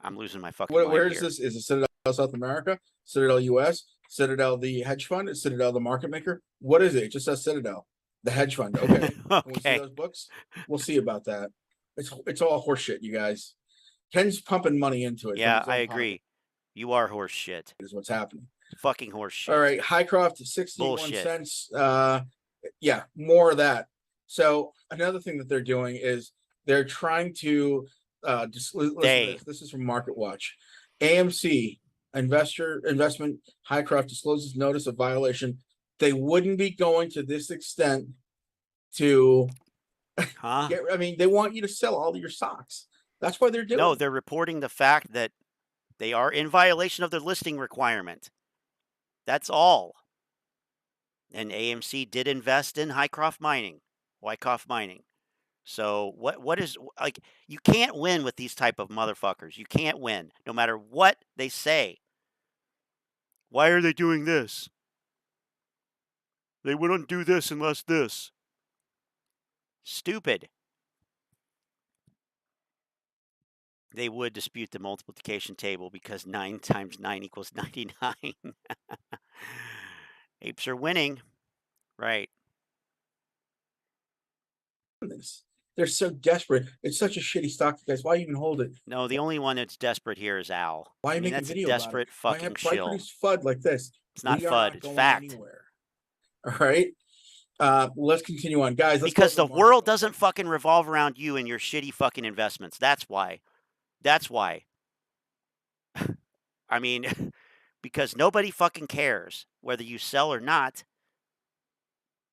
I'm losing my fucking mind. Where is this? Is it Citadel South America? Citadel US? Citadel the hedge fund? Citadel the market maker? What is it? It just says Citadel. The hedge fund. Okay. Okay. When we see those books, we'll see about that. It's all horseshit, you guys. Ken's pumping money into it. Yeah, I agree. You are horseshit. Is what's happening. Fucking horseshit. All right. Highcroft, 61 cents. Yeah, more of that. So another thing that they're doing is they're trying to this is from Market Watch. AMC investment Highcroft discloses notice of violation. They wouldn't be going to this extent to they want you to sell all of your stocks. That's why they're doing No, they're reporting the fact that they are in violation of their listing requirement. That's all. And AMC did invest in Wyckoff Mining. So what is, like, you can't win with these type of motherfuckers. You can't win no matter what they say. Why are they doing this? They wouldn't do this unless this. Stupid. They would dispute the multiplication table because 9 times 9 equals 99. Apes are winning. Right. They're so desperate. It's such a shitty stock, guys. Why even hold it? No, the only one that's desperate here is Al. Why make a video about it? Desperate fucking shill. Why produce FUD like this? It's not FUD. It's fact. Anywhere. All right. Let's continue on, guys. Because the world doesn't fucking revolve around you and your shitty fucking investments. That's why. That's why. I mean, because nobody fucking cares whether you sell or not.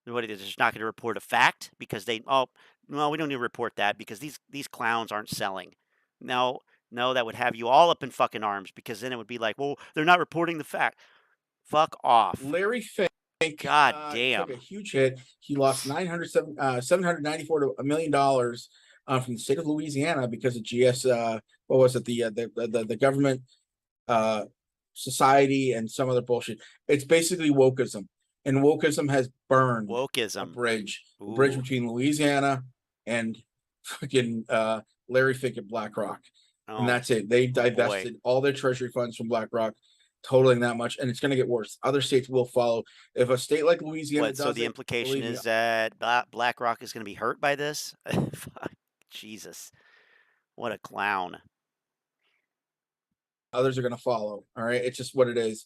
They're just not going to report a fact because we don't need to report that because these clowns aren't selling. No, that would have you all up in fucking arms because then it would be like, well, they're not reporting the fact. Fuck off. Larry Fink. God damn. Took a huge hit. He lost $794 to $1 million from the state of Louisiana because of GS. What was it? The government society and some other bullshit. It's basically wokeism. And wokeism has burned a bridge between Louisiana and fucking Larry Fink at BlackRock. Oh, and that's it. They divested all their treasury funds from BlackRock, totaling that much. And it's going to get worse. Other states will follow. If a state like Louisiana does so the implication is that BlackRock is going to be hurt by this? Jesus. What a clown. Others are going to follow. All right. It's just what it is.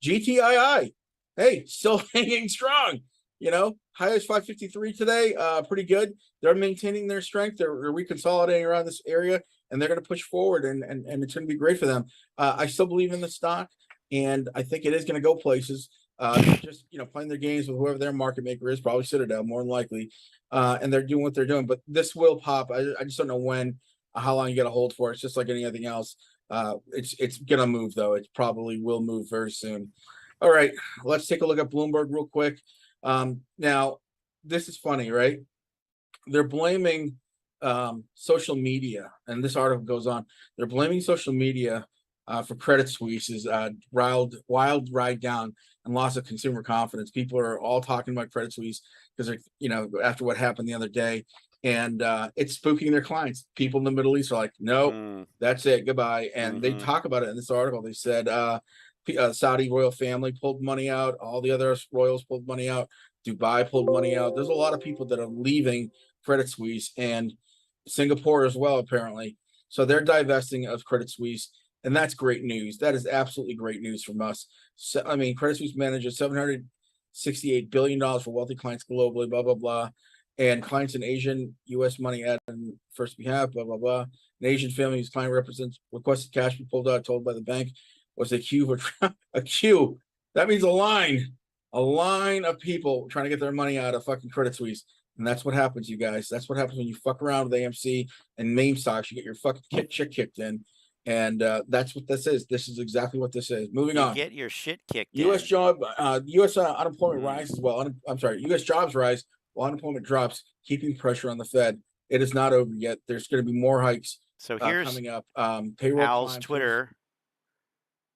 GTII. Hey, still hanging strong. High as 553 today. Pretty good. They're maintaining their strength. They're reconsolidating around this area, and they're going to push forward, and it's going to be great for them. I still believe in the stock, and I think it is going to go places. Just playing their games with whoever their market maker is, probably Citadel, more than likely, and they're doing what they're doing. But this will pop. I just don't know when, how long you get a hold for. It's just like anything else. It's going to move though. It probably will move very soon. All right, let's take a look at Bloomberg real quick. Now, this is funny, right? They're blaming social media, and this article goes on. They're blaming social media for Credit Suisse is wild ride down and loss of consumer confidence. People are all talking about Credit Suisse because they're, you know, after what happened the other day, and it's spooking their clients. People in the Middle East are like, no, that's it, goodbye. And they talk about it in this article. They said Saudi royal family pulled money out, all the other royals pulled money out, Dubai pulled money out. There's a lot of people that are leaving Credit Suisse, and Singapore as well, apparently. So they're divesting of Credit Suisse, and that's great news. That is absolutely great news from us. So, I mean, Credit Suisse manages $768 billion for wealthy clients globally, blah, blah, blah. And clients in Asian, U.S. money at first behalf, blah, blah, blah. An Asian family whose client represents requested cash be pulled out, told by the bank was a queue for a queue. That means a line of people trying to get their money out of fucking Credit Suisse. And that's what happens, you guys. That's what happens when you fuck around with AMC and meme stocks. You get your fucking shit kicked in. And that's what this is. This is exactly what this is. Moving on. Get your shit kicked U.S. in. job, U.S. Unemployment rises while I'm sorry, U.S. jobs rise while unemployment drops, keeping pressure on the Fed. It is not over yet. There's going to be more hikes. So here's coming up. Payroll Al's climbs. Twitter.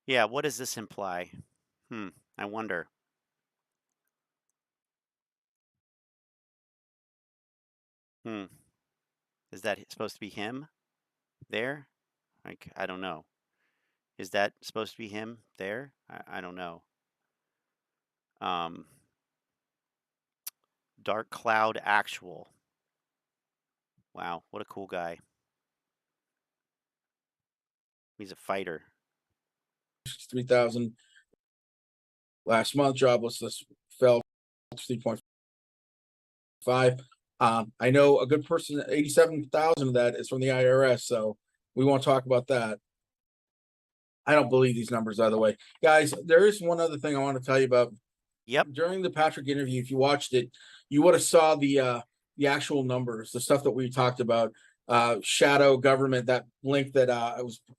Yeah, what does this imply? I wonder. Is that supposed to be him there? Like, I don't know. Is that supposed to be him there? I don't know. Dark Cloud Actual. Wow, what a cool guy. He's a fighter. 3,000 last month. Joblessness fell 3.5. I know a good person, 87,000 of that is from the IRS, so we won't talk about that. I don't believe these numbers either way. Guys, there is one other thing I want to tell you about. Yep. During the Patrick interview, if you watched it, you would have saw the actual numbers, the stuff that we talked about. Shadow government, that link that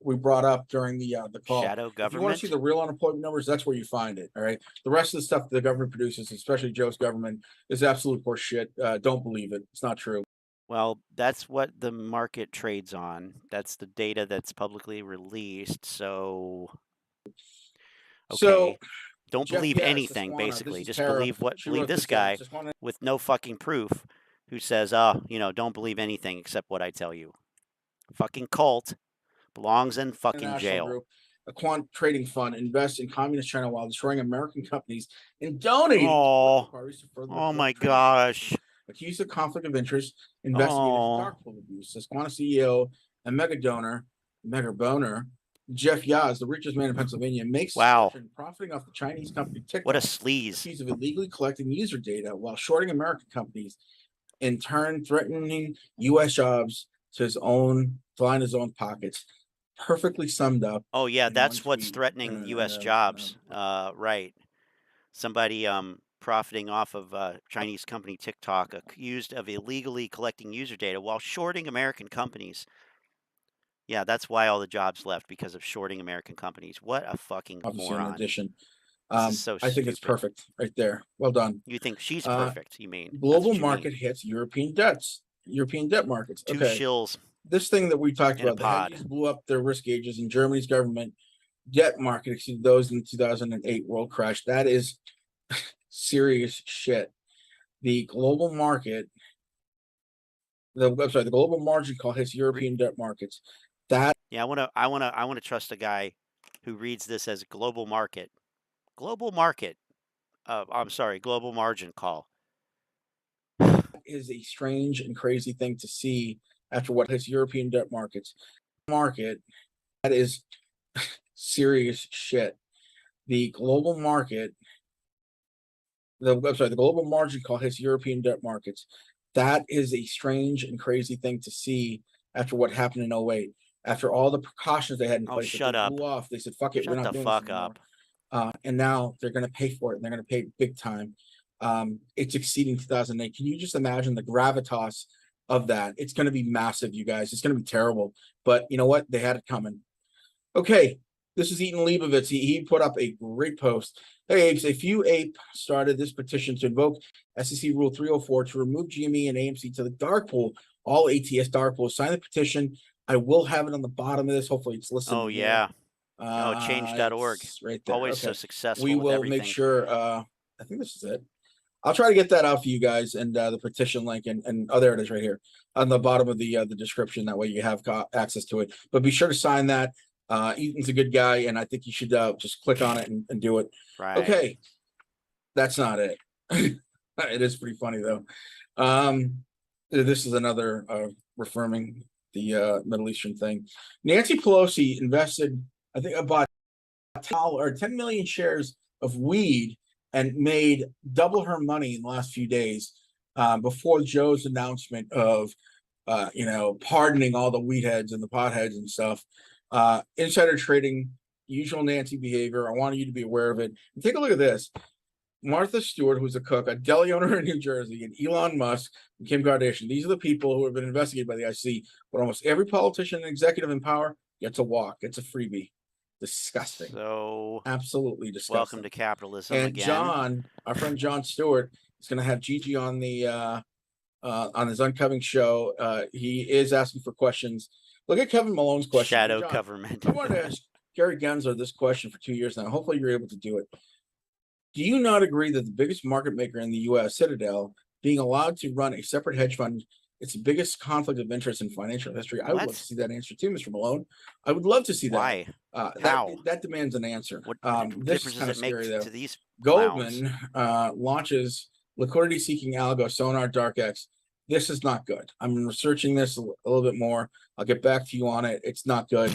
we brought up during the call. Shadow government. If you want to see the real unemployment numbers, that's where you find it. All right. The rest of the stuff the government produces, especially Joe's government, is absolute horse shit. Don't believe it. It's not true. Well, that's what the market trades on. That's the data that's publicly released. So, okay. So, don't believe anything, basically. Just believe this guy with no fucking proof who says, don't believe anything except what I tell you. Fucking cult belongs in fucking jail. Group, a quant trading fund invests in communist China while destroying American companies and donating to parties to further. Oh my gosh. Accused of conflict of interest, investigated for dark pool abuse. This Quanta CEO and mega boner, Jeff Yaz, the richest man in Pennsylvania, makes profiting off the Chinese company TikTok. What a sleaze. Accused of illegally collecting user data while shorting American companies, in turn threatening U.S. jobs to line his own pockets. Perfectly summed up. Oh yeah, that's what's threatening U.S. jobs. Right. Somebody profiting off of Chinese company TikTok, accused of illegally collecting user data while shorting American companies. Yeah, that's why all the jobs left, because of shorting American companies. What a fucking moron. In addition, so I think it's perfect right there. Well done. You think she's perfect, you mean? Global market hits European debt markets. Two shills. This thing that we talked about, the hedges blew up their risk gauges, and Germany's government debt market exceeded those in the 2008 world crash. That is serious shit. The global market, the global margin call hits European debt markets. That I want to trust a guy who reads this as global market. Global market. Global margin call. Is a strange and crazy thing to see after what hits European debt markets. Market, that is serious shit. The global market, the global margin call hits European debt markets. That is a strange and crazy thing to see after what happened in 2008. After all the precautions they had in place, shut up. Blew off. They said, "Fuck it, we're not doing this fuck up." And now they're going to pay for it, and they're going to pay big time. It's exceeding 2008. Can you just imagine the gravitas of that? It's going to be massive, you guys. It's going to be terrible. But you know what? They had it coming. Okay, this is Eaton Leibovitz. He put up a great post. Hey, Apes, a few ape started this petition to invoke SEC Rule 304 to remove GME and AMC to the dark pool. All ATS dark pools sign the petition. I will have it on the bottom of this. Hopefully it's listed. Oh, yeah. change.org. Right there. Always so successful. We will make sure. I think this is it. I'll try to get that out for you guys and the petition link and oh, there it is right here on the bottom of the description. That way you have access to it. But be sure to sign that. Ethan's a good guy, and I think you should just click on it and do it. Right. Okay, that's not it. It is pretty funny though. This is another reaffirming the Middle Eastern thing. Nancy Pelosi invested, I think, about 10 million shares of weed and made double her money in the last few days before Joe's announcement of, pardoning all the weed heads and the pot heads and stuff. Insider trading, usual Nancy behavior. I want you to be aware of it. And take a look at this. Martha Stewart, who's a cook, a deli owner in New Jersey, and Elon Musk and Kim Kardashian. These are the people who have been investigated by the IC. But almost every politician and executive in power gets a walk, gets a freebie. Disgusting. So absolutely disgusting. Welcome to capitalism and again. John, our friend John Stewart, is going to have Gigi on the on his upcoming show. He is asking for questions. Look at Kevin Malone's question. Shadow John, government. I wanted to ask Gary Gensler this question for 2 years now. Hopefully you're able to do it. Do you not agree that the biggest market maker in the U.S., Citadel, being allowed to run a separate hedge fund, it's the biggest conflict of interest in financial history? I would love to see that answer too, Mr. Malone. I would love to see that. Why? That demands an answer. What this is kind of scary though. Goldman launches liquidity-seeking algo Sonar DarkX. This is not good. I'm researching this a little bit more. I'll get back to you on it. It's not good.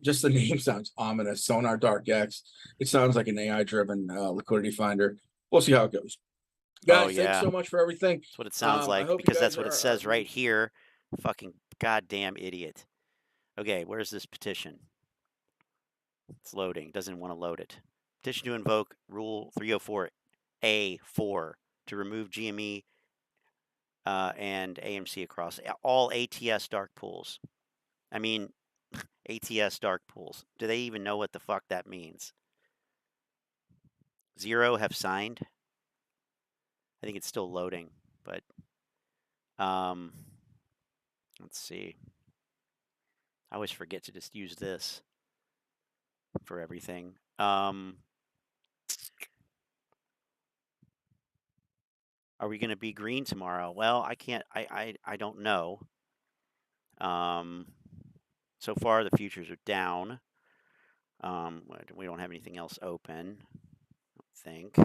Just the name sounds ominous. Sonar DarkX. It sounds like an AI-driven liquidity finder. We'll see how it goes. Guys, thanks so much for everything. That's what it sounds like, because that's what it says right here. Fucking goddamn idiot. Okay, where's this petition? It's loading. Doesn't want to load it. Petition to invoke Rule 304A4 to remove GME and AMC across all ATS dark pools. I mean, ATS dark pools. Do they even know what the fuck that means? 0 have signed. I think it's still loading, but let's see. I always forget to just use this for everything. Are we going to be green tomorrow? Well, I can't. I don't know. So far the futures are down. We don't have anything else open, I don't think.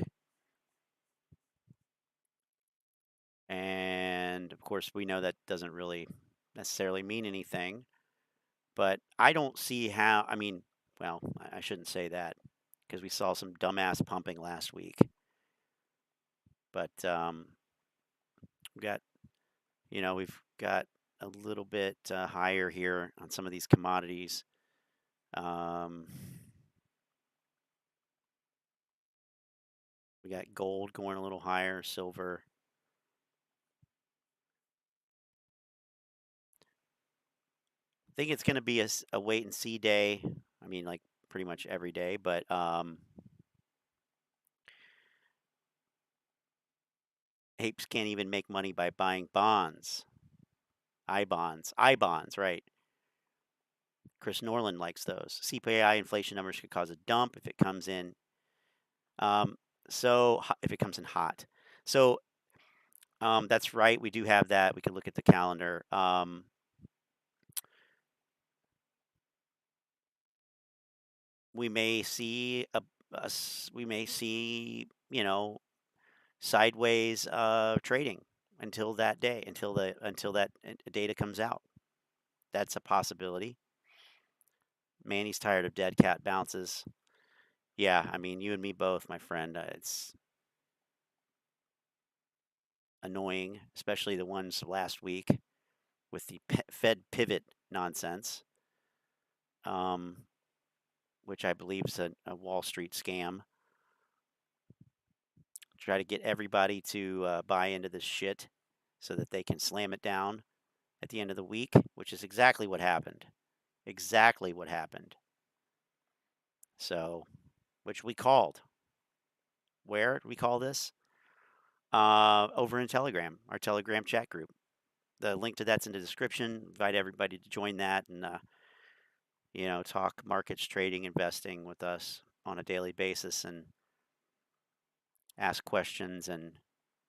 And of course, we know that doesn't really necessarily mean anything. But I don't see how. I mean, well, I shouldn't say that, because we saw some dumbass pumping last week. But we've got a little bit higher here on some of these commodities. We got gold going a little higher, silver. I think it's going to be a wait and see day. I mean, like pretty much every day, but apes can't even make money by buying bonds. I-bonds, right. Chris Norland likes those. CPI inflation numbers could cause a dump if it comes in. So if it comes in hot. So that's right. We do have that. We can look at the calendar. We may see sideways trading until that day, until that data comes out. That's a possibility. Manny's tired of dead cat bounces. Yeah, I mean, you and me both, my friend. It's annoying, especially the ones last week with the Fed pivot nonsense, which I believe is a Wall Street scam. Try to get everybody to buy into this shit so that they can slam it down at the end of the week, which is exactly what happened. Exactly what happened. So, which we called. Where did we call this? Over in Telegram, our Telegram chat group. The link to that's in the description. Invite everybody to join that, and you know, talk markets, trading, investing with us on a daily basis and ask questions and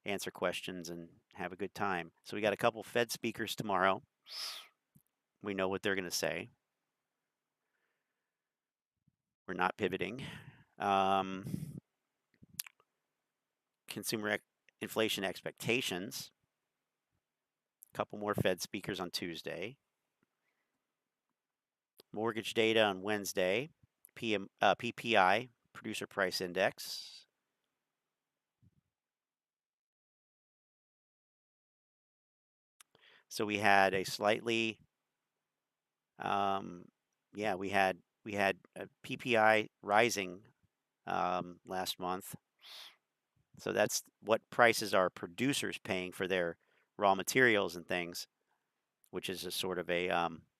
answer questions and have a good time. So we got a couple Fed speakers tomorrow. We know what they're going to say. We're not pivoting. Consumer inflation expectations. A couple more Fed speakers on Tuesday. Mortgage data on Wednesday. PPI, producer price index. So we had a slightly, we had a PPI rising last month. So that's what prices are producers paying for their raw materials and things, which is a sort of a,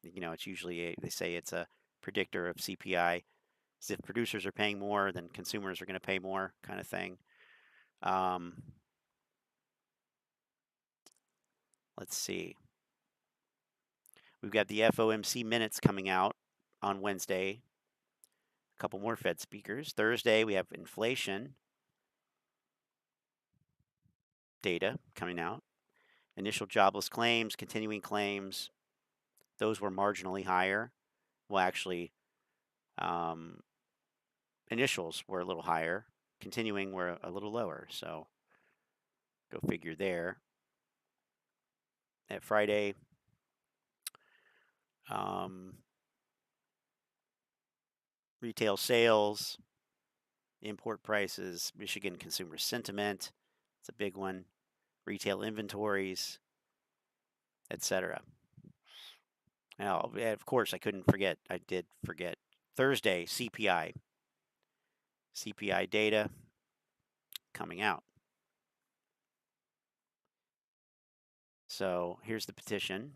you know, it's usually they say it's a predictor of CPI. So if producers are paying more, then consumers are going to pay more, kind of thing. Let's see. We've got the FOMC minutes coming out on Wednesday. A couple more Fed speakers. Thursday, we have inflation data coming out. Initial jobless claims, continuing claims, those were marginally higher. Well, actually, initials were a little higher. Continuing were a little lower. So go figure there. At Friday, retail sales, import prices, Michigan consumer sentiment, it's a big one, retail inventories, etc. Now, of course, I did forget, Thursday, CPI data coming out. So here's the petition.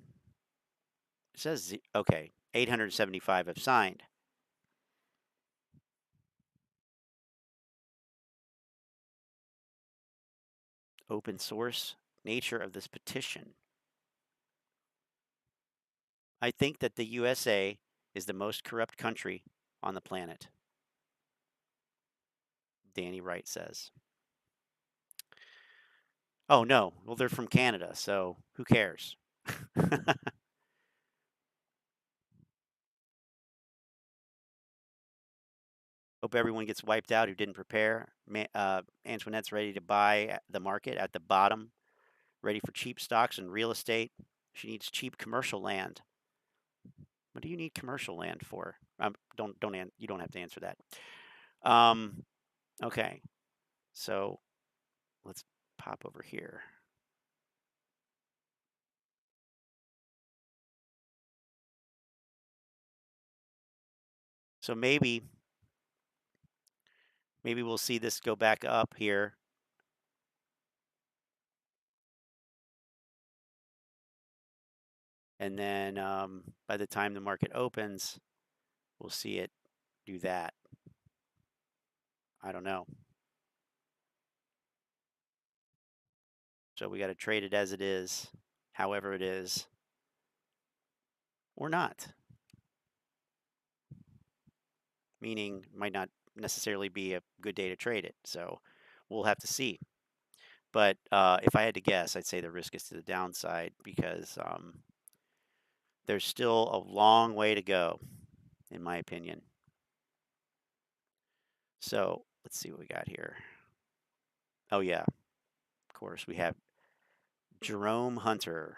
It says, okay, 875 have signed. Open source nature of this petition. I think that the USA is the most corrupt country on the planet. Danny Wright says. Oh, no. Well, they're from Canada, so who cares? Hope everyone gets wiped out who didn't prepare. Antoinette's ready to buy the market at the bottom, ready for cheap stocks and real estate. She needs cheap commercial land. What do you need commercial land for? You don't have to answer that. Okay, so let's pop over here. So maybe we'll see this go back up here. And then by the time the market opens, we'll see it do that. I don't know. So we got to trade it as it is, however it is, or not. Meaning, might not necessarily be a good day to trade it. So we'll have to see. But if I had to guess, I'd say the risk is to the downside because there's still a long way to go, in my opinion. So let's see what we got here. Oh, yeah. Of course, we have Jerome Hunter.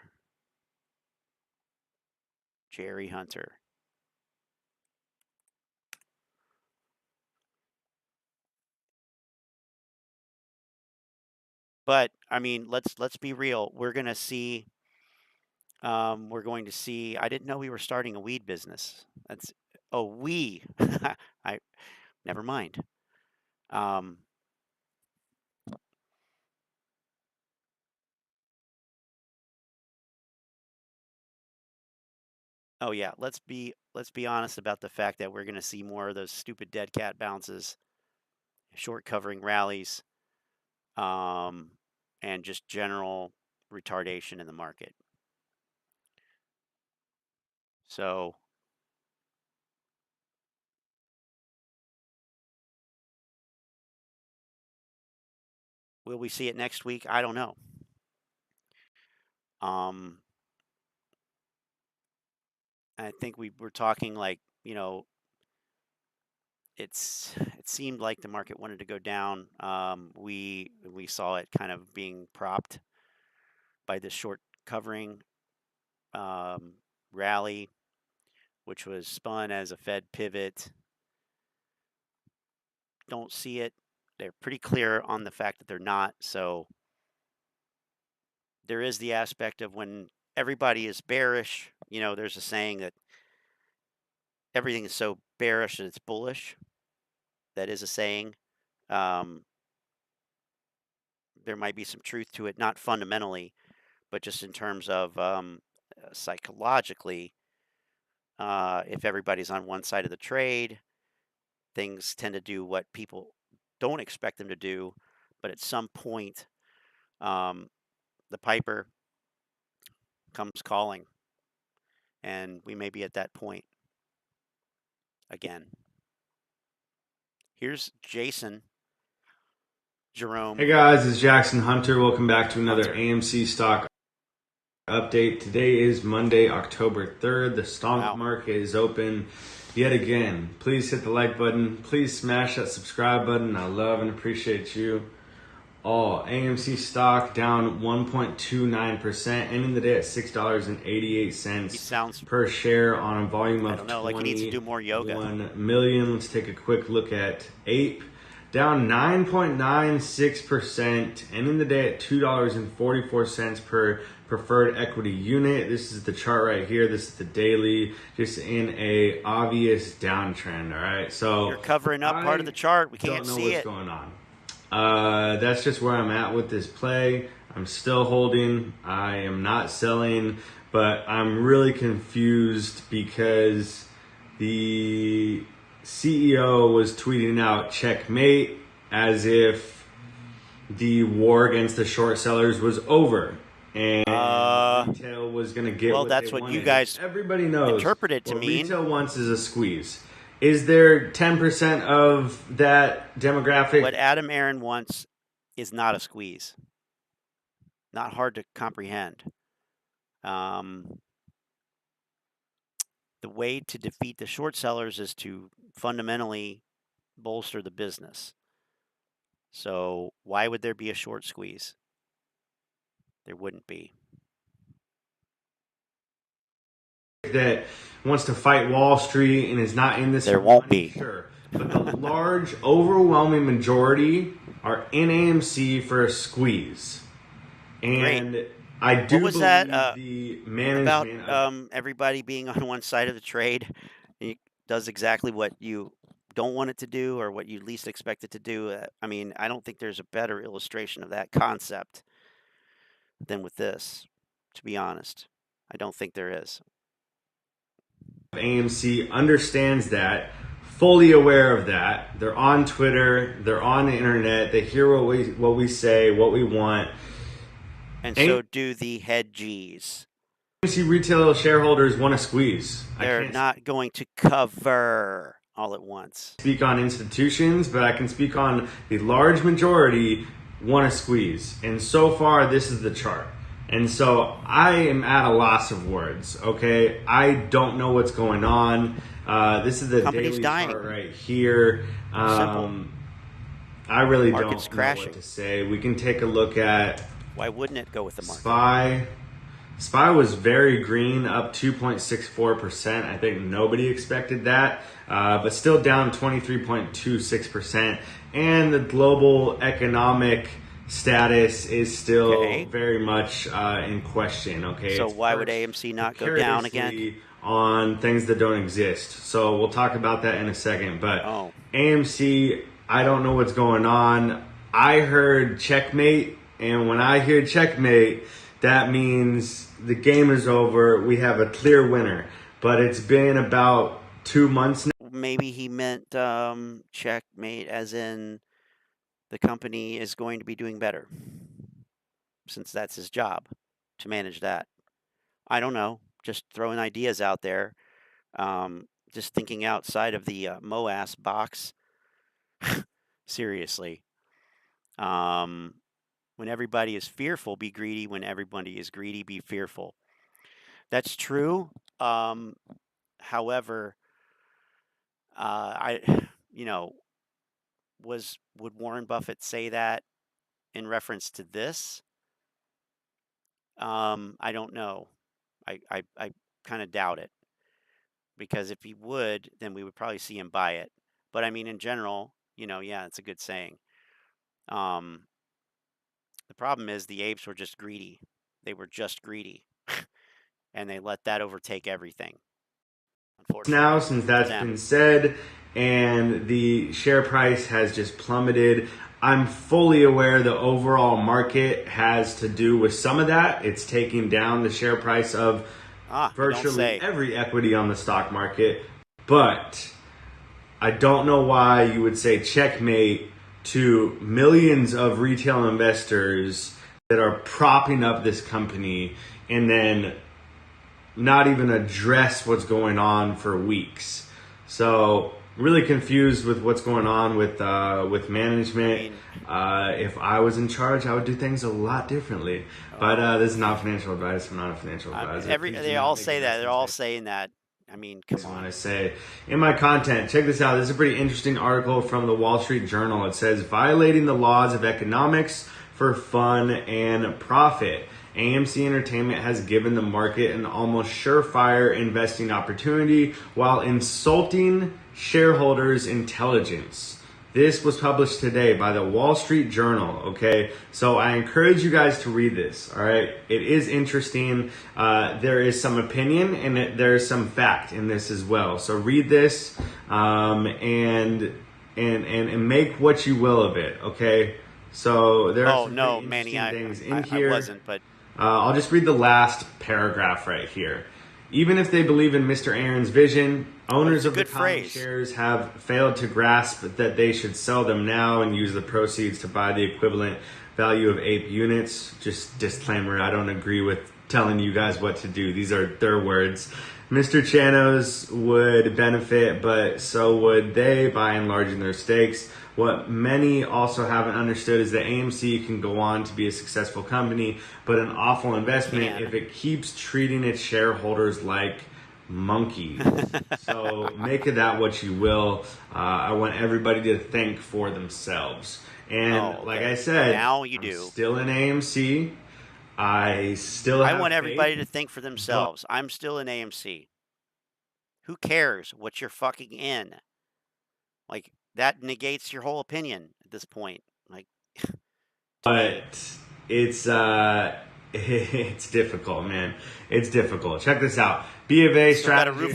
Jerry Hunter. But I mean, let's be real. We're going to see. I didn't know we were starting a weed business. Never mind. Oh yeah, let's be honest about the fact that we're going to see more of those stupid dead cat bounces, short covering rallies, and just general retardation in the market. So Will we see it next week? I don't know. I think we were talking like, you know, it seemed like the market wanted to go down. We saw it kind of being propped by this short covering rally, which was spun as a Fed pivot. Don't see it. They're pretty clear on the fact that they're not. So there is the aspect of when everybody is bearish, you know, there's a saying that everything is so bearish that it's bullish. That is a saying. There might be some truth to it, not fundamentally, but just in terms of psychologically. If everybody's on one side of the trade, things tend to do what people don't expect them to do, but at some point, the piper comes calling, and we may be at that point again. Here's Jason Jerome. Hey guys, it's Jackson Hunter. Welcome back to another AMC stock update. Today is Monday, October 3rd. The stock market is open yet again. Please hit the like button. Please smash that subscribe button. I love and appreciate you all. AMC stock down 1.29%, ending the day at $6.88 per share on a volume of 21 million. Let's take a quick look at APE. Down 9.96%, ending the day at $2.44 per preferred equity unit. This is the chart right here. This is the daily, just in a obvious downtrend. All right, so you're covering up part of the chart. We can't see it. Don't know what's going on. That's just where I'm at with this play. I'm still holding. I am not selling, but I'm really confused because the CEO was tweeting out checkmate as if the war against the short sellers was over and retail was going to get well, what that's they what wanted. You guys everybody knows interpret it to what mean. Retail wants is a squeeze. Is there 10% of that demographic? What Adam Aron wants is not a squeeze. Not hard to comprehend. The way to defeat the short sellers is to fundamentally bolster the business. So why would there be a short squeeze? There wouldn't be. That wants to fight Wall Street and is not in this. There won't be. Sure. But the large, overwhelming majority are in AMC for a squeeze. And Great. I do what was believe that, the management about everybody being on one side of the trade. It does exactly what you don't want it to do or what you least expect it to do. I mean, I don't think there's a better illustration of that concept than with this, to be honest. I don't think there is. AMC understands that, fully aware of that. They're on Twitter, they're on the internet, they hear what we say, what we want. And so do the hedges. AMC retail shareholders want to squeeze. They're not going to cover all at once. Speak on institutions, but I can speak on the large majority want to squeeze. And so far, this is the chart. And so I am at a loss of words, okay? I don't know what's going on. This is the daily chart right here. I really don't know what to say. We can take a look at... Why wouldn't it go with the market? SPY was very green, up 2.64%. I think nobody expected that, but still down 23.26%. And the global economic status is still very much in question. Okay. So why would AMC not go down again? On things that don't exist. So we'll talk about that in a second. But AMC, I don't know what's going on. I heard checkmate. And when I hear checkmate, that means the game is over. We have a clear winner. But it's been about 2 months now. Maybe he meant checkmate as in the company is going to be doing better. Since that's his job, to manage that. I don't know. Just throwing ideas out there. Just thinking outside of the MOASS box. Seriously. When everybody is fearful, be greedy. When everybody is greedy, be fearful. That's true. However, would Warren Buffett say that in reference to this? I don't know. I kind of doubt it, because if he would, then we would probably see him buy it. But I mean, in general, yeah, it's a good saying. The problem is the apes were just greedy. They were just greedy, and they let that overtake everything. Now, since that's been said, and the share price has just plummeted, I'm fully aware the overall market has to do with some of that. It's taking down the share price of virtually every equity on the stock market. But I don't know why you would say checkmate to millions of retail investors that are propping up this company and then not even address what's going on for weeks. So really confused with what's going on with management. If I was in charge, I would do things a lot differently. But this is not financial advice. I'm not a financial advisor. They all say that. They're all saying that. I mean, come on. I say in my content, check this out. This is a pretty interesting article from the Wall Street Journal. It says, violating the laws of economics for fun and profit. AMC Entertainment has given the market an almost surefire investing opportunity while insulting shareholders' intelligence. This was published today by the Wall Street Journal, okay? So I encourage you guys to read this, all right? It is interesting. There is some opinion and there is some fact in this as well. So read this and make what you will of it, okay? So there are some pretty interesting things in here. I wasn't, but I'll just read the last paragraph right here. Even if they believe in Mr. Aron's vision, owners of the common shares have failed to grasp that they should sell them now and use the proceeds to buy the equivalent value of ape units. Just disclaimer, I don't agree with telling you guys what to do. These are their words. Mr. Chanos would benefit, but so would they by enlarging their stakes. What many also haven't understood is that AMC can go on to be a successful company, but an awful investment if it keeps treating its shareholders like monkeys. So make of that what you will. I want everybody to think for themselves. And like I said, now you do. I'm still in AMC. I want everybody to think for themselves. I'm still in AMC. Who cares what you're fucking in? Like, that negates your whole opinion at this point. Like, but it's difficult, man. It's difficult. Check this out. B of A strategy,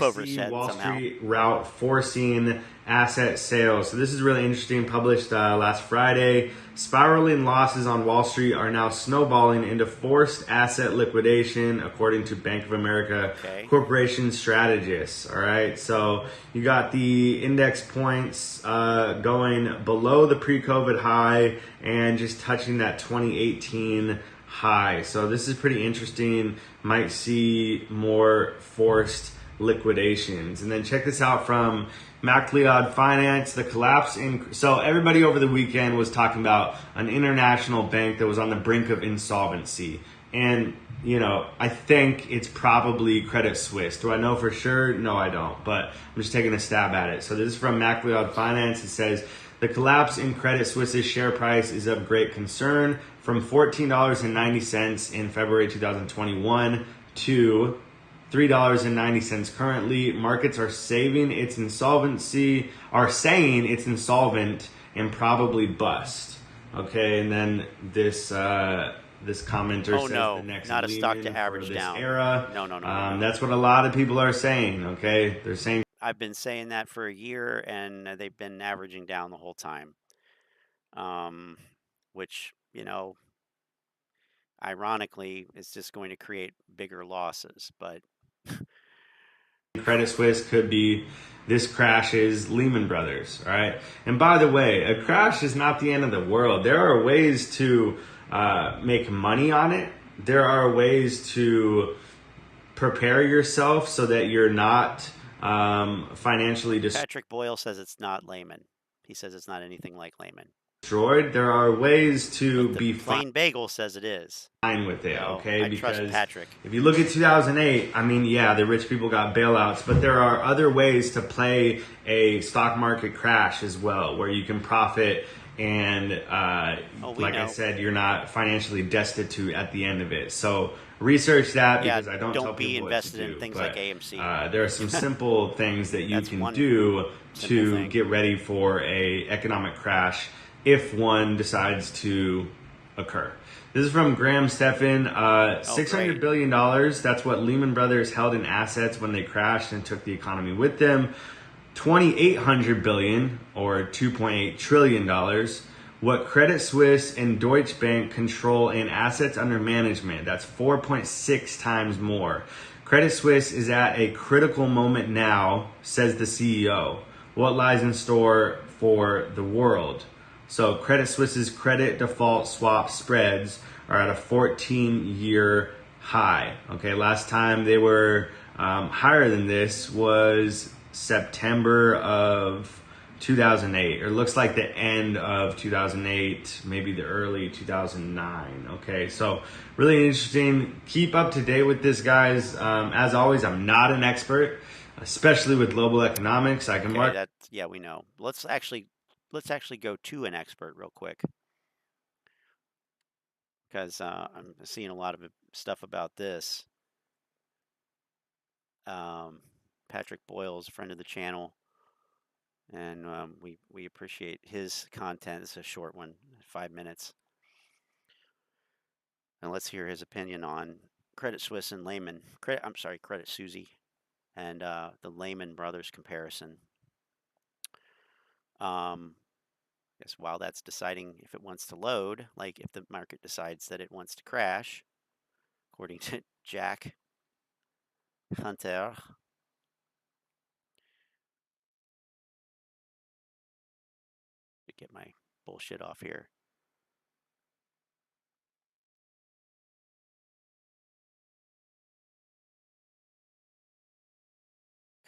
Wall Street route forcing asset sales. So this is really interesting. Published last Friday. Spiraling losses on Wall Street are now snowballing into forced asset liquidation, according to Bank of America Corporation strategists. All right. So you got the index points going below the pre-COVID high and just touching that 2018 high. So this is pretty interesting. Might see more forced liquidations. And then check this out from MacLeod Finance, the collapse in... So everybody over the weekend was talking about an international bank that was on the brink of insolvency. And, I think it's probably Credit Suisse. Do I know for sure? No, I don't. But I'm just taking a stab at it. So this is from MacLeod Finance. It says, the collapse in Credit Suisse's share price is of great concern. From $14.90 in February 2021 to $3.90 currently. Markets are saying it's insolvent and probably bust. Okay, and then this commenter says the next not a stock to average down. Era. No. That's what a lot of people are saying. Okay, they're saying. I've been saying that for a year, and they've been averaging down the whole time. Which, ironically, is just going to create bigger losses. But Credit Suisse could be this crashes Lehman Brothers, all right? And by the way, a crash is not the end of the world. There are ways to make money on it. There are ways to prepare yourself so that you're not financially Patrick Boyle says it's not Lehman. He says it's not anything like Lehman. destroyed. There are ways to be Plain Bagel says it is. fine with it, So okay? I trust Because Patrick. if you look at 2008, I mean, yeah, the rich people got bailouts, but there are other ways to play a stock market crash as well, where you can profit and, like I said, you're not financially destitute at the end of it. So research that, because I don't tell be people invested what to do, in things but, like AMC. there are some simple things that you can do to get ready for a economic crash if one decides to occur. This is from Graham Stephan. $600 billion. That's what Lehman Brothers held in assets when they crashed and took the economy with them. $2,800 billion, or $2.8 trillion. What Credit Suisse and Deutsche Bank control in assets under management. That's 4.6 times more. Credit Suisse is at a critical moment now, says the CEO. What lies in store for the world? So Credit Suisse's credit default swap spreads are at a 14-year high. Okay, last time they were higher than this was September of 2008, or it looks like the end of 2008, maybe the early 2009. Okay, so really interesting. Keep up to date with this, guys. As always, I'm not an expert, especially with global economics. I can mark. Yeah, we know. Let's actually go to an expert real quick, because I'm seeing a lot of stuff about this. Patrick Boyle is a friend of the channel, and we appreciate his content. It's a short one, 5 minutes. And let's hear his opinion on Credit Suisse and Lehman. Credit Suisse and the Lehman Brothers comparison. I guess while that's deciding if it wants to load, like if the market decides that it wants to crash, according to Jack Hunter. Get my bullshit off here.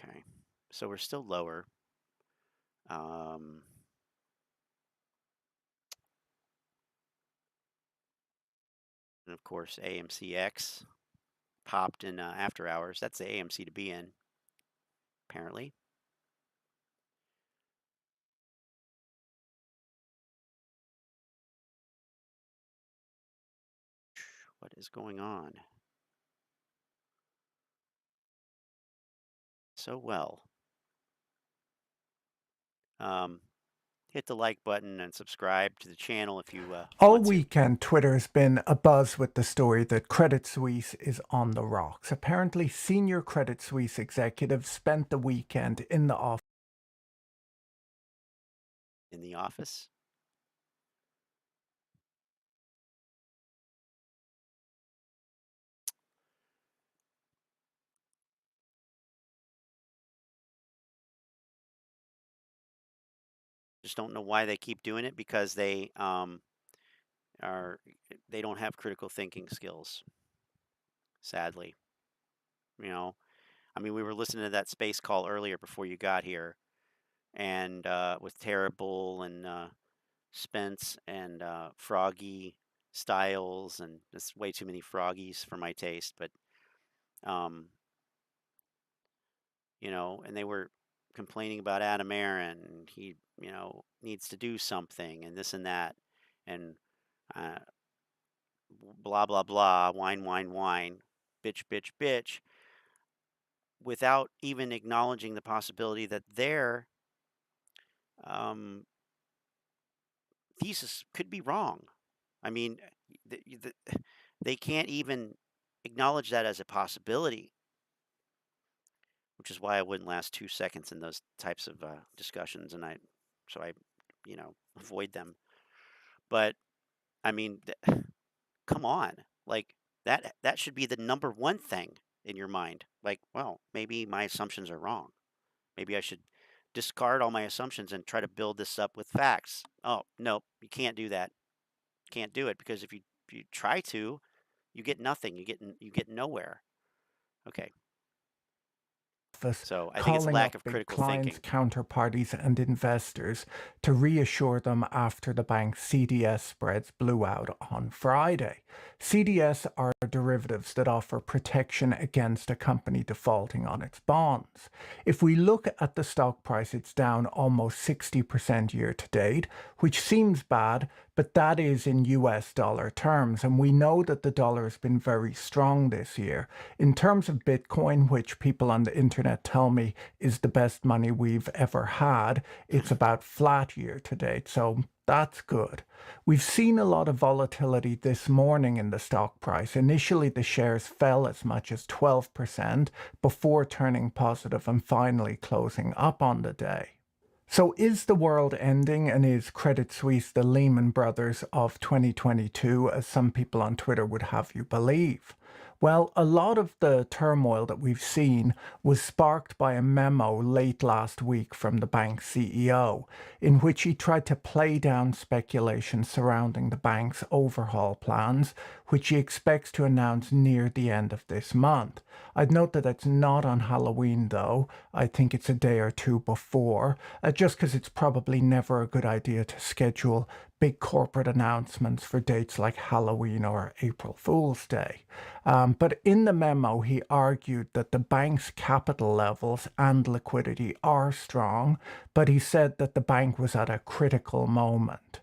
Okay, so we're still lower. And of course, AMCX popped in after hours. That's the AMC to be in, apparently. What is going on? So well. Hit the like button and subscribe to the channel if you All weekend, Twitter's been abuzz with the story that Credit Suisse is on the rocks. Apparently, senior Credit Suisse executives spent the weekend in the office. In the office? Just don't know why they keep doing it, because they they don't have critical thinking skills. Sadly, you know, I mean, we were listening to that space call earlier before you got here, and with Terrible and Spence and Froggy Styles, and there's way too many Froggies for my taste, but you know, and they were complaining about Adam Aron, and he, you know, needs to do something, and this and that, and blah blah blah, whine whine whine, bitch bitch bitch, without even acknowledging the possibility that their thesis could be wrong. I mean, they can't even acknowledge that as a possibility, which is why I wouldn't last 2 seconds in those types of discussions, and I you know, avoid them. But I mean, come on, like that should be the number one thing in your mind. Like, well, maybe my assumptions are wrong. Maybe I should discard all my assumptions and try to build this up with facts. Oh, no, you can't do that. Can't do it, because if you try to, you get nothing. You get nowhere. Okay. office, So I think it's calling lack up of big critical clients, thinking. counterparties, and investors to reassure them after the bank's CDS spreads blew out on Friday. CDS are derivatives that offer protection against a company defaulting on its bonds. If we look at the stock price, it's down almost 60% year to date, which seems bad, but that is in US dollar terms, and we know that the dollar has been very strong this year. In terms of Bitcoin, which people on the internet tell me is the best money we've ever had, it's about flat year to date, so that's good. We've seen a lot of volatility this morning in the stock price. Initially, the shares fell as much as 12% before turning positive and finally closing up on the day. So is the world ending, and is Credit Suisse the Lehman Brothers of 2022, as some people on Twitter would have you believe? Well, a lot of the turmoil that we've seen was sparked by a memo late last week from the bank's CEO, in which he tried to play down speculation surrounding the bank's overhaul plans, which he expects to announce near the end of this month. I'd note that it's not on Halloween, though. I think it's a day or two before, just because it's probably never a good idea to schedule big corporate announcements for dates like Halloween or April Fool's Day. But in the memo, he argued that the bank's capital levels and liquidity are strong, but he said that the bank was at a critical moment.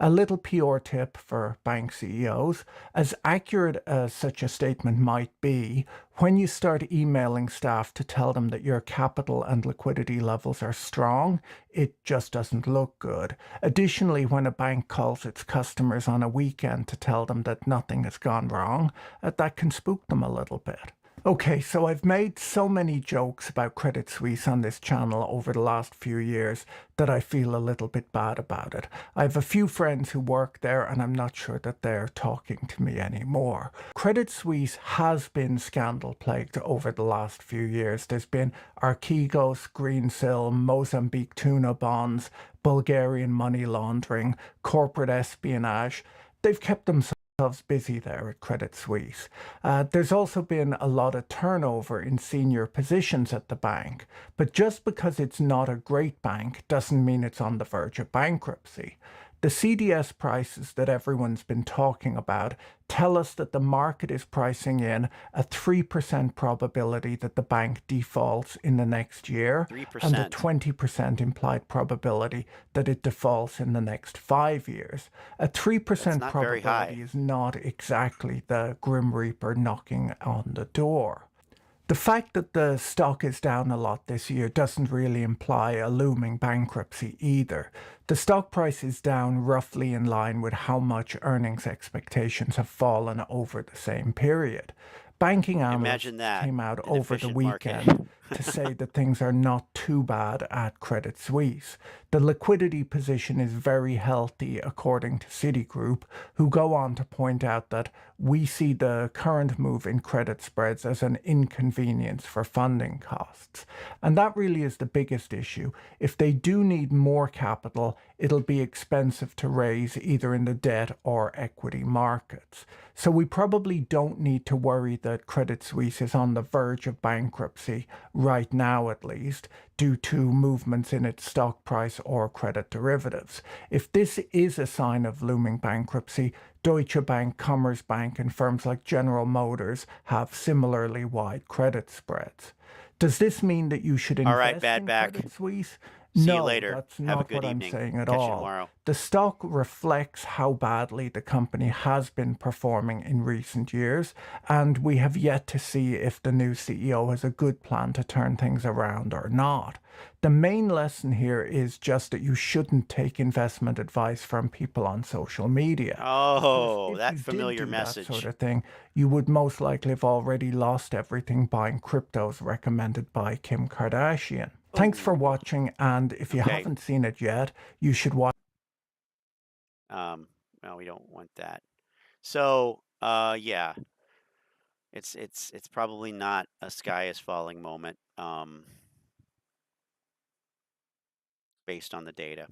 A little PR tip for bank CEOs: as accurate as such a statement might be, when you start emailing staff to tell them that your capital and liquidity levels are strong, it just doesn't look good. Additionally, when a bank calls its customers on a weekend to tell them that nothing has gone wrong, that can spook them a little bit. Okay, so I've made so many jokes about Credit Suisse on this channel over the last few years that I feel a little bit bad about it. I have a few friends who work there, and I'm not sure that they're talking to me anymore. Credit Suisse has been scandal-plagued over the last few years. There's been Archegos, Greensill, Mozambique tuna bonds, Bulgarian money laundering, corporate espionage. They've kept themselves busy there at Credit Suisse. There's also been a lot of turnover in senior positions at the bank, but just because it's not a great bank doesn't mean it's on the verge of bankruptcy. The CDS prices that everyone's been talking about tell us that the market is pricing in a 3% probability that the bank defaults in the next year, 3%. and a 20% implied probability that it defaults in the next 5 years. A 3% probability is not exactly the Grim Reaper knocking on the door. The fact that the stock is down a lot this year doesn't really imply a looming bankruptcy either. The stock price is down roughly in line with how much earnings expectations have fallen over the same period. Banking analysts came out over the weekend to say that things are not too bad at Credit Suisse. The liquidity position is very healthy, according to Citigroup, who go on to point out that we see the current move in credit spreads as an inconvenience for funding costs. And that really is the biggest issue. If they do need more capital, it'll be expensive to raise either in the debt or equity markets. So we probably don't need to worry that Credit Suisse is on the verge of bankruptcy, right now at least, due to movements in its stock price or credit derivatives. If this is a sign of looming bankruptcy, Deutsche Bank, Commerzbank, and firms like General Motors have similarly wide credit spreads. Does this mean that you should invest in Credit Suisse? See you later. That's Have not a good what evening. I'm saying at Catch all. you tomorrow. The stock reflects how badly the company has been performing in recent years, and we have yet to see if the new CEO has a good plan to turn things around or not. The main lesson here is just that you shouldn't take investment advice from people on social media. Oh, that familiar message. That sort of thing, you would most likely have already lost everything buying cryptos recommended by Kim Kardashian. Thanks for watching, and if you haven't seen it yet, you should watch. No, we don't want that. So, yeah, it's probably not a sky is falling moment, based on the data.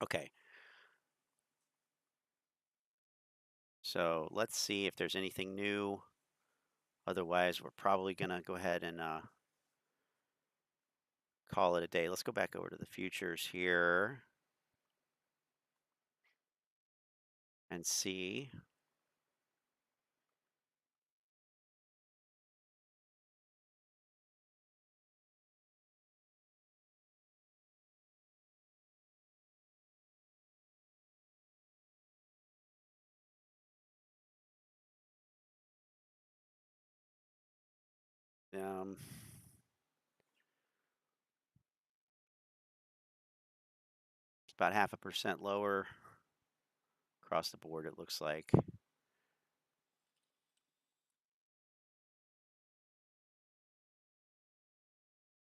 Okay. So let's see if there's anything new. Otherwise, we're probably gonna go ahead and call it a day. Let's go back over to the futures here and see. It's about 0.5% lower across the board, it looks like.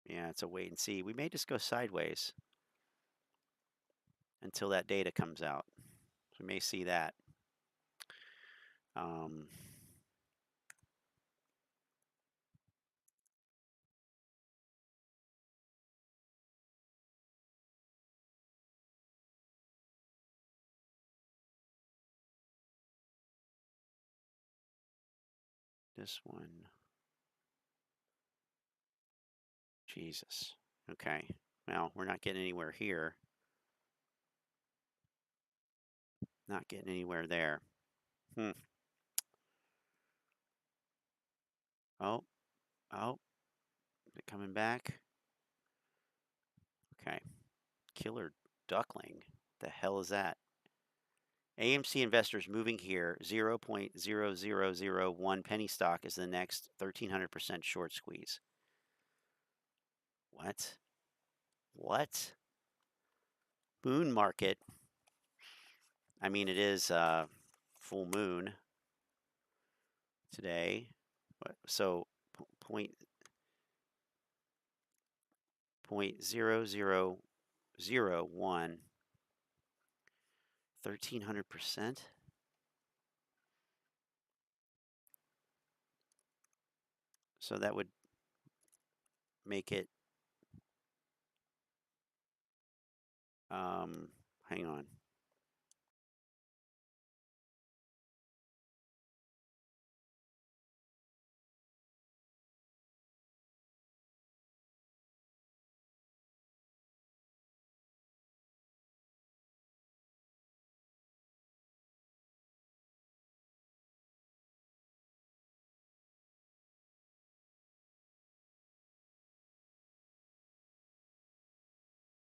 Yeah, it's a wait and see. We may just go sideways until that data comes out. So we may see that. This one. Jesus. Okay. Well, we're not getting anywhere here. Not getting anywhere there. Oh. Oh. Is it coming back? Okay. Killer duckling. The hell is that? AMC investors moving here. 0.0001 penny stock is the next 1,300% short squeeze. What? What? Moon market. I mean, it is full moon today. So 0.0001, 1,300%. So that would make it, hang on.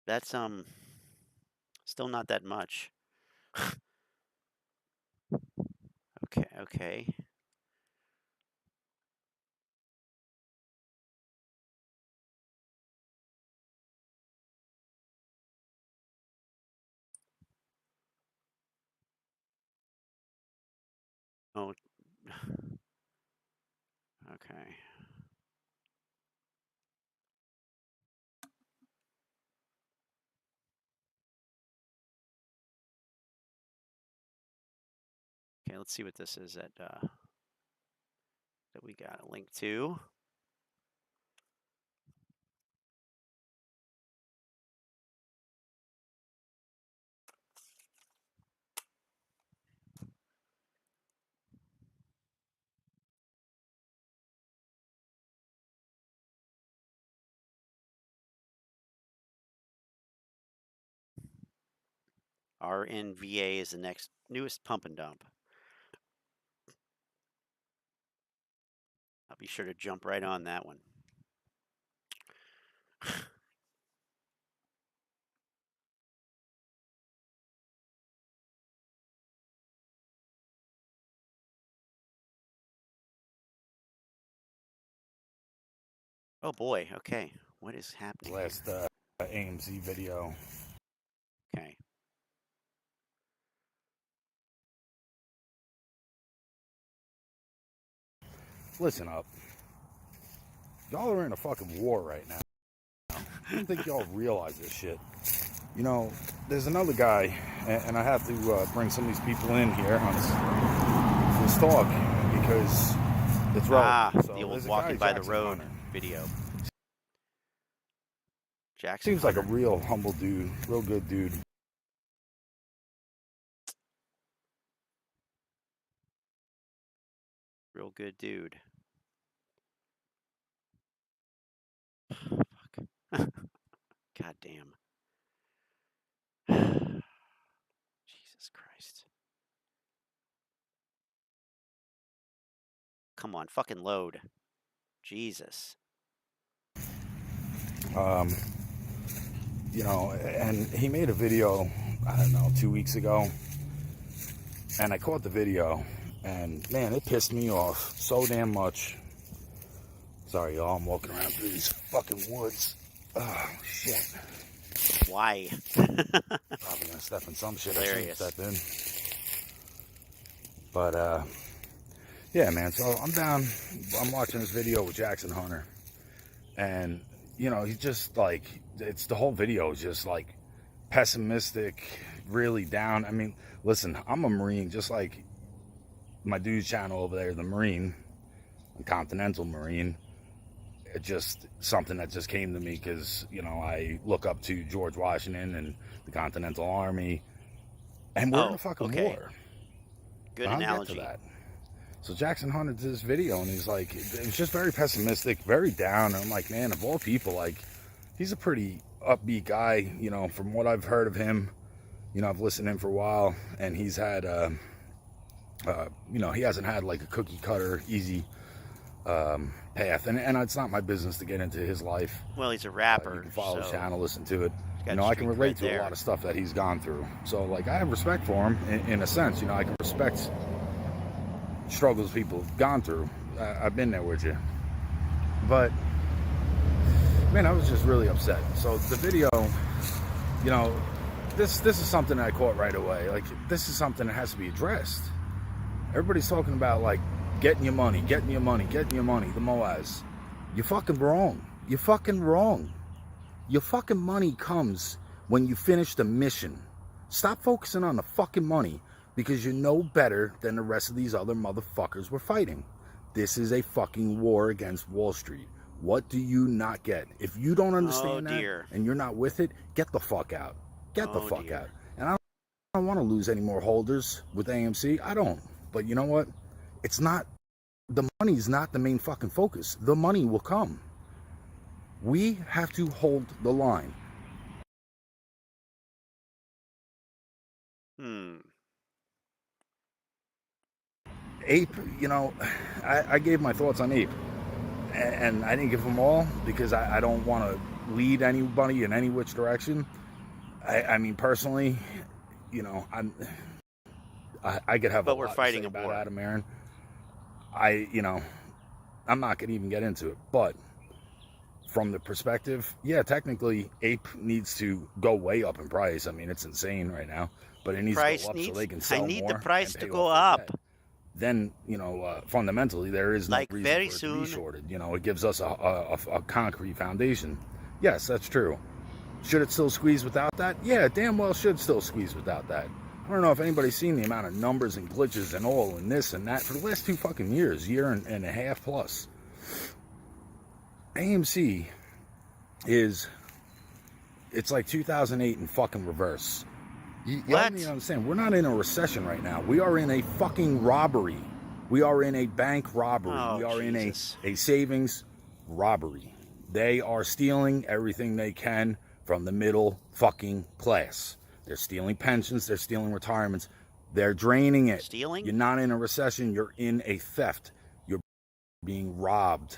That's still not that much. Okay. Oh. Okay. Okay, let's see what this is that we got a link to. RNVA is the next newest pump and dump. I'll be sure to jump right on that one. Oh boy, okay. What is happening? Last AMC video. Okay. Listen up. Y'all are in a fucking war right now. I don't think y'all realize this shit. You know, there's another guy, and I have to bring some of these people in here on this talk because it's relevant. So the old walking by the road video. Jackson seems like a real humble dude, real good dude. Real good dude. Fuck. God damn. Jesus Christ. Come on, fucking load. Jesus. You know, and he made a video, I don't know, 2 weeks ago, and I caught the video, and man, it pissed me off so damn much. Sorry, y'all, I'm walking around through these fucking woods. Oh, shit. Why? Probably gonna step in some shit. Hilarious. I shouldn't step in. But, yeah, man, so I'm watching this video with Jackson Hunter, and, you know, he's just like, the whole video is just like pessimistic, really down. I mean, listen, I'm a Marine, just like my dude's channel over there, the Marine, the Continental Marine. It just something that just came to me because, you know, I look up to George Washington and the Continental Army, and we're in a fucking war. Good I'll analogy. get to that. So Jackson Hunter did this video, and he's like, it was just very pessimistic, very down. And I'm like, man, of all people, like, he's a pretty upbeat guy, you know, from what I've heard of him. You know, I've listened to him for a while, and he's had, you know, he hasn't had like a cookie cutter, easy path. And it's not my business to get into his life. Well, he's a rapper. You can follow his so channel, listen to it. got You know, I street can relate cred to there. a lot of stuff that he's gone through. So, like, I have respect for him in a sense. You know, I can respect struggles people have gone through. I've been there with you. But, man, I was just really upset. So the video, you know, this is something I caught right away. Like, this is something that has to be addressed. Everybody's talking about, like, getting your money, the MOASS. You're fucking wrong. You're fucking wrong. Your fucking money comes when you finish the mission. Stop focusing on the fucking money because you're no better than the rest of these other motherfuckers we're fighting. This is a fucking war against Wall Street. What do you not get? If you don't understand that and you're not with it, get the fuck out. Get the fuck out. And I don't want to lose any more holders with AMC. I don't. But you know what? It's not, the money's not the main fucking focus. The money will come. We have to hold the line. Ape, you know, I gave my thoughts on Ape. And I didn't give them all because I don't want to lead anybody in any which direction. I mean, personally, you know, I could have a lot to say about Adam Aron. You know, I'm not going to even get into it. But from the perspective, yeah, technically, Ape needs to go way up in price. I mean, it's insane right now. But it needs to go up so they can sell more. I need the price to go up. Then, you know, fundamentally, there is no reason very for it soon. to be shorted. You know, it gives us a concrete foundation. Yes, that's true. Should it still squeeze without that? Yeah, damn well should still squeeze without that. I don't know if anybody's seen the amount of numbers and glitches and all and this and that for the last 2 fucking years, year and a half plus. AMC it's like 2008 in fucking reverse. You don't even understand. We're not in a recession right now. We are in a fucking robbery. We are in a bank robbery. We are in a savings robbery. They are stealing everything they can from the middle fucking class. They're stealing pensions. They're stealing retirements. They're draining it. Stealing? You're not in a recession. You're in a theft. You're being robbed.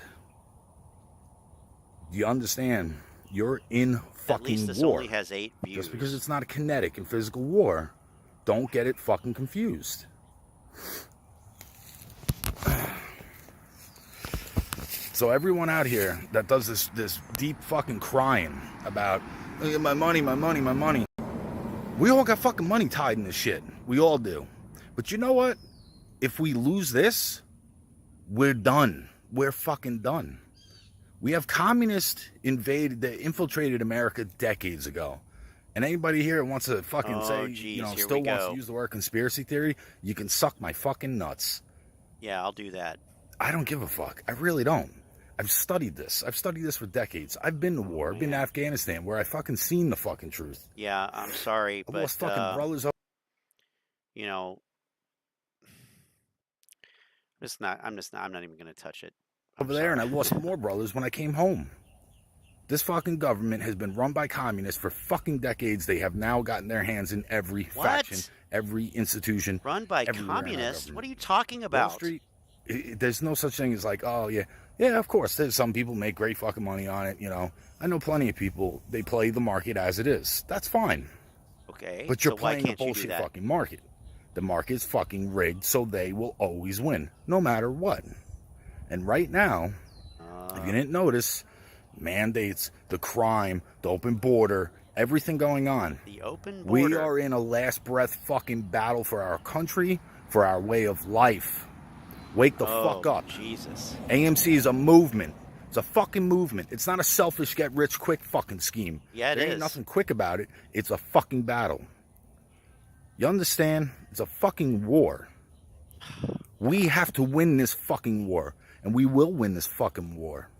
Do you understand? You're in fucking At least this war. only has 8 views. Just because it's not a kinetic and physical war, don't get it fucking confused. So everyone out here that does this deep fucking crying about, look at my money, my money, my money. We all got fucking money tied in this shit. We all do. But you know what? If we lose this, we're done. We're fucking done. We have communists infiltrated America decades ago. And anybody here wants to fucking still wants to use the word conspiracy theory, you can suck my fucking nuts. Yeah, I'll do that. I don't give a fuck. I really don't. I've studied this. I've studied this for decades. I've been to war. I've been to Afghanistan where I fucking seen the fucking truth. Yeah, I'm sorry, I but lost fucking brothers. You know, I'm not even going to touch it. Over there, and I lost more brothers when I came home. This fucking government has been run by communists for fucking decades. They have now gotten their hands in every faction, every institution. Run by communists? What are you talking about? Wall Street, there's no such thing as like, oh, yeah. Yeah, of course. There's some people make great fucking money on it, you know. I know plenty of people, they play the market as it is. That's fine. Okay. But you're playing the bullshit fucking market. The market's fucking rigged, so they will always win, no matter what. And right now, if you didn't notice, mandates, the crime, the open border, everything going on. The open border. We are in a last breath fucking battle for our country, for our way of life. Wake the fuck up. Jesus. AMC is a movement. It's a fucking movement. It's not a selfish get rich quick fucking scheme. Yeah, there ain't nothing quick about it. It's a fucking battle. You understand? It's a fucking war. We have to win this fucking war. And we will win this fucking war.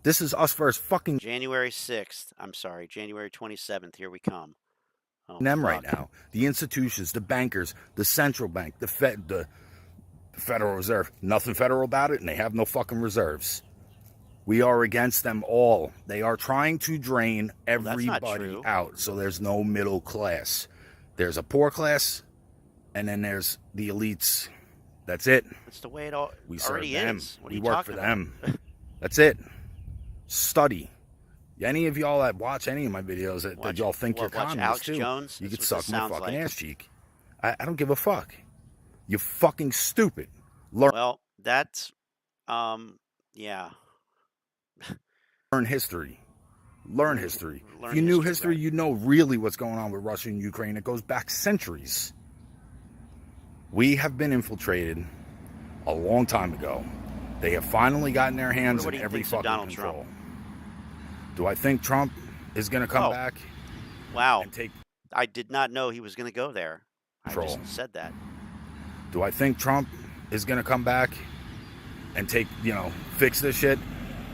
This is us versus fucking January 6th. I'm sorry, January 27th. Here we come. them right now. The institutions, the bankers, the central bank, the Fed, the Federal Reserve. Nothing federal about it, and they have no fucking reserves. We are against them all. They are trying to drain everybody out, so there's no middle class. There's a poor class, and then there's the elites. That's it. That's the way it all we serve already them. is. What are We you work talking for about? them. That's it. Study. Any of y'all that watch any of my videos that y'all think you're watch communists Alex too, Jones? you That's could what suck this my sounds fucking like. ass cheek. I don't give a fuck. You're fucking stupid. Learn. Well, that's, yeah. Learn history. Learn history. Learn If you knew history, history, you know really what's going on with Russia and Ukraine. It goes back centuries. We have been infiltrated a long time ago. They have finally gotten their hands What in do you every think of fucking Donald control. Trump? Do I think Trump is going to come Oh. back? Wow. And take I did not know he was going to go there. control? I just said that. Do I think Trump is going to come back and take, fix this shit?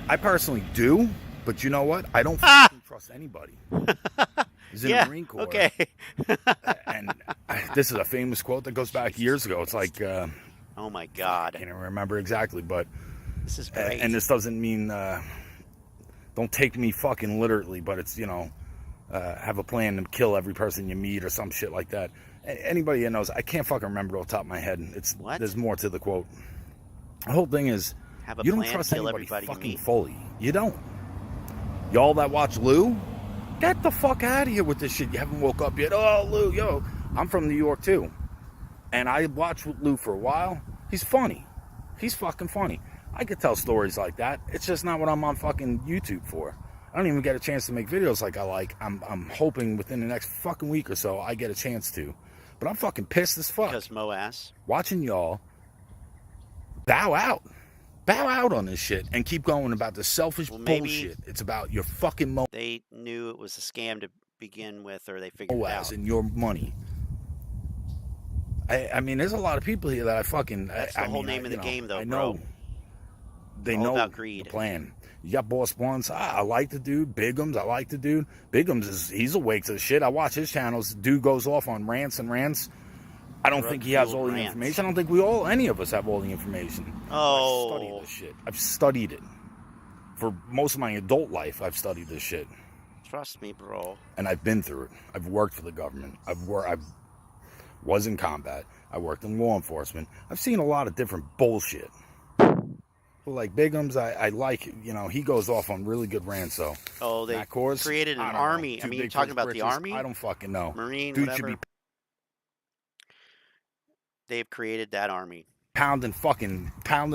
I personally do, but you know what? I don't fucking trust anybody. He's in the Marine Corps. Okay. And this is a famous quote that goes back years ago. It's like, oh my God. I can't remember exactly, but this is great. And this doesn't mean, don't take me fucking literally, but it's, have a plan to kill every person you meet or some shit like that. Anybody that knows, I can't fucking remember off the top of my head. There's more to the quote. The whole thing is, you don't trust anybody fucking fully. You don't. Y'all that watch Lou, get the fuck out of here with this shit. You haven't woke up yet. Oh, Lou, yo. I'm from New York, too. And I watched Lou for a while. He's funny. He's fucking funny. I could tell stories like that. It's just not what I'm on fucking YouTube for. I don't even get a chance to make videos like I like. I'm hoping within the next fucking week or so I get a chance to. But I'm fucking pissed as fuck. Because MOASS. Watching y'all bow out on this shit and keep going about the selfish bullshit. It's about your fucking They knew it was a scam to begin with, or they figured it MOASS out. and your money. I mean, there's a lot of people here that I fucking. That's the whole name of the game, though, I know. bro. They All know about greed. the plan. You got Boss Ones. I like the dude. Bigums, I like the dude. Bigums he's awake to the shit. I watch his channels. The dude goes off on rants and rants. I don't think he has all the information. I don't think any of us have all the information. Oh. I've studied this shit. I've studied it. For most of my adult life, I've studied this shit. Trust me, bro. And I've been through it. I've worked for the government. I was in combat. I worked in law enforcement. I've seen a lot of different bullshit. Like Bigums, I like, he goes off on really good rants, though. Oh, they created an army. I mean, you're talking about the army? I don't fucking know. Marine, dude whatever. should be They've created that army. pounding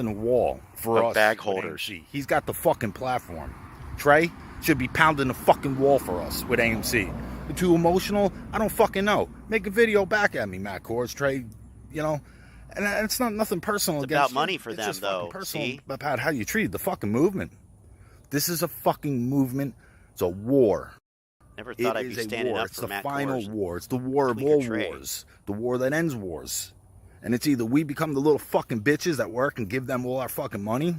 a wall for Like us. bag with holders. AMC. He's got the fucking platform. Trey should be pounding the fucking wall for us with AMC. You're too emotional? I don't fucking know. Make a video back at me, Matt Kohrs, Trey, And it's not nothing personal It's against about money you. for It's them, just fucking though. personal See? about how you treat the fucking movement. This is a fucking movement. It's a war. Never thought I'd It be is a standing war. up It's for the Matt final Kohrs. war. It's the war of Tweaker all Trey. wars. The war that ends wars. And it's either we become the little fucking bitches that work and give them all our fucking money,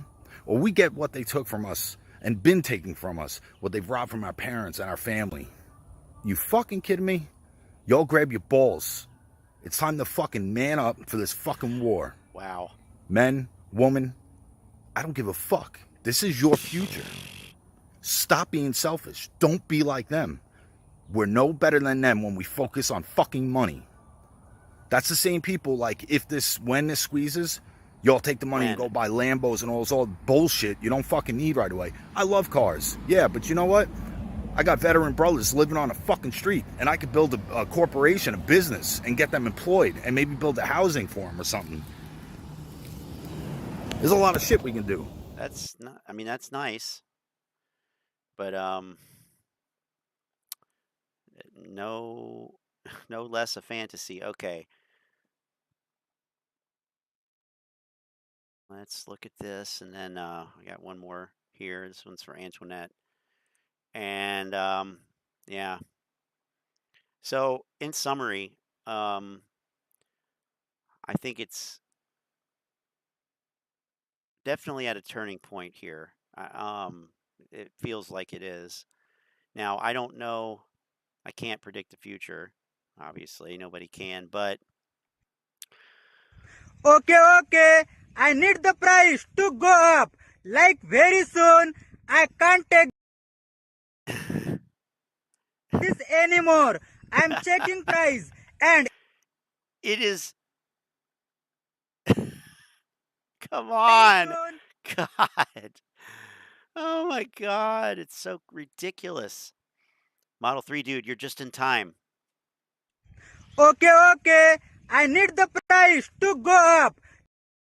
or we get what they took from us and been taking from us, what they've robbed from our parents and our family. You fucking kidding me? Y'all grab your balls. It's time to fucking man up for this fucking war. Wow. Men, woman, I don't give a fuck. This is your future. Stop being selfish. Don't be like them. We're no better than them when we focus on fucking money. That's the same people, like, when this squeezes, y'all take the money and go buy Lambos and all this all bullshit you don't fucking need right away. I love cars. Yeah, but you know what? I got veteran brothers living on a fucking street, and I could build a corporation, a business, and get them employed, and maybe build a housing for them or something. There's a lot of shit we can do. That's not, I mean, that's nice. But, no less a fantasy. Okay. Let's look at this, and then we got one more here. This one's for Antoinette. And, yeah. So, in summary, I think it's definitely at a turning point here. It feels like it is. Now, I don't know. I can't predict the future. Obviously, nobody can, but... Okay. I need the price to go up. Like very soon. I can't take this anymore. I'm checking price and... It is... Come on. God. Oh my God. It's so ridiculous. Model 3 dude, you're just in time. Okay. I need the price to go up.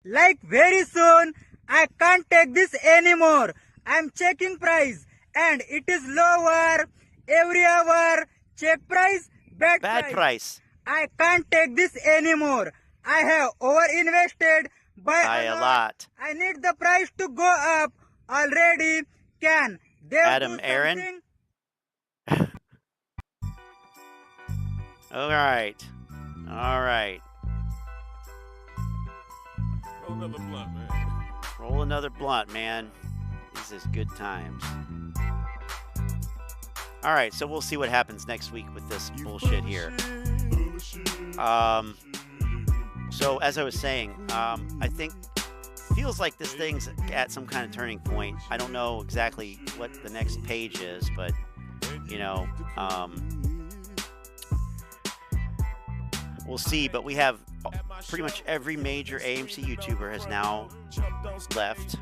Like very soon. I can't take this anymore. I'm checking price and it is lower every hour. Check price, bad price. I can't take this anymore. I have over-invested by a lot. I need the price to go up already. Can they Adam do Aron? something? All right. Roll another blunt, man. Roll another blunt, man. This is good times. All right, so we'll see what happens next week with this bullshit here. So as I was saying, I think feels like this thing's at some kind of turning point. I don't know exactly what the next page is, but you know, we'll see. But we have pretty much every major AMC YouTuber has now left.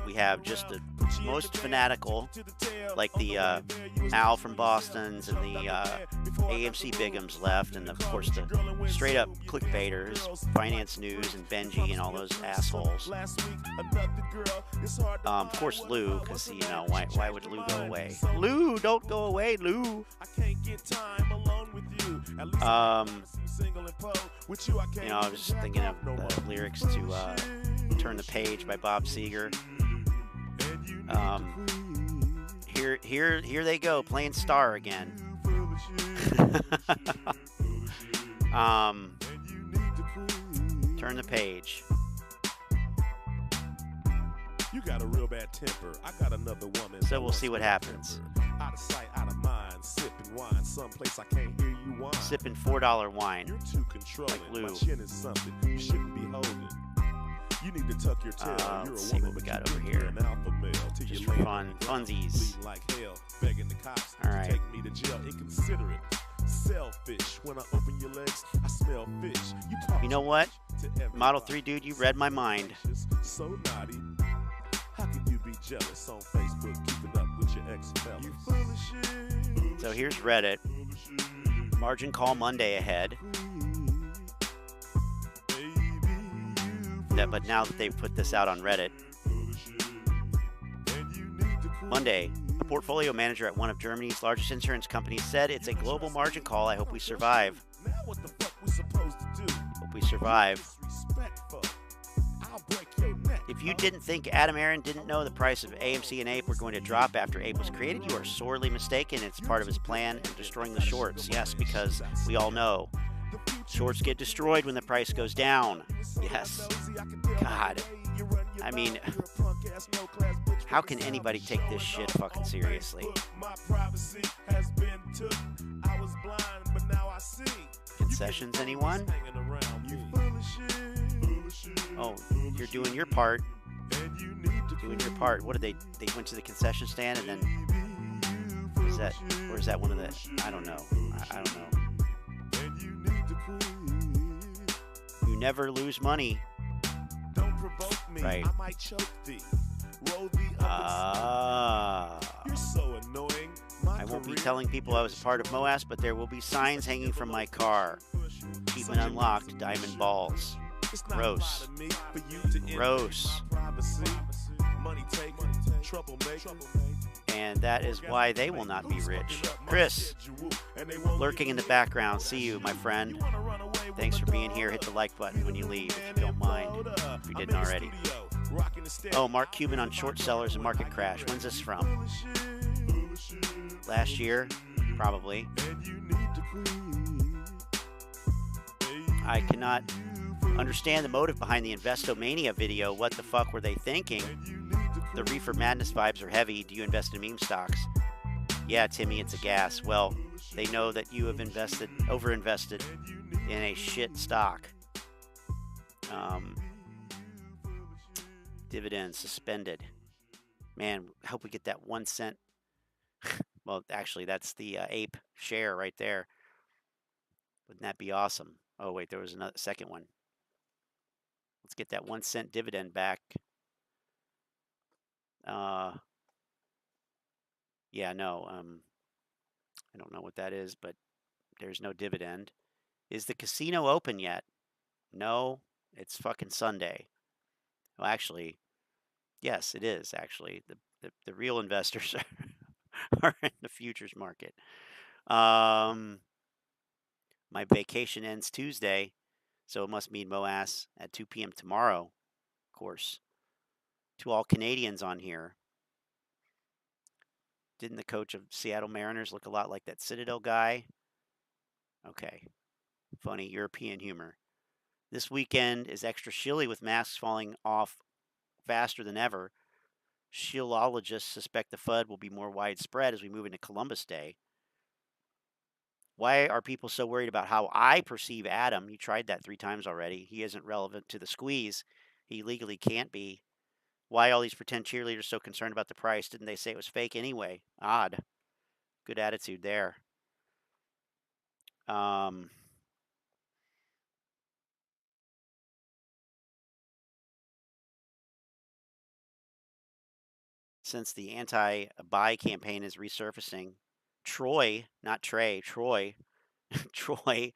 We have just the most fanatical, like the Al from Boston's and the AMC Bigums left, and of course the straight up clickbaiters, Finance News and Benji and all those assholes. Of course Lou, because you know why would Lou go away? Lou, don't go away, Lou. You know, I was just thinking of the lyrics to Turn the Page by Bob Seger. Here they go, playing Star again. Turn the Page. You got a real bad temper. I got another woman. So we'll see what happens. Out of sight, out of mind, sipping wine, someplace I can't hear you whine. Sipping $4 wine. You're too controlling. Like Lou. My chin is something you shouldn't be holding. You need to tuck your tail. You're Let's a see woman, what we got but over you here. an alpha male till Just you for lay fun, funsies. bleeding like hell, begging the cops All to right. take me to jail. Inconsiderate, selfish. When I open your legs, I smell fish. You know what? Model 3 dude, you read my mind. So naughty. How can you be jealous on Facebook, keeping up with your ex-fellas? You full of shit. So here's Reddit. Margin call Monday ahead. But now that they've put this out on Reddit. Monday, a portfolio manager at one of Germany's largest insurance companies said it's a global margin call. I hope we survive. Hope we survive. If you didn't think Adam Aron didn't know the price of AMC and Ape were going to drop after Ape was created, you are sorely mistaken. It's part of his plan in destroying the shorts. Yes, because we all know shorts get destroyed when the price goes down. Yes. God. I mean, how can anybody take this shit fucking seriously? Concessions, anyone? Oh, you're doing your part. doing your part. What did they went to the concession stand and then is that, or is that one of the, I don't know. I don't know. You never lose money. Right. You're so annoying. I won't be telling people I was a part of MOASS, but there will be signs hanging from my car. Cheap and unlocked diamond balls. Gross. Gross. And that is why they will not be rich. Chris, lurking in the background. See you, my friend. Thanks for being here. Hit the like button when you leave, if you don't mind, if you didn't already. Oh, Mark Cuban on short sellers and market crash. When's this from? Last year? Probably. I cannot understand the motive behind the Investomania video. What the fuck were they thinking? The Reefer Madness vibes are heavy. Do you invest in meme stocks? Yeah, Timmy, it's a gas. Well, they know that you have overinvested in a shit stock. Dividends suspended. Man, I hope we get that 1 cent. Well, actually, that's the ape share right there. Wouldn't that be awesome? Oh, wait, there was another second one. Let's get that 1 cent dividend back. Yeah, no, I don't know what that is, but there's no dividend. Is the casino open yet? No, it's fucking Sunday. Well, actually, yes, it is, actually. The real investors are in the futures market. My vacation ends Tuesday, so it must mean MOASS at 2 p.m. tomorrow, of course. To all Canadians on here. Didn't the coach of Seattle Mariners look a lot like that Citadel guy? Okay. Funny European humor. This weekend is extra chilly with masks falling off faster than ever. Shieldologists suspect the FUD will be more widespread as we move into Columbus Day. Why are people so worried about how I perceive Adam? You tried that 3 times already. He isn't relevant to the squeeze. He legally can't be. Why all these pretend cheerleaders so concerned about the price? Didn't they say it was fake anyway? Odd. Good attitude there. Since the anti-buy campaign is resurfacing, Troy, not Trey, Troy, Troy,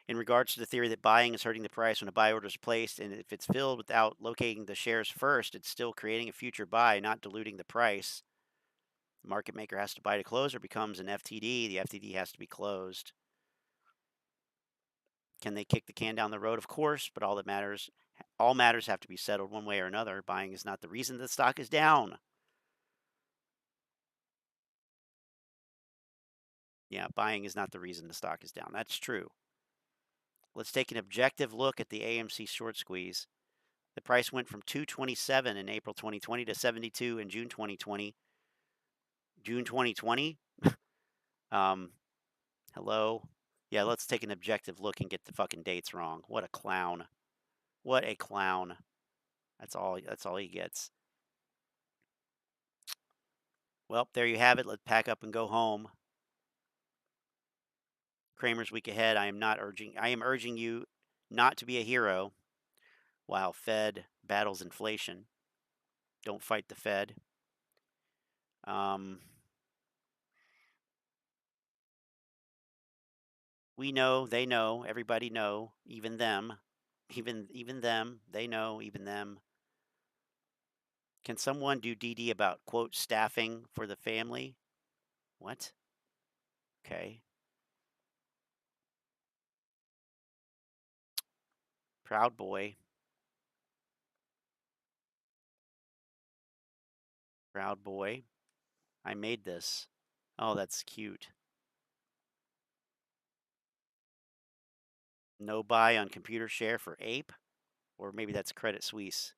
in regards to the theory that buying is hurting the price when a buy order is placed, and if it's filled without locating the shares first, it's still creating a future buy, not diluting the price. The market maker has to buy to close or becomes an FTD. The FTD has to be closed. Can they kick the can down the road? Of course, but all matters have to be settled one way or another. Buying is not the reason the stock is down. Yeah, buying is not the reason the stock is down. That's true. Let's take an objective look at the AMC short squeeze. The price went from 227 in April 2020 to 72 in June 2020. June 2020? Hello? Yeah, let's take an objective look and get the fucking dates wrong. What a clown. What a clown. That's all he gets. Well, there you have it. Let's pack up and go home. Cramer's week ahead. I am urging you not to be a hero while Fed battles inflation. Don't fight the Fed. We know, they know, everybody know, even them, even them, they know, even them. Can someone do DD about, quote, staffing for the family? What? Okay. Proud boy. Proud boy. I made this. Oh, that's cute. No buy on computer share for Ape? Or maybe that's Credit Suisse.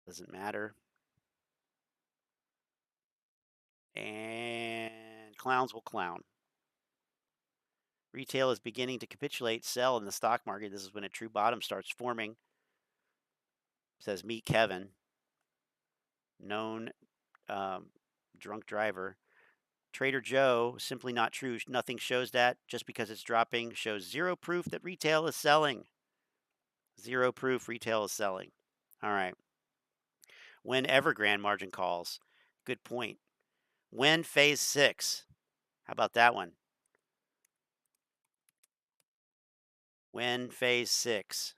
Doesn't matter. And clowns will clown. Retail is beginning to capitulate, sell in the stock market. This is when a true bottom starts forming. Says meet Kevin, known drunk driver. Trader Joe, simply not true. Nothing shows that. Just because it's dropping shows zero proof that retail is selling. Zero proof retail is selling. All right. When Evergrande margin calls. Good point. When phase 6. How about that one? When phase 6.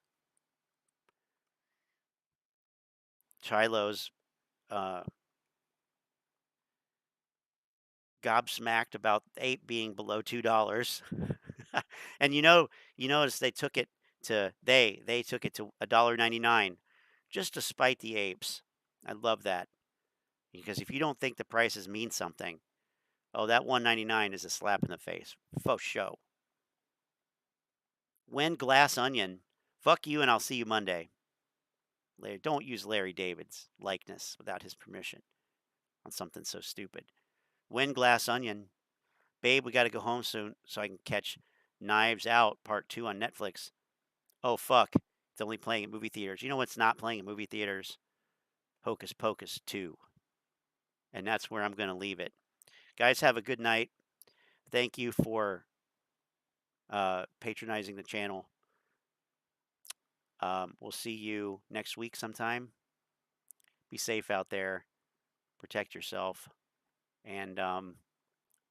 Chilo's gobsmacked about ape being below $2. And you notice they took it to $1.99 just to spite the apes. I love that. Because if you don't think the prices mean something, oh, that $1.99 is a slap in the face. Faux show. When Glass Onion, fuck you and I'll see you Monday. Don't use Larry David's likeness without his permission on something so stupid. When Glass Onion, babe, we got to go home soon so I can catch Knives Out Part 2 on Netflix. Oh, fuck. It's only playing at movie theaters. You know what's not playing at movie theaters? Hocus Pocus 2. And that's where I'm going to leave it. Guys, have a good night. Thank you for patronizing the channel. We'll see you next week sometime. Be safe out there. Protect yourself. And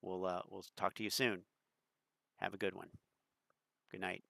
we'll talk to you soon. Have a good one. Good night.